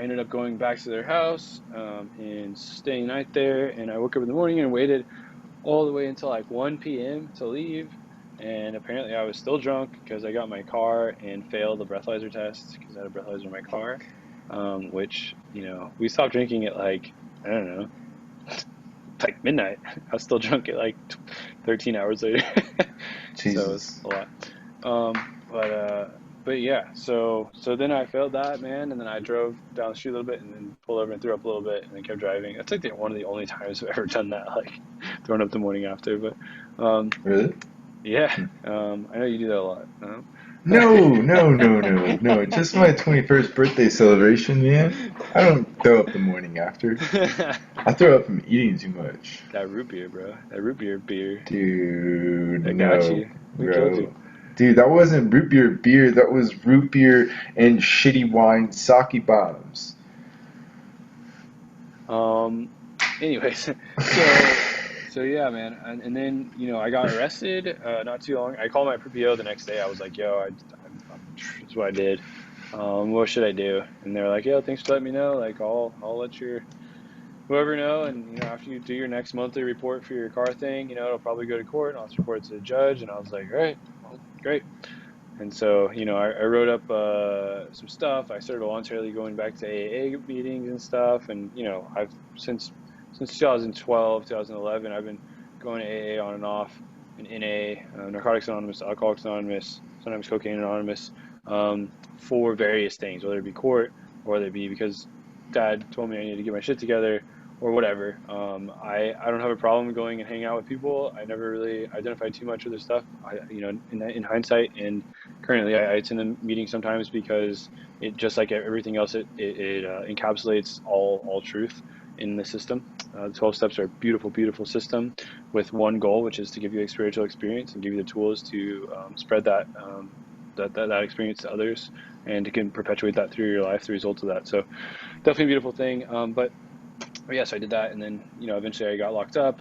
ended up going back to their house, and staying night there. And I woke up in the morning and waited all the way until like 1 p.m. to leave. And apparently I was still drunk because I got my car and failed the breathalyzer test because I had a breathalyzer in my car. Which, we stopped drinking at like, I don't know, like midnight. I was still drunk at like 13 hours later. So it was Jesus. a lot. But yeah, so then I failed that, man, and then I drove down the street a little bit and then pulled over and threw up a little bit and then kept driving. That's like one of the only times I've ever done that, like throwing up the morning after. But Really? yeah, I know you do that a lot. No, no, no, no, no. Just my 21st birthday celebration, man. I don't throw up the morning after. I throw up from eating too much. That root beer, bro. That root beer. Dude, I got no, you. We killed you. bro. Dude, that wasn't root beer beer. That was root beer and shitty wine sake bottoms. Um, Anyways, so yeah, man, and then I got arrested not too long. I called my PO the next day. I was like, "Yo, that's what I did. What should I do?" And they're like, "Yo, thanks for letting me know. Like, I'll let your whoever know, and after you do your next monthly report for your car thing, it'll probably go to court, and I'll report it to the judge." And I was like, "All right, well, great." And so, I wrote up some stuff. I started voluntarily going back to AA meetings and stuff. And, I've since 2012, 2011, I've been going to AA on and off, and NA, Narcotics Anonymous, Alcoholics Anonymous, sometimes Cocaine Anonymous, for various things, whether it be court or whether it be because Dad told me I needed to get my shit together or whatever. I don't have a problem going and hanging out with people. I never really identified too much with their stuff, in hindsight. And currently, I attend the meeting sometimes because it, just like everything else, it encapsulates all truth in the system. The 12 steps are a beautiful, beautiful system with one goal, which is to give you a spiritual experience and give you the tools to spread that experience to others, and to can perpetuate that through your life, the result of that. So definitely a beautiful thing. But yes, I did that, and then eventually I got locked up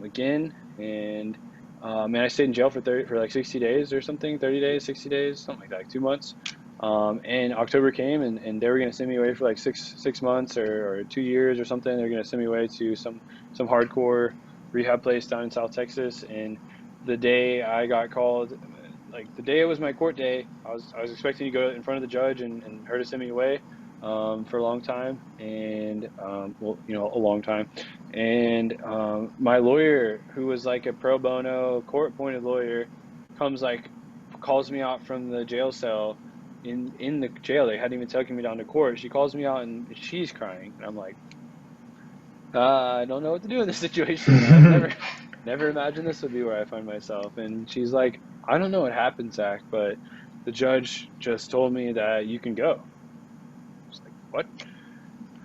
again, and man, I stayed in jail for like 60 days or something, 30 days, 60 days, something like that, like 2 months. And October came, and they were gonna send me away for like six months or 2 years or something. They're gonna send me away to some hardcore rehab place down in South Texas. And the day I got called, like the day it was my court day, I was expecting to go in front of the judge and her to send me away for a long time, and well, a long time. And my lawyer, who was like a pro bono court appointed lawyer, comes like calls me out from the jail cell. In the jail, they hadn't even taken me down to court. She calls me out and she's crying, and I'm like, I don't know what to do in this situation. I've never imagined this would be where I find myself. And she's like, I don't know what happened, Zach, but the judge just told me that you can go. I was like, what?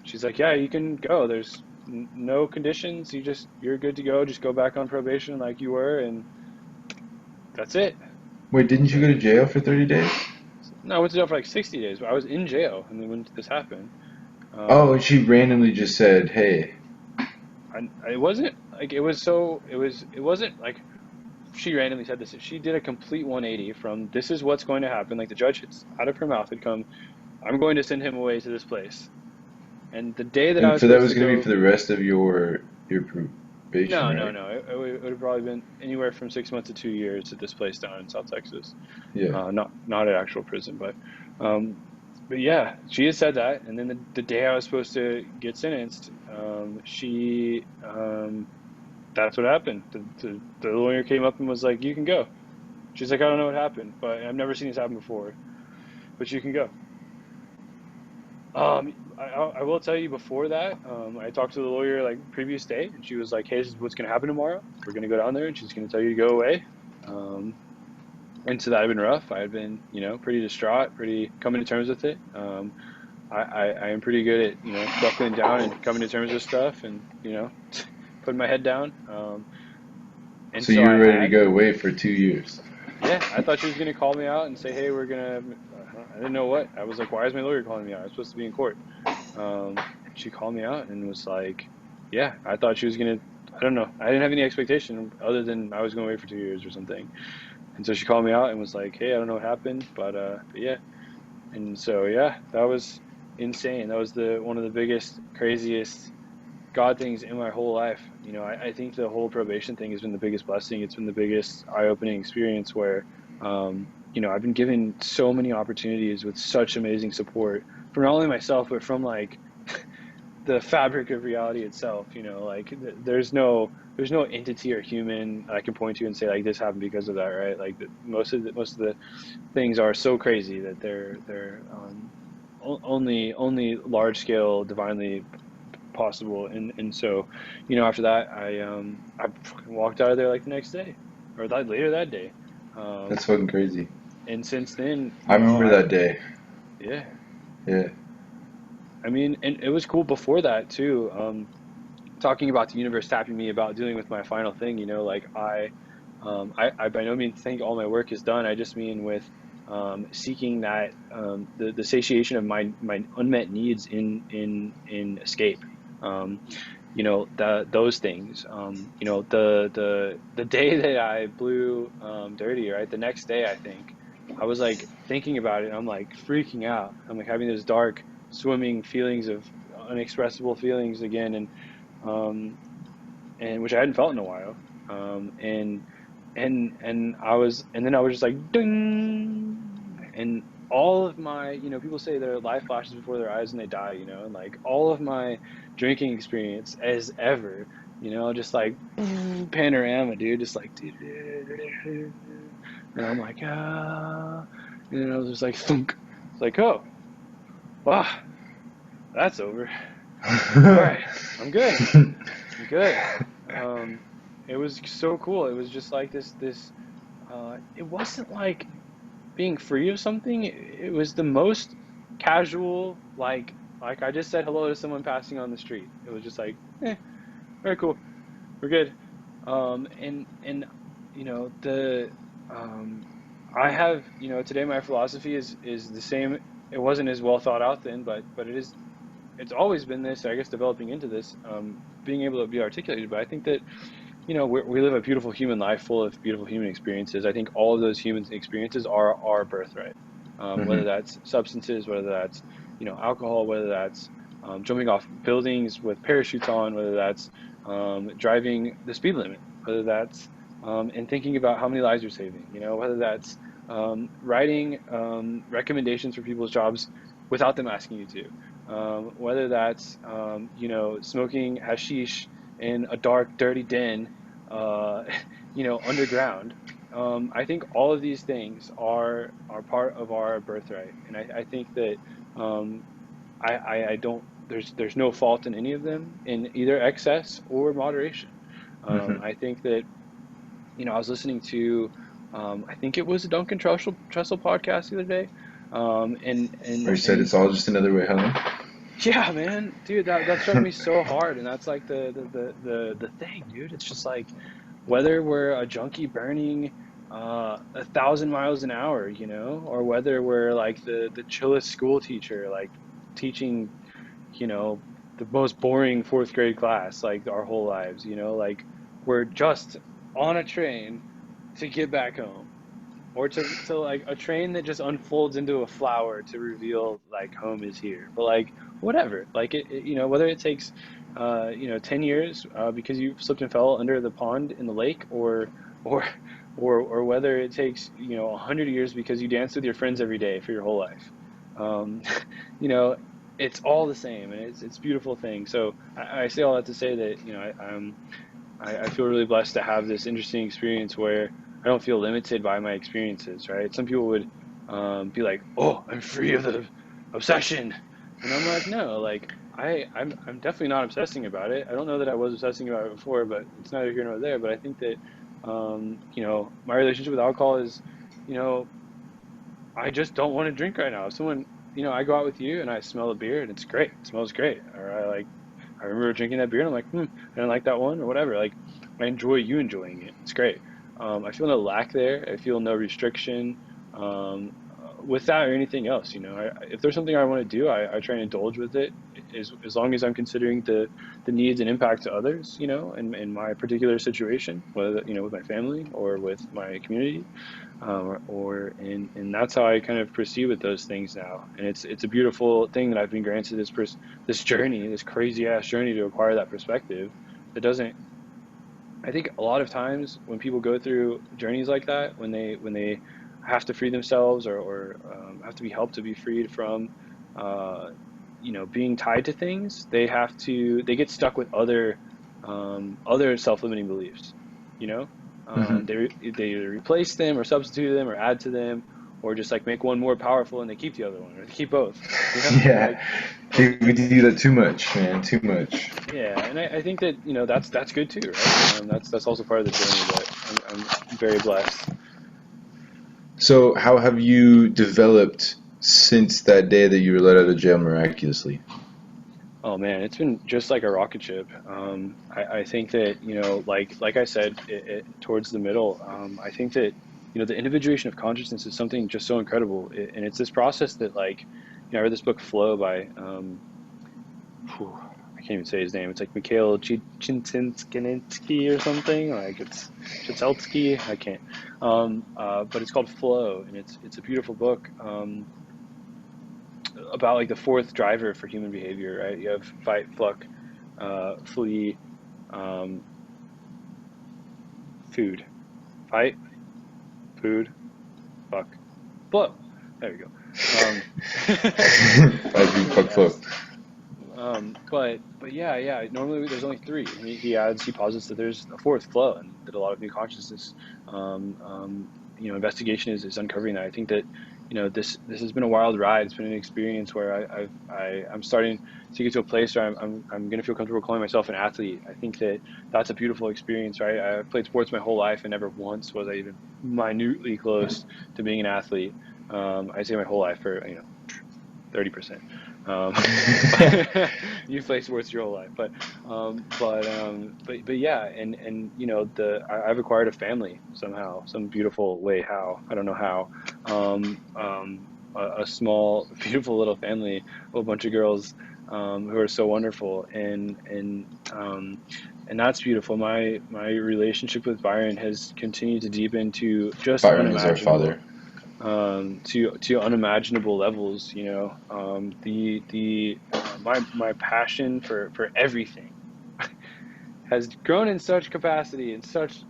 She's like, yeah, you can go. There's no conditions. You're good to go. Just go back on probation like you were, and that's it. Wait, I didn't was you go like, to jail for 30 days? no, I went to jail for like 60 days, but I was in jail, and then when this happened, Oh, and she randomly just said, hey. it wasn't like it wasn't like she randomly said this. She did a complete 180 from this is what's going to happen. Like the judge, out of her mouth had come, I'm going to send him away to this place. And the day that I And was so that supposed was to going to be for go, the rest of your probation, no, right? it would have probably been anywhere from 6 months to 2 years at this place down in South Texas. Yeah. Not at actual prison, but but yeah, she had said that, and then the day I was supposed to get sentenced, she that's what happened. The lawyer came up and was like, "You can go." She's like, "I don't know what happened, but I've never seen this happen before, but you can go." I will tell you before that, I talked to the lawyer like previous day, and she was like, "Hey, this is what's going to happen tomorrow. We're going to go down there, and she's going to tell you to go away." Um, and so that had been rough. I had been, pretty distraught, pretty coming to terms with it. I am pretty good at, buckling down and coming to terms with stuff, and putting my head down. And So so you were I ready to had. go away for 2 years. Yeah, I thought she was gonna call me out and say, "Hey, we're gonna." I didn't know what. I was like, "Why is my lawyer calling me out? I was supposed to be in court." And she called me out and was like, "Yeah, I thought she was gonna." I don't know. I didn't have any expectation other than I was going away for 2 years or something. And so she called me out and was like, "Hey, I don't know what happened, but yeah." And so yeah, that was insane. That was the one of the biggest, craziest God things in my whole life. I think the whole probation thing has been the biggest blessing. It's been the biggest eye-opening experience where, I've been given so many opportunities with such amazing support from not only myself, but from like the fabric of reality itself. Like there's no entity or human I can point to and say like this happened because of that, right? Like most of the things are so crazy that they're only large scale divinely possible. And so after that I fucking walked out of there like the next day or later that day. That's um fucking crazy. and since then I remember I that day. yeah, Yeah. I mean, and it was cool before that too. Talking about the universe tapping me about dealing with my final thing, like I by no means think all my work is done. I just mean with seeking that the satiation of my unmet needs in escape. Um, those things. The day that I blew dirty, right? The next day, I think I was like thinking about it. And I'm like freaking out. I'm like having this dark swimming feelings of unexpressible feelings again, um, and which I hadn't felt in a while. And then I was just like ding, and all of my, people say their life flashes before their eyes and they die, and like all of my drinking experience as ever, just like panorama, dude, just like, and I'm like, I was just like thunk. It's like, oh, wow, that's over. All right, I'm good. I'm good. Um, it was so cool. It was just like this. It wasn't like being free of something. It was the most casual, like I just said hello to someone passing on the street. It was just like, very cool. We're good. And the um, I have, today my philosophy is the same. It wasn't as well thought out then, but it's always been this, I guess, developing into this, being able to be articulated. But I think that, we live a beautiful human life full of beautiful human experiences. I think all of those human experiences are our birthright, Hmm. whether that's substances, whether that's, alcohol, whether that's jumping off buildings with parachutes on, whether that's driving the speed limit, whether that's and thinking about how many lives you're saving, whether that's writing recommendations for people's jobs without them asking you to, whether that's smoking hashish in a dark, dirty den, uh, underground. I think all of these things are part of our birthright, and I think that um, I don't. There's no fault in any of them in either excess or moderation. Hmm. I think that I was listening to I think it was a Duncan Trussell podcast the other day, Or you said and it's all just another way home. yeah, man, dude, that struck me so hard, and that's like the thing, dude. It's just like whether we're a junkie burning 1,000 miles an hour, or whether we're like the chillest school teacher, like teaching, you know, the most boring fourth grade class like our whole lives, like we're just on a train to get back home, or to like a train that just unfolds into a flower to reveal like home is here. But like whatever, like whether it takes 10 years because you slipped and fell under the pond in the lake, or or whether it takes 100 years because you dance with your friends every day for your whole life. you know, it's all the same, and it's a beautiful thing. So I say all that to say that, I feel really blessed to have this interesting experience where I don't feel limited by my experiences, right? Some people would be like, "Oh, I'm free of the obsession," and I'm like, "No, like I'm definitely not obsessing about it. I don't know that I was obsessing about it before, but it's neither here nor there. But I think that my relationship with alcohol is, you know, I just don't want to drink right now. If someone, I go out with you and I smell a beer and it's great, it smells great, or I remember drinking that beer and I'm like, I didn't like that one or whatever. Like, I enjoy you enjoying it. It's great. I feel no lack there. I feel no restriction with that or anything else. If there's something I want to do, I try and indulge with it as long as I'm considering the needs and impact to others. In my particular situation, whether with my family or with my community, and that's how I kind of proceed with those things now. And it's a beautiful thing that I've been granted this journey, this crazy ass journey to acquire that perspective. That doesn't. I think a lot of times when people go through journeys like that, when they have to free themselves or have to be helped to be freed from, uh, being tied to things, they get stuck with other self-limiting beliefs. You know, Hmm. they either replace them or substitute them or add to them, or just like make one more powerful and they keep the other one, or they keep both. Yeah, Like, and we and do that too much, man. Too much. yeah, and I think that that's good too, right? That's also part of the journey. But I'm very blessed. So, how have you developed since that day that you were let out of jail miraculously? Oh man, it's been just like a rocket ship. I think that like I said, towards the middle, I think that the individuation of consciousness is something just so incredible, and it's this process that I read this book Flow by I can't even say his name. It's like Mikhail Chintsinsky or something. Like it's Chitselsky. I can't. But it's called Flow, and it's a beautiful book about like the fourth driver for human behavior. Right? You have fight, flee, um, food. Fight, food, fuck, flow. There we go. Um, I do fuck fuck. yes. But yeah. Normally there's only three, and he posits that there's a fourth flow, and that a lot of new consciousness, investigation is uncovering that. I think that this has been a wild ride. It's been an experience where I'm starting to get to a place where I'm going to feel comfortable calling myself an athlete. I think that that's a beautiful experience, right? I've played sports my whole life, and never once was I even minutely close to being an athlete. I say my whole life for 30%. Um, but you play sports your whole life, but yeah, and I've acquired a family somehow, some beautiful way. How I don't know how. A small, beautiful little family, a bunch of girls who are so wonderful, and that's beautiful. My relationship with Byron has continued to deepen to just Byron is our unimaginable, father. to unimaginable levels. My passion for everything has grown in such capacity and such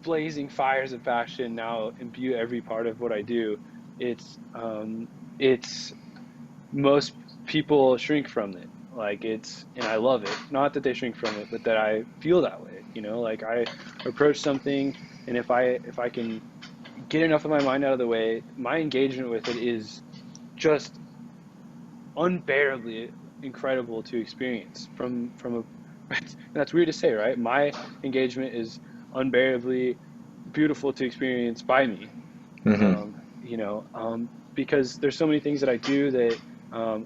blazing fires of passion now imbue every part of what I do. It's um it's most people shrink from it. Like, and I love it, not that they shrink from it, but that I feel that way. Like, I approach something, and if I can get enough of my mind out of the way, my engagement with it is just unbearably incredible to experience from a that's weird to say, right? My engagement is unbearably beautiful to experience by me. Hmm. um, you know, because there's so many things that I do that,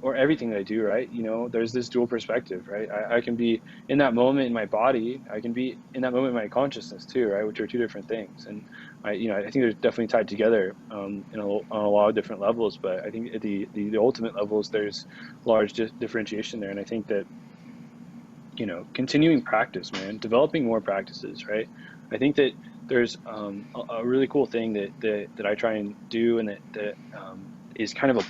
or everything that I do, right? There's this dual perspective, right? I can be in that moment in my body, I can be in that moment in my consciousness too, right? Which are two different things. And I think they're definitely tied together, on a lot of different levels. But I think at the ultimate levels, there's large differentiation there. And I think that, continuing practice, man, developing more practices, right? I think that there's a really cool thing that I try and do, and that is kind of a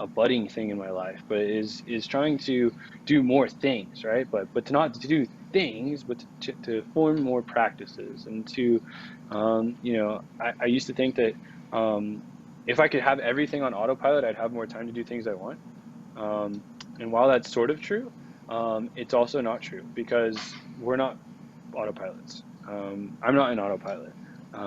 budding thing in my life, but is trying to do more things, right? But to not to do things, but to form more practices, and to I used to think that. if I could have everything on autopilot, I'd have more time to do things I want. And while that's sort of true, it's also not true, because we're not autopilots. I'm not an autopilot.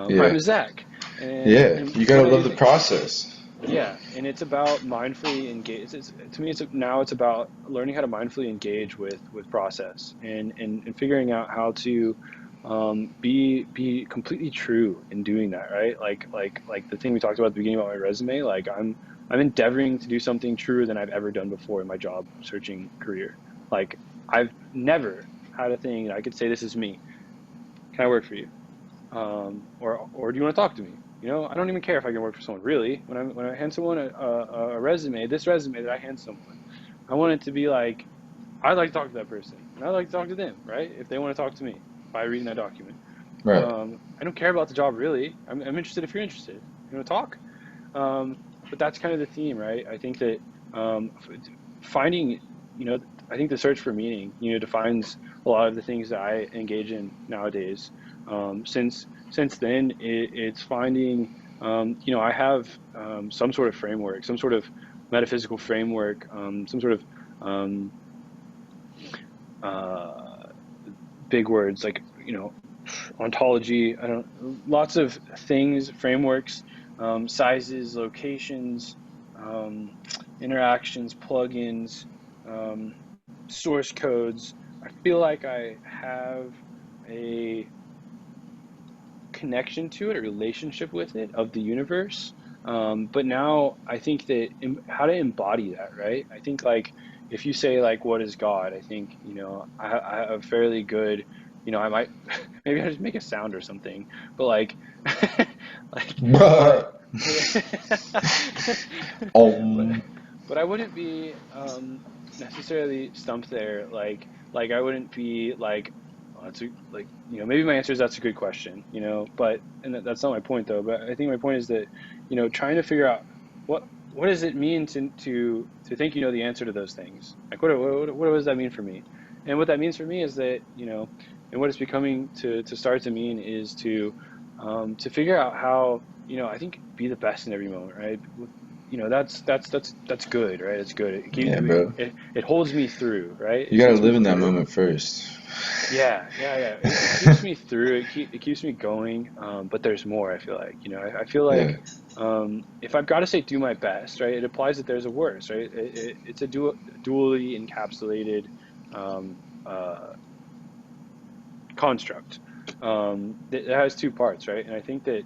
Yeah. I'm Zach, Yeah. and You what gotta I love do the think, process. yeah, and it's about mindfully engage. To me, now it's about learning how to mindfully engage with process, and figuring out how to be completely true in doing that, right? Like the thing we talked about at the beginning about my resume. Like I'm endeavoring to do something truer than I've ever done before in my job searching career. Like I've never had a thing that I could say, this is me. Can I work for you? Or do you want to talk to me? I don't even care if I can work for someone, really. When I hand someone a resume, this resume that I hand someone, I want it to be like, I'd like to talk to that person, and I'd like to talk to them, right? If they want to talk to me by reading that document. Right. I don't care about the job, really. I'm interested if you're interested. You want to talk? But that's kind of the theme, right? I think that finding, you know, I think the search for meaning, defines a lot of the things that I engage in nowadays. Since then, it's finding, I have some sort of framework, some sort of metaphysical framework, some sort of um, uh, big words like, ontology. I don't, lots of things, frameworks, sizes, locations, um, interactions, plugins, um, source codes. I feel like I have a connection to it, a relationship with it, of the universe. But now I think that how to embody that, right? I think, like, if you say, like, what is God? I think, I have fairly good, I might, maybe I just make a sound or something, but like, like, but, but, um. but I wouldn't be necessarily stumped there. Like I wouldn't be like, oh, like, maybe my answer is that's a good question, but, and that's not my point though. But I think my point is that, trying to figure out what does it mean to think the answer to those things. Like, what does that mean for me? And what that means for me is that, and what it's becoming to start to mean is to figure out how, I think, be the best in every moment, right? That's good, right? It's good. Yeah, bro. It holds me through, right? You It gotta gets me live in that through. moment first. Yeah. It keeps me through. It keeps me going. But there's more. I feel like, I feel Yeah. like, if I've got to say do my best, right? It implies that there's a worse, right? It's a dually encapsulated um, uh, construct that has two parts, right? And I think that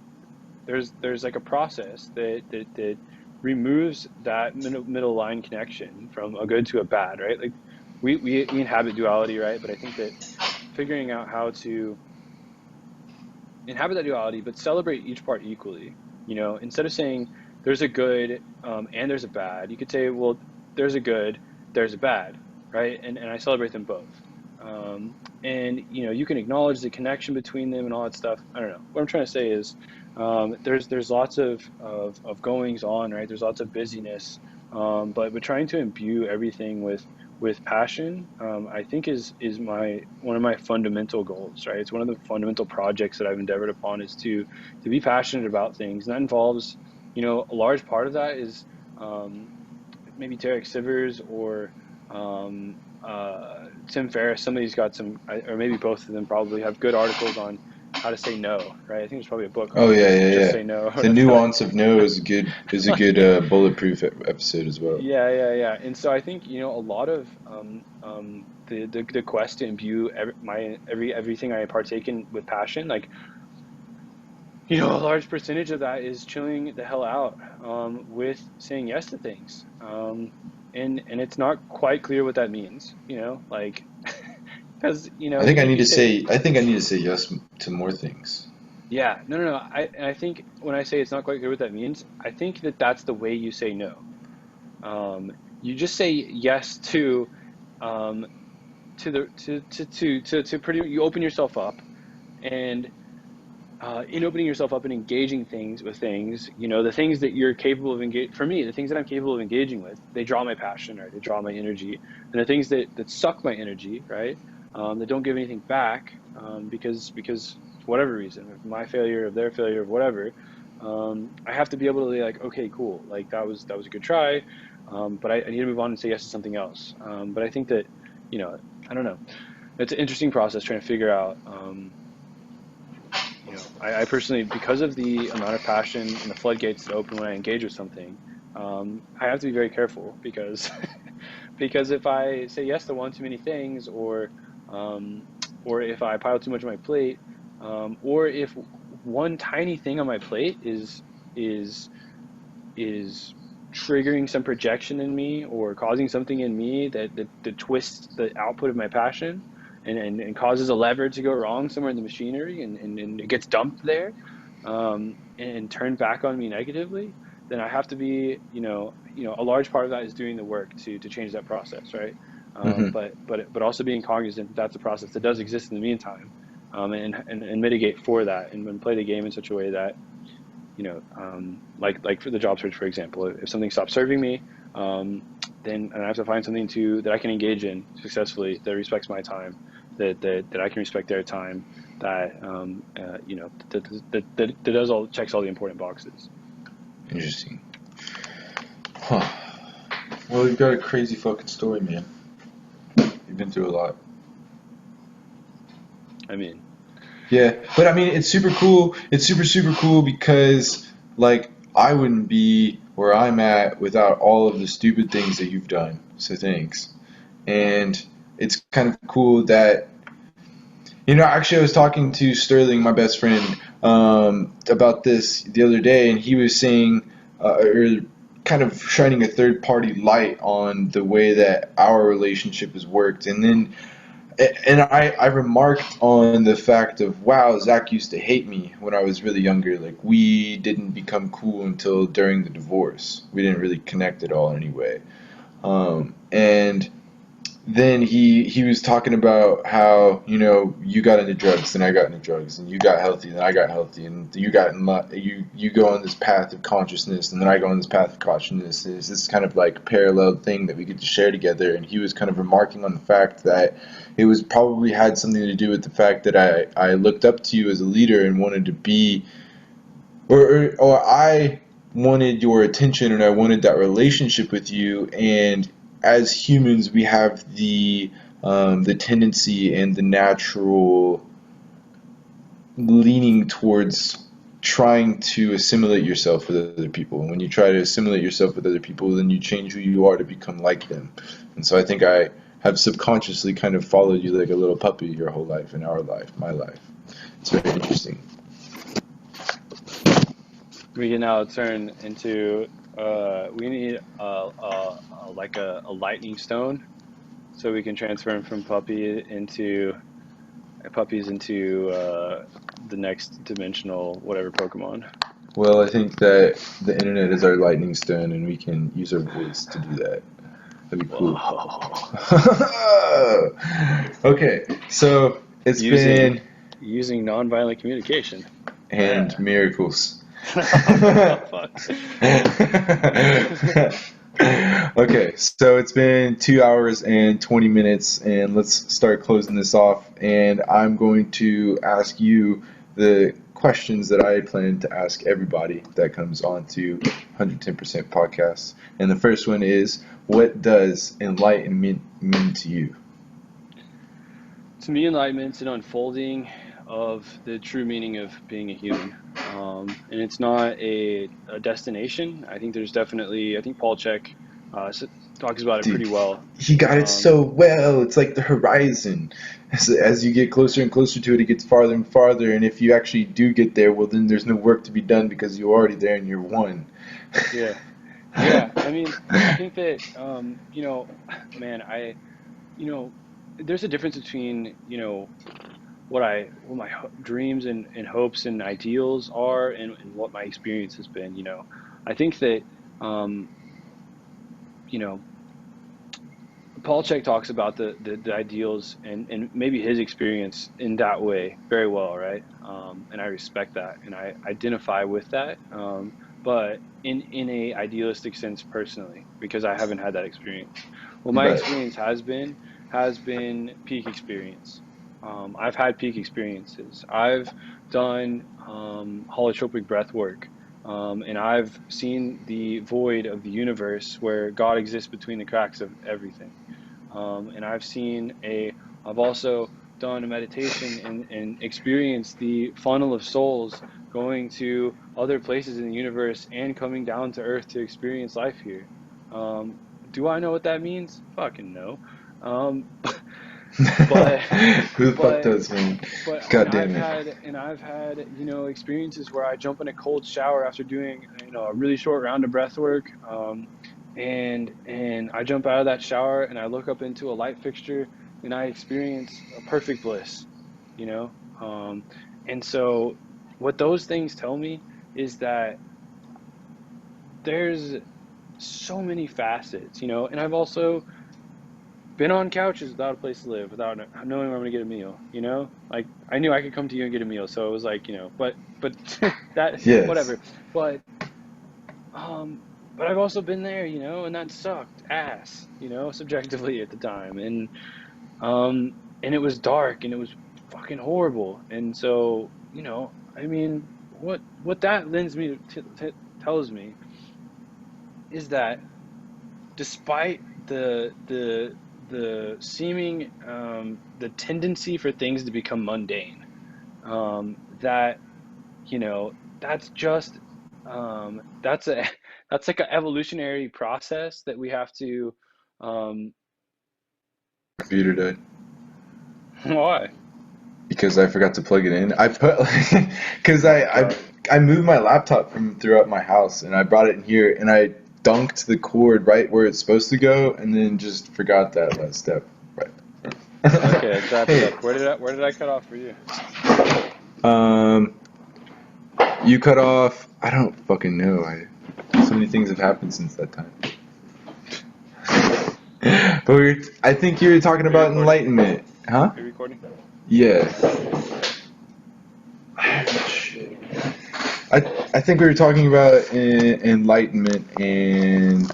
there's like a process that removes that middle line connection from a good to a bad, right? Like we inhabit duality, right? But I think that figuring out how to inhabit that duality, but celebrate each part equally. Instead of saying there's a good and there's a bad, you could say, well, there's a good, there's a bad, right? And I celebrate them both. And you can acknowledge the connection between them and all that stuff. I don't know. What I'm trying to say is, there's lots of goings on, right? There's lots of busyness, but trying to imbue everything with passion, I think is one of my fundamental goals, right? It's one of the fundamental projects that I've endeavored upon, is to be passionate about things, and that involves, a large part of that is um, maybe Derek Sivers or Tim Ferriss. Somebody's got some, or maybe both of them probably have good articles on how to say no, right? I think there's probably a book Oh on yeah, yeah, just yeah. say no or The whatever. Like, nuance of no is a good bulletproof episode as well. yeah. And so I think, a lot of the quest to imbue everything I partake in with passion, like, a large percentage of that is chilling the hell out with saying yes to things. And it's not quite clear what that means, like, because, even if you say, I think I need to say yes to more things. yeah, no. I think when I say it's not quite clear what that means, I think that that's the way you say no. You just say yes um, to pretty. You open yourself up, and in opening yourself up and engaging things with things, the things that you're capable of engaging. For me, the things that I'm capable of engaging with, they draw my passion, right? They draw my energy, and the things that suck my energy, right? That don't give anything back, because for whatever reason, of my failure, of their failure, of whatever, I have to be able to be like, okay, cool, like that was a good try, but I need to move on and say yes to something else. But I think that, I don't know. It's an interesting process trying to figure out. I personally, because of the amount of passion and the floodgates that open when I engage with something, I have to be very careful because because if I say yes to one too many things, um, or if I pile too much on my plate, or if one tiny thing on my plate is is triggering some projection in me or causing something in me that twists the output of my passion and causes a lever to go wrong somewhere in the machinery and it gets dumped there, and turned back on me negatively, then I have to be, a large part of that is doing the work to change that process, right? Mm-hmm. But also being cognizant that that's a process that does exist in the meantime, and mitigate for that and play the game in such a way that, like for the job search, for example, if something stops serving me, then I have to find something that I can engage in successfully that respects my time, that I can respect their time, that does checks all the important boxes. Interesting. Huh. Well, you've got a crazy fucking story, man. You've been through a lot. I mean, Yeah, but I mean, it's super cool. It's super cool because, like, I wouldn't be where I'm at without all of the stupid things that you've done. So thanks. And it's kind of cool that, actually, I was talking to Sterling, my best friend, about this the other day, and he was saying, or kind of shining a third party light on the way that our relationship has worked. And I remarked on the fact of, wow, Zach used to hate me when I was really younger. Like, we didn't become cool until during the divorce. We didn't really connect at all anyway. And then he was talking about how, you got into drugs and I got into drugs, and you got healthy and I got healthy, and you go on this path of consciousness and then I go on this path of consciousness. It's this kind of like parallel thing that we get to share together. And he was kind of remarking on the fact that it was probably had something to do with the fact that I looked up to you as a leader and wanted to be, or I wanted your attention and I wanted that relationship with you. And as humans, we have the tendency and the natural leaning towards trying to assimilate yourself with other people. And when you try to assimilate yourself with other people, then you change who you are to become like them. And so I think I have subconsciously kind of followed you like a little puppy your whole life, in our life, my life. It's very interesting. we can now turn into, we need like a lightning stone so we can transfer him from puppies into the next dimensional whatever Pokemon. Well, I think that the internet is our lightning stone, and we can use our voice to do that. That'd be cool. Whoa. Okay, so it's using been using nonviolent communication. and Yeah. miracles. Oh, fuck. Okay, so it's been 2 hours and 20 minutes, and let's start closing this off. And I'm going to ask you the questions that I plan to ask everybody that comes on to 110% podcast. And the first one is, what does enlightenment mean to you? To me, enlightenment's an unfolding of the true meaning of being a human. And it's not a destination. I think I think Paul Chek talks about it Dude, pretty well. he got it Um, so well. It's like the horizon. As you get closer and closer to it, it gets farther and farther. And if you actually do get there, well, then there's no work to be done because you're already there and you're one. yeah. Yeah. I mean, I think that, man, there's a difference between, what my dreams and hopes and ideals are and what my experience has been. I think that, um, you know, Paul Chek talks about the ideals and maybe his experience in that way very well, right? And I respect that and I identify with that. But in a idealistic sense personally, because I haven't had that experience. What my Right. experience has been peak experience. I've had peak experiences. I've done holotropic breath work And I've seen the void of the universe where God exists between the cracks of everything. And I've also done a meditation and experienced the funnel of souls going to other places in the universe and coming down to Earth to experience life here. Um, do I know what that means? Fucking no. Um, but Who the fuck but does, man? but God damn it. I've had experiences where I jump in a cold shower after doing a really short round of breath work, and I jump out of that shower and I look up into a light fixture and I experience a perfect bliss, you know. And so what those things tell me is that there's so many facets, and I've also been on couches without a place to live, without knowing where I'm gonna get a meal. Like I knew I could come to you and get a meal, so it was like, but that Yes. whatever. But um, but I've also been there, and that sucked ass, subjectively at the time, and it was dark and it was fucking horrible, and so I mean, what that lends me tells me is that despite the seeming the tendency for things to become mundane, that that's just that's a that's like an evolutionary process that we have to um Computer died. why? Because I forgot to plug it in. I put because Oh God. I moved my laptop from throughout my house and I brought it in here and I dunked the cord right where it's supposed to go and then just forgot that last step. Right. Okay, let's wrap it Hey, up. Where did I cut off for you? um, you cut off. I don't fucking know. So many things have happened since that time. But I think you were talking Are you about recording? enlightenment, huh? Are you recording? Yeah. Shit. I think we were talking about enlightenment, and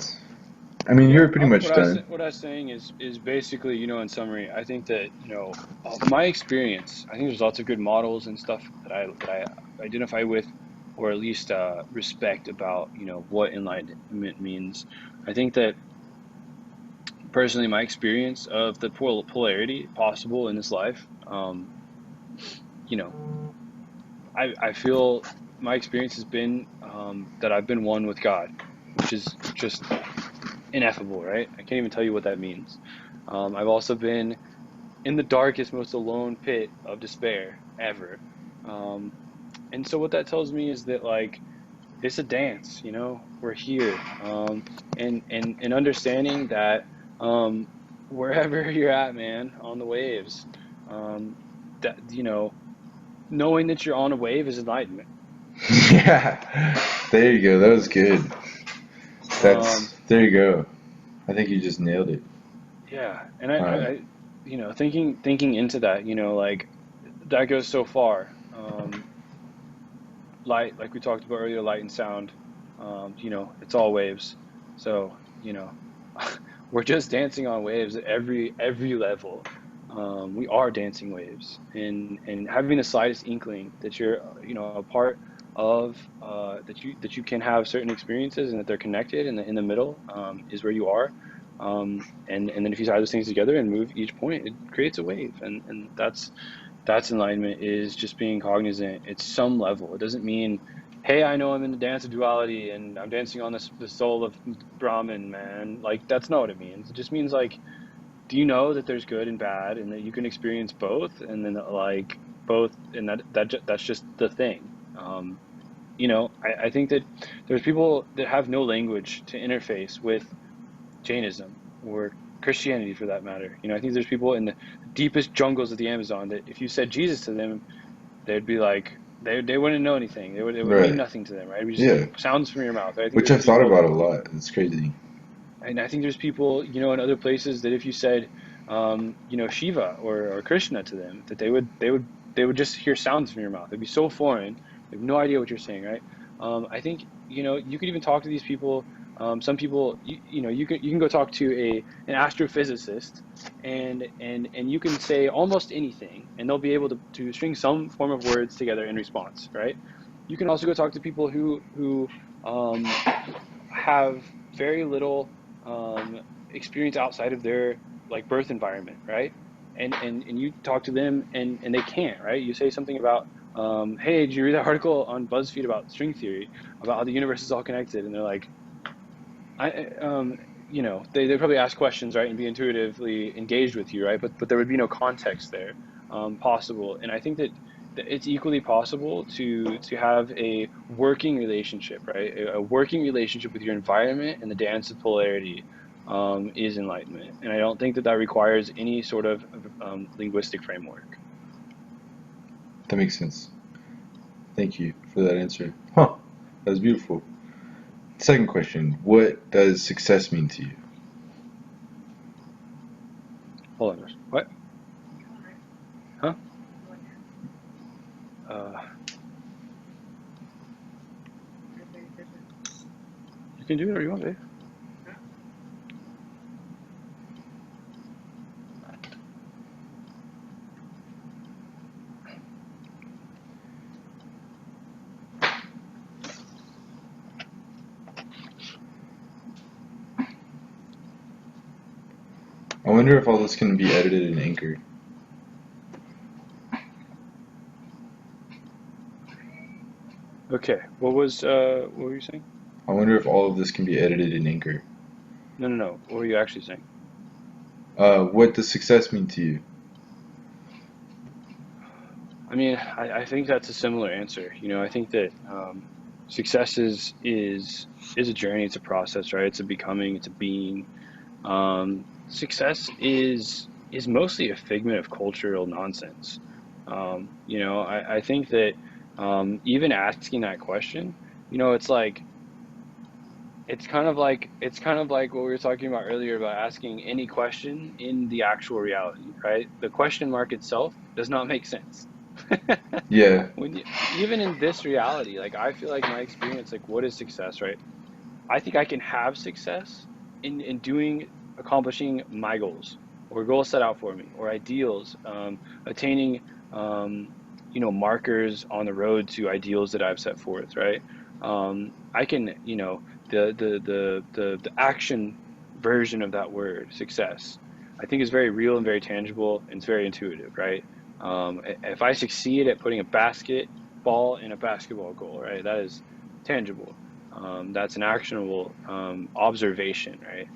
I mean you Yeah, were pretty much done. what I was saying is basically, in summary, I think that, my experience, I think there's lots of good models and stuff that I identify with, or at least respect about, what enlightenment means. I think that personally, my experience of the polarity possible in this life, you know, I feel my experience has been that I've been one with God, which is just ineffable, right? I can't even tell you what that means. I've also been in the darkest, most alone pit of despair ever. Um, and so what that tells me is that, like, it's a dance, we're here. And understanding that um, wherever you're at, man, on the waves, um, that, knowing that you're on a wave is enlightenment. Yeah, there you go. That was good. Um, There you go. I think you just nailed it. yeah. And Uh, thinking into that, like, that goes so far. Light, like we talked about earlier, light and sound, it's all waves. So, we're just dancing on waves at every level. We are dancing waves, and having the slightest inkling that you're, a part of, that you can have certain experiences and that they're connected in the middle, is where you are. And then if you tie those things together and move each point, it creates a wave, and that's enlightenment, is just being cognizant at some level. It doesn't mean, hey, I know I'm in the dance of duality and I'm dancing on the soul of Brahman, man. Like, that's not what it means. It just means, like, do you know that there's good and bad and that you can experience both, and then, like, both, and that's just the thing. I think that there's people that have no language to interface with Jainism or Christianity, for that matter. I think there's people in the deepest jungles of the Amazon that if you said Jesus to them, they'd be like, they wouldn't know anything. It would mean right. nothing to them, right? It would just Yeah. be sounds from your mouth. I think Which there's I've thought people about that, a lot. It's crazy. and I think there's people, in other places that if you said, Shiva or Krishna to them, that they would just hear sounds from your mouth. It'd be so foreign. They have no idea what you're saying, right? I think, you could even talk to these people. Some people, you can go talk to an astrophysicist, and you can say almost anything, and they'll be able to string some form of words together in response, right? you can also go talk to people who have very little experience outside of their like birth environment, right? And you talk to them and they can't, right? You say something about, hey, did you read that article on BuzzFeed about string theory, about how the universe is all connected? And they're like, they probably ask questions, right, and be intuitively engaged with you, right? But there would be no context there possible. And I think that it's equally possible to have a working relationship, right? A working relationship with your environment, and the dance of polarity is enlightenment. And I don't think that requires any sort of linguistic framework. That makes sense. Thank you for that answer. Huh, that was beautiful. Second question, what does success mean to you? Hold on, what? Huh? You can do whatever you want, babe. I wonder if all this can be edited in Anchor. Okay, what were you saying? I wonder if all of this can be edited in Anchor. No. What were you actually saying? What does success mean to you? I mean, I think that's a similar answer. I think that success is a journey. It's a process, right? It's a becoming. It's a being. Success is mostly a figment of cultural nonsense. I think that even asking that question, it's like it's kind of like what we were talking about earlier about asking any question in the actual reality, right? The question mark itself does not make sense. Yeah. Even in this reality, like I feel like my experience, like what is success, right? I think I can have success in accomplishing my goals or goals set out for me or ideals, attaining, markers on the road to ideals that I've set forth, right? I can, the action version of that word, success, I think is very real and very tangible, and it's very intuitive, right? If I succeed at putting a basketball in a basketball goal, right, that is tangible. That's an actionable observation, right?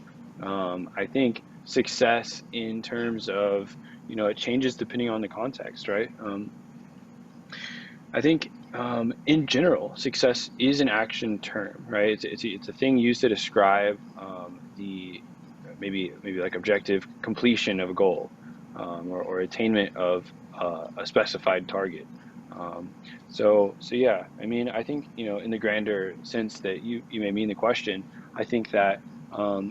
I think success in terms of, it changes depending on the context, right? I think in general, success is an action term, right? It's a thing used to describe the maybe like objective completion of a goal, or attainment of a specified target. So yeah, I mean, I think, in the grander sense that you may mean the question, I think that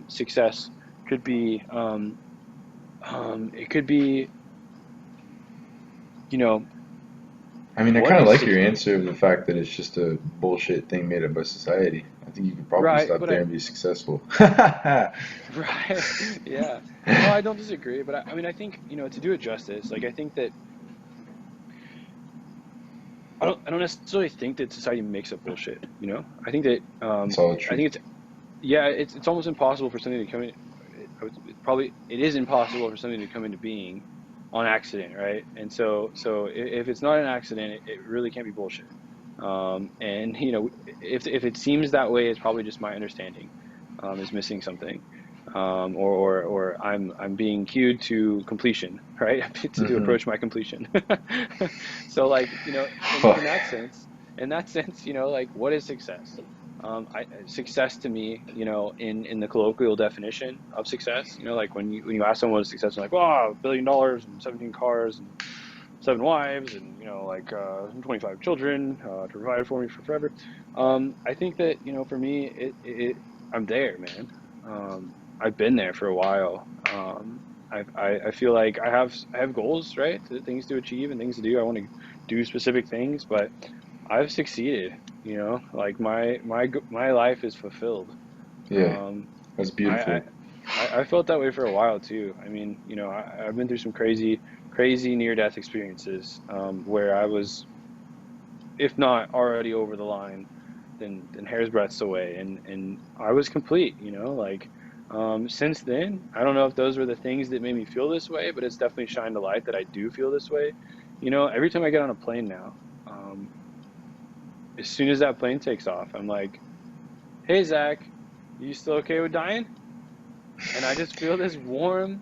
success could be, it could be, I mean, I what kind of is like your success? answer of the fact that it's just a bullshit thing made up by society. I think you could probably Right, stop but there and be successful. right, yeah. No, I don't disagree, but I mean, I think, to do it justice, like I think that I don't necessarily think that society makes up bullshit. I think that It's all I true. think it's almost impossible for something to come in. It is impossible for something to come into being on accident, right? And so if it's not an accident, it really can't be bullshit. And if it seems that way, it's probably just my understanding is missing something, or I'm being cued to completion, right? To Mm-hmm. approach my completion. So like, in Fuck. that sense, like what is success? Success to me, in the colloquial definition of success, like when you ask someone what is success, they're like, oh, $1 billion and 17 cars and 7 wives and 25 children to provide for me for forever. I think that for me, I'm there, man. I've been there for a while. I feel like I have goals, right? Things to achieve and things to do. I want to do specific things, but I've succeeded. Like my life is fulfilled. Yeah, Um, that's I, beautiful. I I felt that way for a while too. I mean, I've been through some crazy near death experiences where I was if not already over the line, then hair's breadths away. And I was complete, like, since then, I don't know if those were the things that made me feel this way, but it's definitely shined a light that I do feel this way. Every time I get on a plane now, as soon as that plane takes off, I'm like, hey, Zach, you still okay with dying? And I just feel this warm,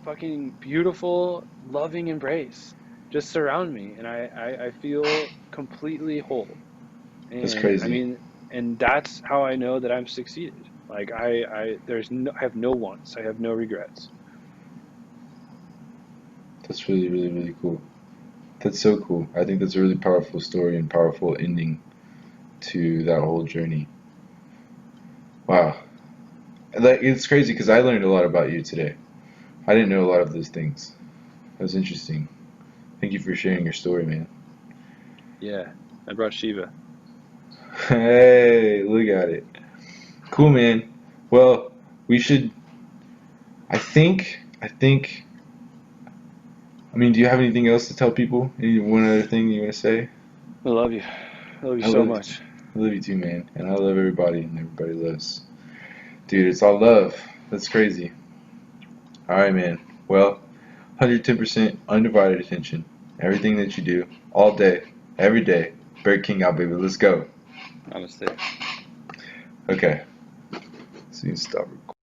fucking beautiful, loving embrace just surround me. And I feel completely whole. That's And I crazy. mean, and that's how I know that I'm succeeded. Like I have no wants. I have no regrets. That's really, really, really cool. That's so cool. I think that's a really powerful story and powerful ending to that whole journey. Wow. Like, it's crazy because I learned a lot about you today. I didn't know a lot of those things. That was interesting. Thank you for sharing your story, man. Yeah, I brought Shiva. Hey, look at it. Cool, man. Well, we should. I mean, do you have anything else to tell people? Any one other thing you want to say? I love you. I love you I so love you. much. I love you too, man. And I love everybody, and everybody loves. Dude, it's all love. That's crazy. All right, man. Well, 110% undivided attention. Everything that you do, all day, every day. Bird King out, baby. Let's go. Namaste. Okay. So you can stop recording.